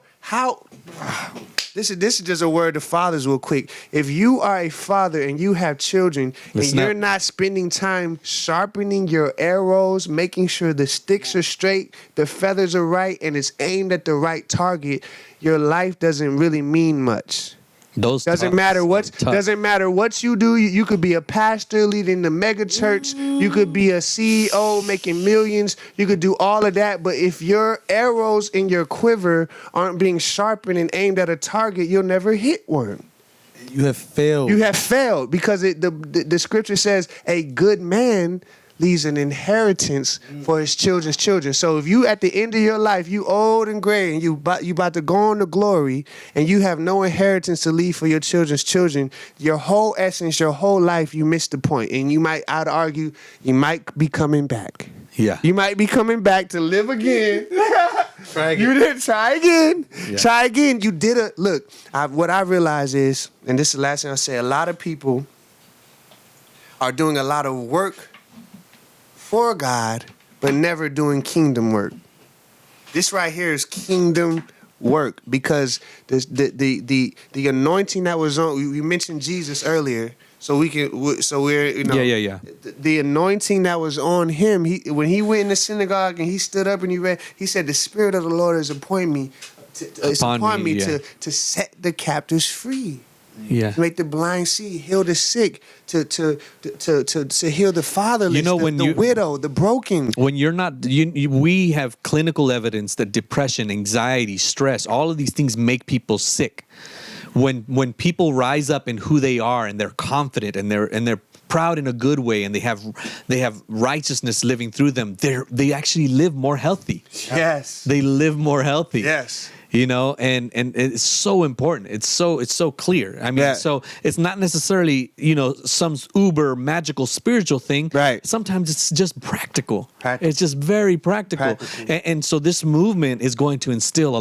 this is just a word to fathers real quick. If you are a father and you have children and you're not spending time sharpening your arrows, making sure the sticks are straight, the feathers are right, and it's aimed at the right target, your life doesn't really mean much. Doesn't matter what you do. You could be a pastor leading the mega church. You could be a CEO making millions. You could do all of that. But if your arrows in your quiver aren't being sharpened and aimed at a target, you'll never hit one. You have failed. You have failed because the scripture says a good man leaves an inheritance for his children's children. So if you at the end of your life, you old and gray, and you about to go on to glory, and you have no inheritance to leave for your children's children, your whole essence, your whole life, you missed the point. And I'd argue, you might be coming back. Yeah. You might be coming back to live again. Try again. You did try again. Yeah. Try again. You did what I realize is, and this is the last thing I'll say, a lot of people are doing a lot of work for God, but never doing kingdom work. This right here is kingdom work because the anointing that was on. We mentioned Jesus earlier, so we're Yeah. The anointing that was on him. When he went in the synagogue and he stood up and he read, he said, "The Spirit of the Lord has appointed me to set the captives free." Yeah. To make the blind see, heal the sick, to heal the fatherless, You know, the widow, the broken. When you're not, we have clinical evidence that depression, anxiety, stress, all of these things make people sick. When people rise up in who they are and they're confident and they're proud in a good way and they have righteousness living through them, they actually live more healthy. Yes. They live more healthy. Yes. You know, and it's so important. It's so clear. I mean, so it's not necessarily, some uber magical spiritual thing. Right. Sometimes it's just practical. It's just very practical. And so this movement is going to instill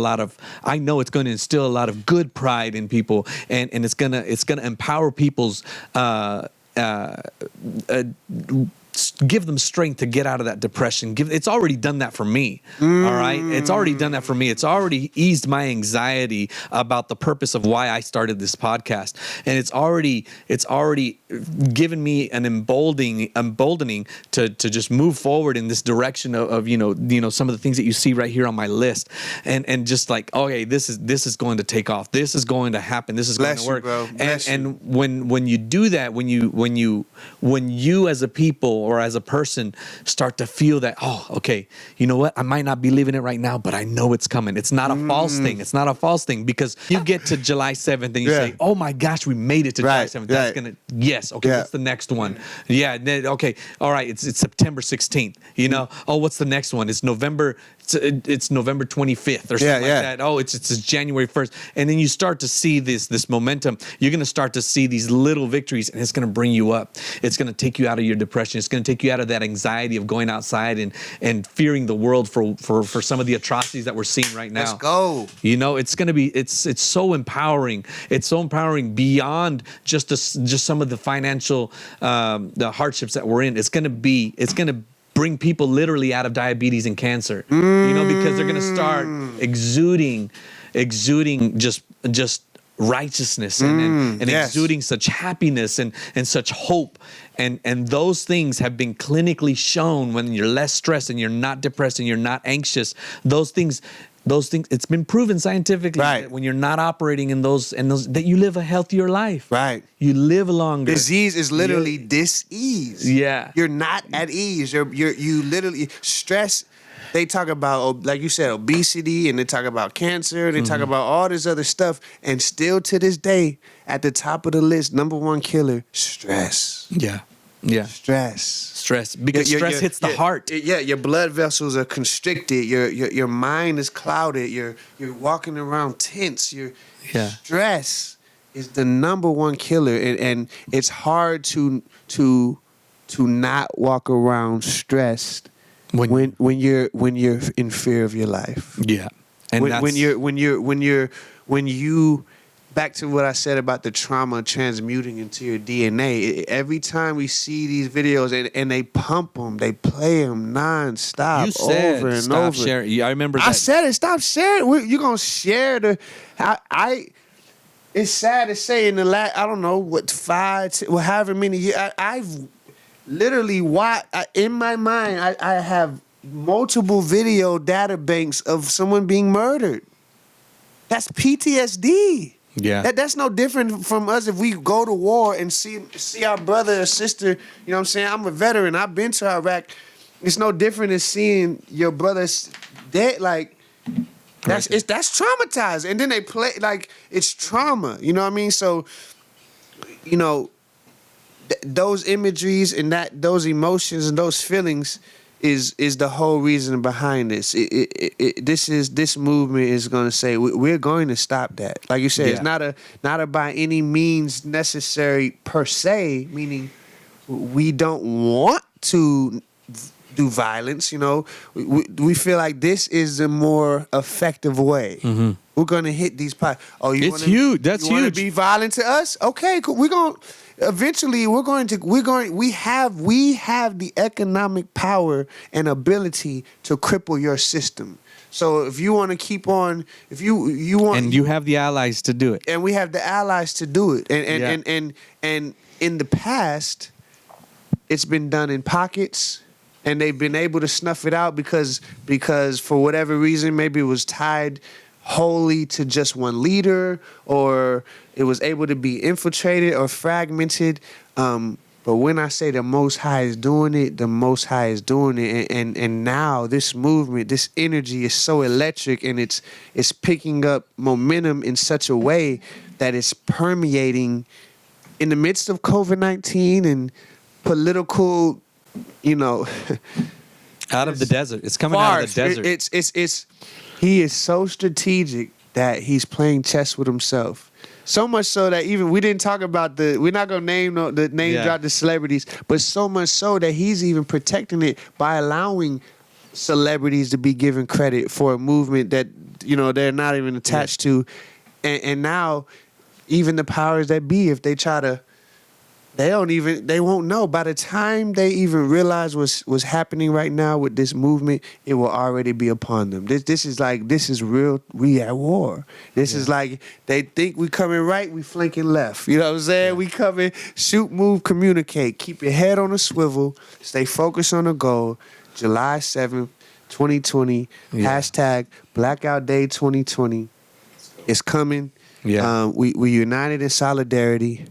I know it's going to instill a lot of good pride in people, and it's gonna empower people's give them strength to get out of that depression. It's already done that for me. All right. It's already done that for me. It's already eased my anxiety about the purpose of why I started this podcast. And it's already given me an emboldening to just move forward in this direction of some of the things that you see right here on my list. And just like, okay, this is going to take off. This is going to happen. This is going to work. Bro. And when you do that, when you as a people or as a person start to feel that, oh, okay, you know what? I might not be living it right now, but I know it's coming. It's not a false thing. It's not a false thing, because you get to July 7th and you say, oh my gosh, we made it to July 7th. That's going to, yes. Okay. What's the next one? Yeah. Okay. All right. It's September 16th, oh, what's the next one? It's November 25th or something like that. Oh, it's January 1st. And then you start to see this momentum. You're going to start to see these little victories, and it's going to bring you up. It's going to take you out of your depression. It's going to take you out of that anxiety of going outside and fearing the world for some of the atrocities that we're seeing right now. Let's go. It's going to be, it's so empowering. It's so empowering beyond just some of the financial, the hardships that we're in. It's going to bring people literally out of diabetes and cancer, because they're going to start exuding just righteousness and exuding such happiness and such hope. And those things have been clinically shown when you're less stressed and you're not depressed and you're not anxious. Those things, it's been proven scientifically that when you're not operating in those, that you live a healthier life. Right. You live longer. Disease is literally dis-ease. Yeah. You're not at ease. You literally stress. They talk about, like you said, obesity, and they talk about cancer, and they talk about all this other stuff. And still to this day, at the top of the list, number one killer, stress. Yeah. Yeah. Stress. Because stress hits the heart. Your blood vessels are constricted. Your mind is clouded. You're walking around tense. Stress is the number one killer, and it's hard to not walk around stressed when you're in fear of your life. Yeah. And when you back to what I said about the trauma transmuting into your DNA. Every time we see these videos and they pump them, they play them nonstop, you said, over and stop over. Sharing. Yeah, I remember that. I said it. Stop sharing. You're gonna share the. It's sad to say in the last, I don't know what, however many years, I've literally watched in my mind. I have multiple video data banks of someone being murdered. That's PTSD. Yeah. That's no different from us if we go to war and see our brother or sister. You know what I'm saying? I'm a veteran. I've been to Iraq. It's no different than seeing your brother's dead. Like that's traumatized. And then they play like it's trauma. You know what I mean? So you know those imageries and those emotions and those feelings is the whole reason behind this. This movement is going to say we're going to stop that. Like you said, it's not a by any means necessary per se. Meaning, we don't want to do violence. You know, we feel like this is a more effective way. Mm-hmm. We're going to hit these pots. Oh, it's huge. That's huge. You want to be violent to us? Okay, cool. We're going. Eventually, we have the economic power and ability to cripple your system. So if you want to keep on, if you want, and you have the allies to do it, and we have the allies to do it, and in the past, it's been done in pockets, and they've been able to snuff it out because for whatever reason, maybe it was tied wholly to just one leader, or it was able to be infiltrated or fragmented. But when I say the Most High is doing it, the Most High is doing it. And now this movement, this energy is so electric, and it's picking up momentum in such a way that it's permeating in the midst of COVID-19 and political, out of the desert. It's coming out of the desert. He is so strategic that he's playing chess with himself. So much so that even we didn't talk about we're not gonna drop the celebrities, but so much so that he's even protecting it by allowing celebrities to be given credit for a movement that they're not even attached to, and now even the powers that be, if they try to. They won't know. By the time they even realize what's happening right now with this movement, it will already be upon them. This is real. We at war. This is like they think we coming right, we flanking left. You know what I'm saying? Yeah. We coming, shoot, move, communicate. Keep your head on a swivel. Stay focused on the goal. July 7th, 2020. Hashtag Blackout Day 2020. It's coming. Yeah. We united in solidarity.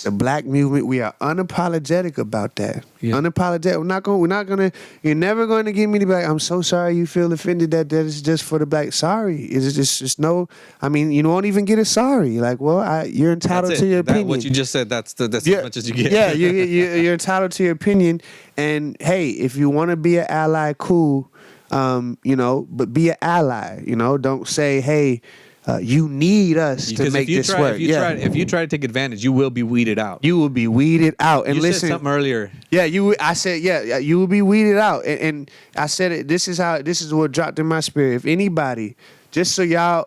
The Black movement, we are unapologetic about that. Yeah. Unapologetic. We're not gonna. You're never going to get me to be like, I'm so sorry you feel offended that is just for the Black. Sorry, it's just no. I mean, you won't even get a sorry. Like, well, you're entitled to your opinion. What you just said. That's as much as you get. Yeah, you're entitled to your opinion. And hey, if you want to be an ally, cool. But be an ally. Don't say, hey. You need us to make this work. If you try to take advantage, you will be weeded out. You will be weeded out. And you listen, said something earlier. Yeah, I said you will be weeded out. And I said it. This is what dropped in my spirit. If anybody, just so y'all,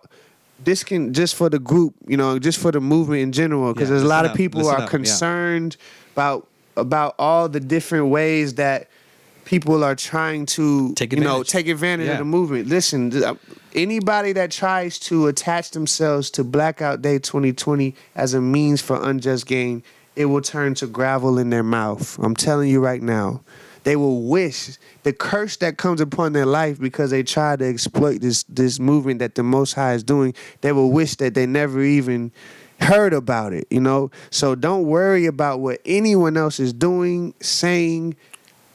just for the group, just for the movement in general, because there's a lot of people who are concerned about all the different ways that people are trying to take advantage of the movement. Listen, anybody that tries to attach themselves to Blackout Day 2020 as a means for unjust gain, it will turn to gravel in their mouth. I'm telling you right now. They will wish the curse that comes upon their life because they try to exploit this movement that the Most High is doing. They will wish that they never even heard about it, So don't worry about what anyone else is doing, saying.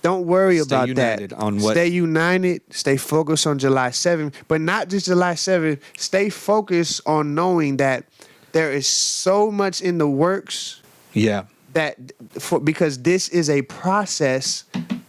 Don't worry about that. Stay united. Stay focused on July 7th. But not just July 7th. Stay focused on knowing that there is so much in the works. Yeah. Because this is a process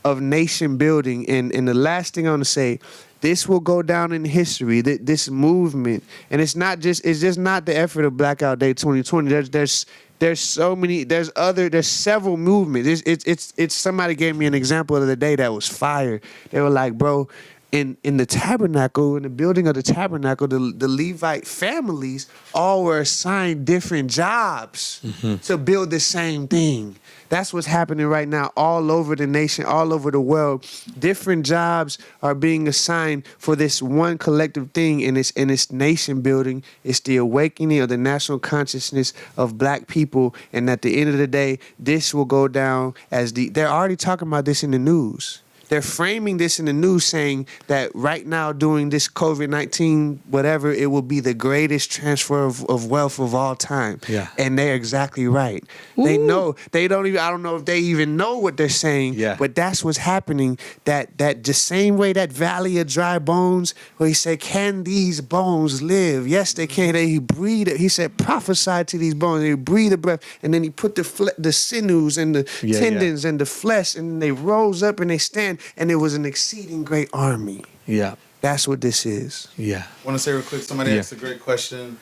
of nation building. And the last thing I want to say, this will go down in history. This movement, and it's just not the effort of Blackout Day 2020. There's so many. There's several movements. It's somebody gave me an example of the day that was fire. They were like, bro, in the tabernacle, in the building of the tabernacle, the Levite families all were assigned different jobs to build the same thing. That's what's happening right now all over the nation, all over the world. Different jobs are being assigned for this one collective thing, and it's nation building. It's the awakening of the national consciousness of Black people. And at the end of the day, this will go down as they're already talking about this in the news. they're framing this in the news saying that right now during this COVID-19, whatever, it will be the greatest transfer of wealth of all time. Yeah. And they're exactly right. They know, I don't know if they even know what they're saying, but that's what's happening. That the same way that valley of dry bones, where he said, can these bones live? Yes, they can. He breathed it. He said, prophesy to these bones. He breathed the breath. And then he put the sinews and the tendons and the flesh, and they rose up and they stand, and it was an exceeding great army. Yeah. That's what this is. Yeah. I want to say real quick, somebody asked a great question.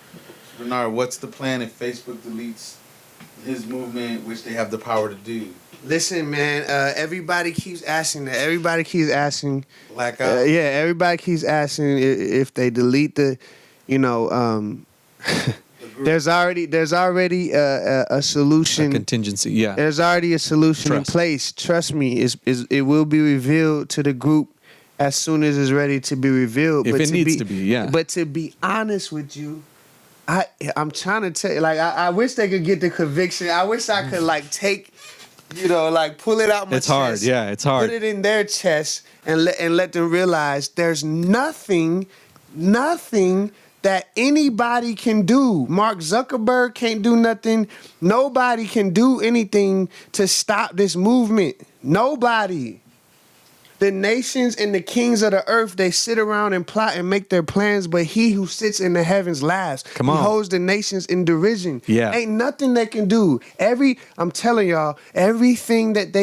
Bernard, what's the plan if Facebook deletes his movement, which they have the power to do? Listen, man, everybody keeps asking that. Everybody keeps asking. Blackout? Everybody keeps asking if they delete the, there's already a solution. A contingency, yeah. There's already a solution in place. Trust me, it will be revealed to the group as soon as it's ready to be revealed. If it needs to be, yeah. But to be honest with you, I'm trying to tell you, I wish they could get the conviction. I wish I could take, pull it out my chest. It's hard, yeah, it's hard. Put it in their chest and let them realize there's nothing that anybody can do. Mark Zuckerberg can't do nothing. Nobody can do anything to stop this movement. Nobody. The nations and the kings of the earth, they sit around and plot and make their plans, but he who sits in the heavens laughs. Come on. He holds the nations in derision. Yeah. Ain't nothing they can do. I'm telling y'all, everything that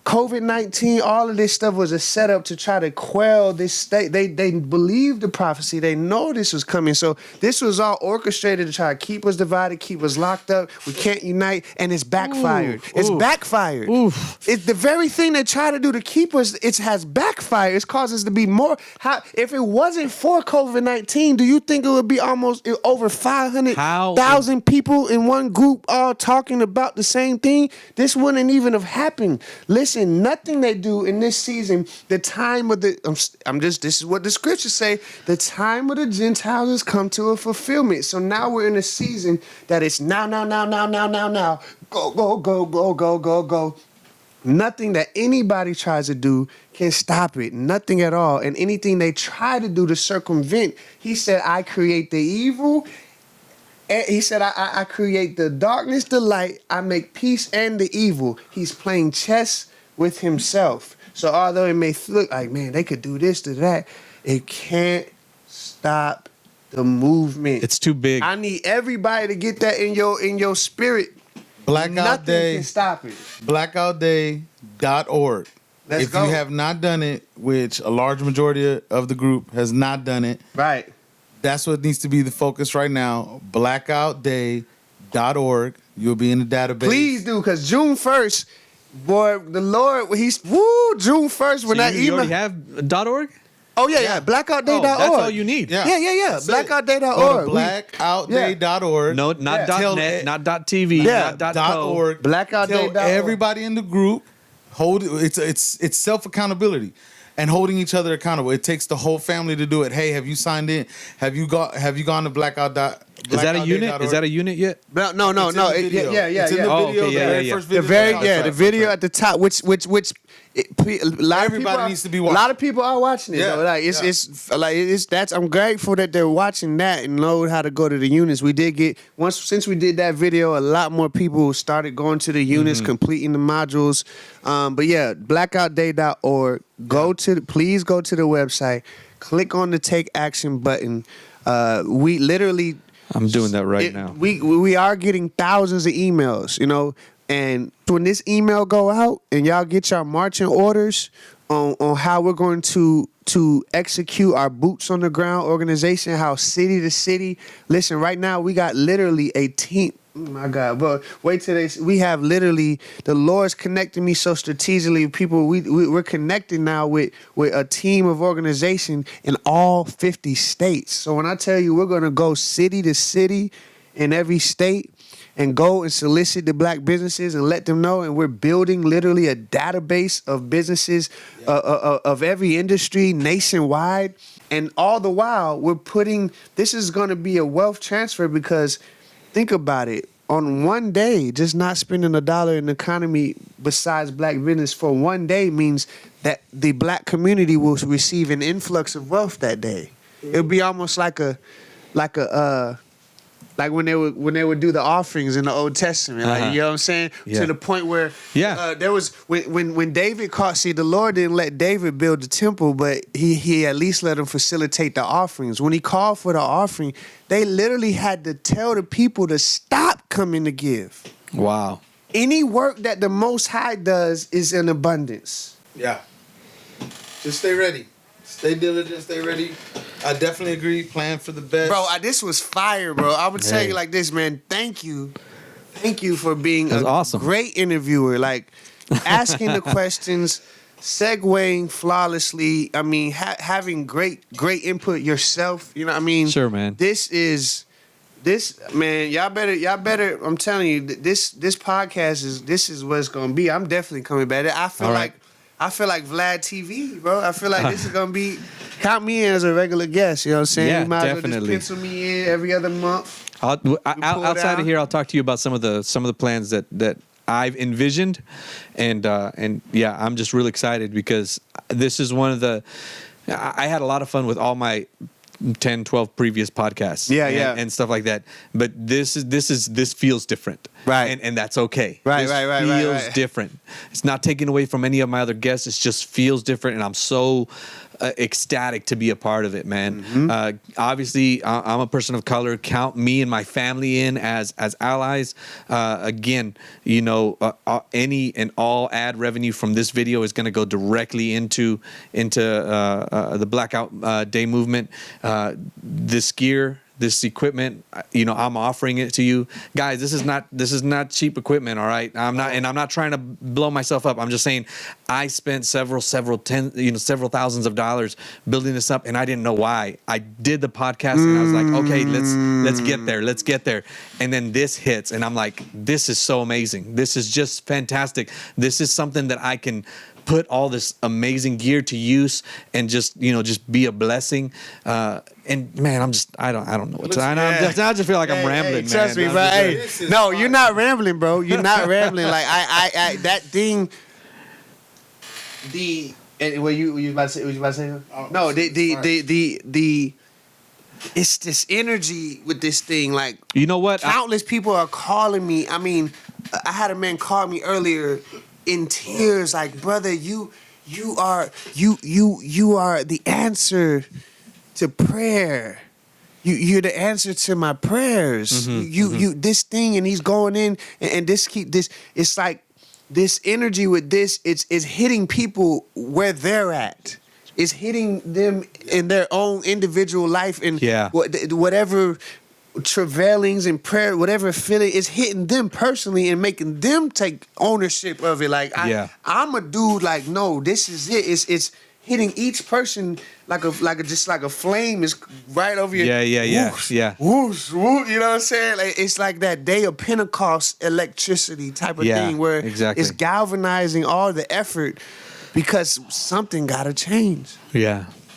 COVID-19, all of this stuff was a setup to try to quell this state. They believed the prophecy. They know this was coming. So this was all orchestrated to try to keep us divided, keep us locked up. We can't unite, and it's backfired. It's backfired. It's the very thing they try to do to keep us. It has backfired. It's caused us to be more. If it wasn't for COVID-19, do you think it would be almost over 500,000 people in one group all talking about the same thing? This wouldn't even have happened. Listen, nothing they do in this season, the time of this is what the scriptures say, the time of the Gentiles has come to a fulfillment. So now we're in a season that it's now. Go. Nothing that anybody tries to do can stop it. Nothing at all. And anything they try to do to circumvent, he said, I create the evil. He said, I create the darkness, the light. I make peace and the evil. He's playing chess with himself. So although it may look like, man, they could do this, do that, it can't stop the movement. It's too big. I need everybody to get that in your spirit. Blackout Nothing Day. can stop it. Blackoutday.org. If you have not done it, which a large majority of the group has not done it, right? That's what needs to be the focus right now. Blackoutday.org. You'll be in the database. Please do, because June 1st, boy, the Lord, June 1st, when that email. You already have .org? Oh, yeah. Blackoutday.org. Oh, that's all you need. Yeah. Blackoutday.org. Go to blackoutday.org. No, not .net, not .tv, not .org. Blackoutday.org. Tell everybody in the group, it's self-accountability. And holding each other accountable. It takes the whole family to do it. Hey, have you signed in? Have you gone to Blackout? Is that a unit? Is that a unit yet? No. It's in the video. It's in the video. Okay, the very first video. The video at the top, which everybody needs to be watching. A lot of people are watching it. Yeah. Though. I'm grateful that they're watching that and know how to go to the units. We did get since we did that video, a lot more people started going to the units, completing the modules. But yeah, blackoutday.org. Please go to the website, click on the Take Action button. We literally. I'm doing that right now. We are getting thousands of emails, and when this email go out and y'all get your marching orders on how we're going to execute our boots on the ground organization, how city to city. Listen, right now we got literally a team. Oh my God, but wait till we have literally, the Lord's connecting me so strategically. People, we're connected now with a team of organization in all 50 states. So when I tell you we're going to go city to city in every state and go and solicit the black businesses and let them know, and we're building literally a database of businesses of every industry nationwide. And all the while, this is going to be a wealth transfer because think about it. on one day, just not spending $1 in the economy besides black business for one day means that the black community will receive an influx of wealth that day. It'll be almost like when they would do the offerings in the Old Testament, like, you know what I'm saying? Yeah. To the point where there was when David the Lord didn't let David build the temple, but he at least let him facilitate the offerings. When he called for the offering, they literally had to tell the people to stop coming to give. Wow. Any work that the Most High does is in abundance. Yeah. Just stay ready. Stay diligent, stay ready. I definitely agree. Plan for the best. Bro, this was fire, bro. I would tell you like this, man. Thank you. Thank you for being awesome. Great interviewer. Like, asking the questions, segueing flawlessly. I mean, having great input yourself. You know what I mean? Sure, man. This, man, y'all better, I'm telling you, this podcast this is what it's going to be. I'm definitely coming back. I feel like Vlad TV, bro. I feel like this is gonna be. Count me in as a regular guest. You know what I'm saying? Yeah, you might definitely. as well just pencil me in every other month. Outside of here, I'll talk to you about some of the plans that I've envisioned, and yeah, I'm just really excited because this is one of the. I had a lot of fun with all my 10, 12 previous podcasts. And stuff like that. But this feels different. Right. And that's okay. Right. Feels different. It's not taken away from any of my other guests. It just feels different. And I'm so ecstatic to be a part of it, man. Mm-hmm. Obviously, I'm a person of color. Count me and my family in as allies. Again, you know, any and all ad revenue from this video is going to go directly into the Blackout Day movement. This gear, this equipment, you know, I'm offering it to you guys. This is not cheap equipment. All right. I'm not trying to blow myself up. I'm just saying I spent several thousands of dollars building this up, and I didn't know why. I did the podcast and I was like, okay, let's get there. And then this hits and I'm like, this is so amazing. This is just fantastic. This is something that I can put all this amazing gear to use and just be a blessing. And man, I don't know what to. I just feel like I'm rambling. Trust man. me, bro. Hey, no, you're not rambling, bro. You're not rambling. Like I that thing. What you about to say? No, it's this energy with this thing. Like, you know what? Countless people are calling me. I mean, I had a man call me earlier in tears, like, brother, you are the answer to prayer. You're the answer to my prayers. This thing, and he's going in and this. It's like this energy with this. It's hitting people where they're at. It's hitting them in their own individual life and whatever travailings and prayer, whatever feeling is hitting them personally and making them take ownership of it. Like I'm a dude. Like, no, this is it. It's hitting each person like a flame is right over your whoosh, whoosh, you know what I'm saying? Like, it's like that day of Pentecost electricity type of thing where it's galvanizing all the effort because something gotta change.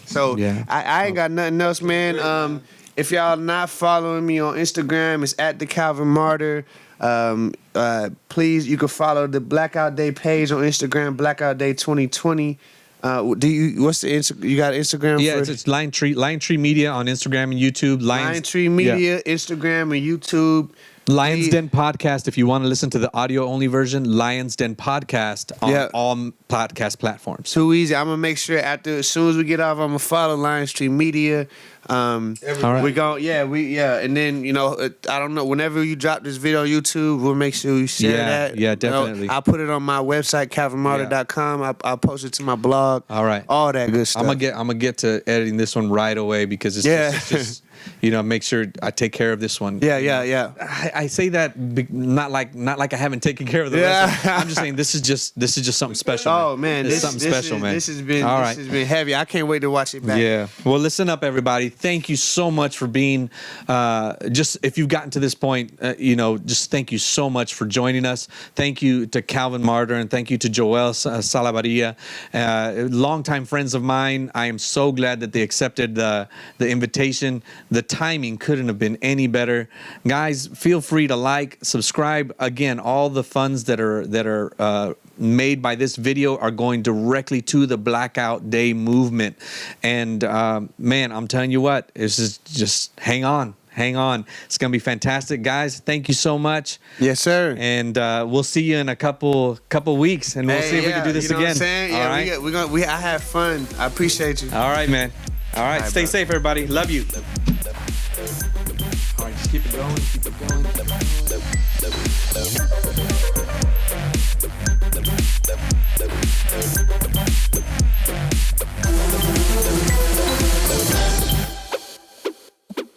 So I ain't got nothing else, man. If y'all not following me on Instagram, it's at the Calvin Martyr. Please, you can follow the Blackout Day page on Instagram, Blackout Day 2020. What's the Instagram? You got Instagram? Yeah, it's Lion Tree Media on Instagram and YouTube. Lion Tree Media, Instagram and YouTube. Lions Den Podcast, if you want to listen to the audio only version, Lions Den Podcast on all podcast platforms. Too easy. I'm gonna make sure as soon as we get off, I'm gonna follow Lion Tree Media. All right. We go, and then I don't know. Whenever you drop this video on YouTube, we'll make sure you share that. Yeah, definitely. I'll put it on my website, calvinmartyr.com. I'll post it to my blog. All right, all that good stuff. I'm gonna get to editing this one right away because it's just make sure I take care of this one. Yeah. I say that not like I haven't taken care of the rest. I'm just saying this is just something special. Oh man, this is something special, man. This has been heavy. I can't wait to watch it back. Yeah. Well, listen up, everybody. Thank you so much for being. If you've gotten to this point, just thank you so much for joining us. Thank you to Calvin Martyr and thank you to Joel Salavarria, longtime friends of mine. I am so glad that they accepted the invitation. the timing couldn't have been any better. Guys, feel free to like, subscribe. Again, all the funds that are made by this video are going directly to the Blackout Day movement. And man, I'm telling you what, this is just hang on. It's gonna be fantastic, guys. Thank you so much. Yes, sir. And we'll see you in a couple weeks, and we'll see if we can do this you know again. What I'm saying? All Yeah, right? I have fun. I appreciate you. All right, man. All right, stay bro. safe, everybody. Love you. All right, just keep it going. Keep it going.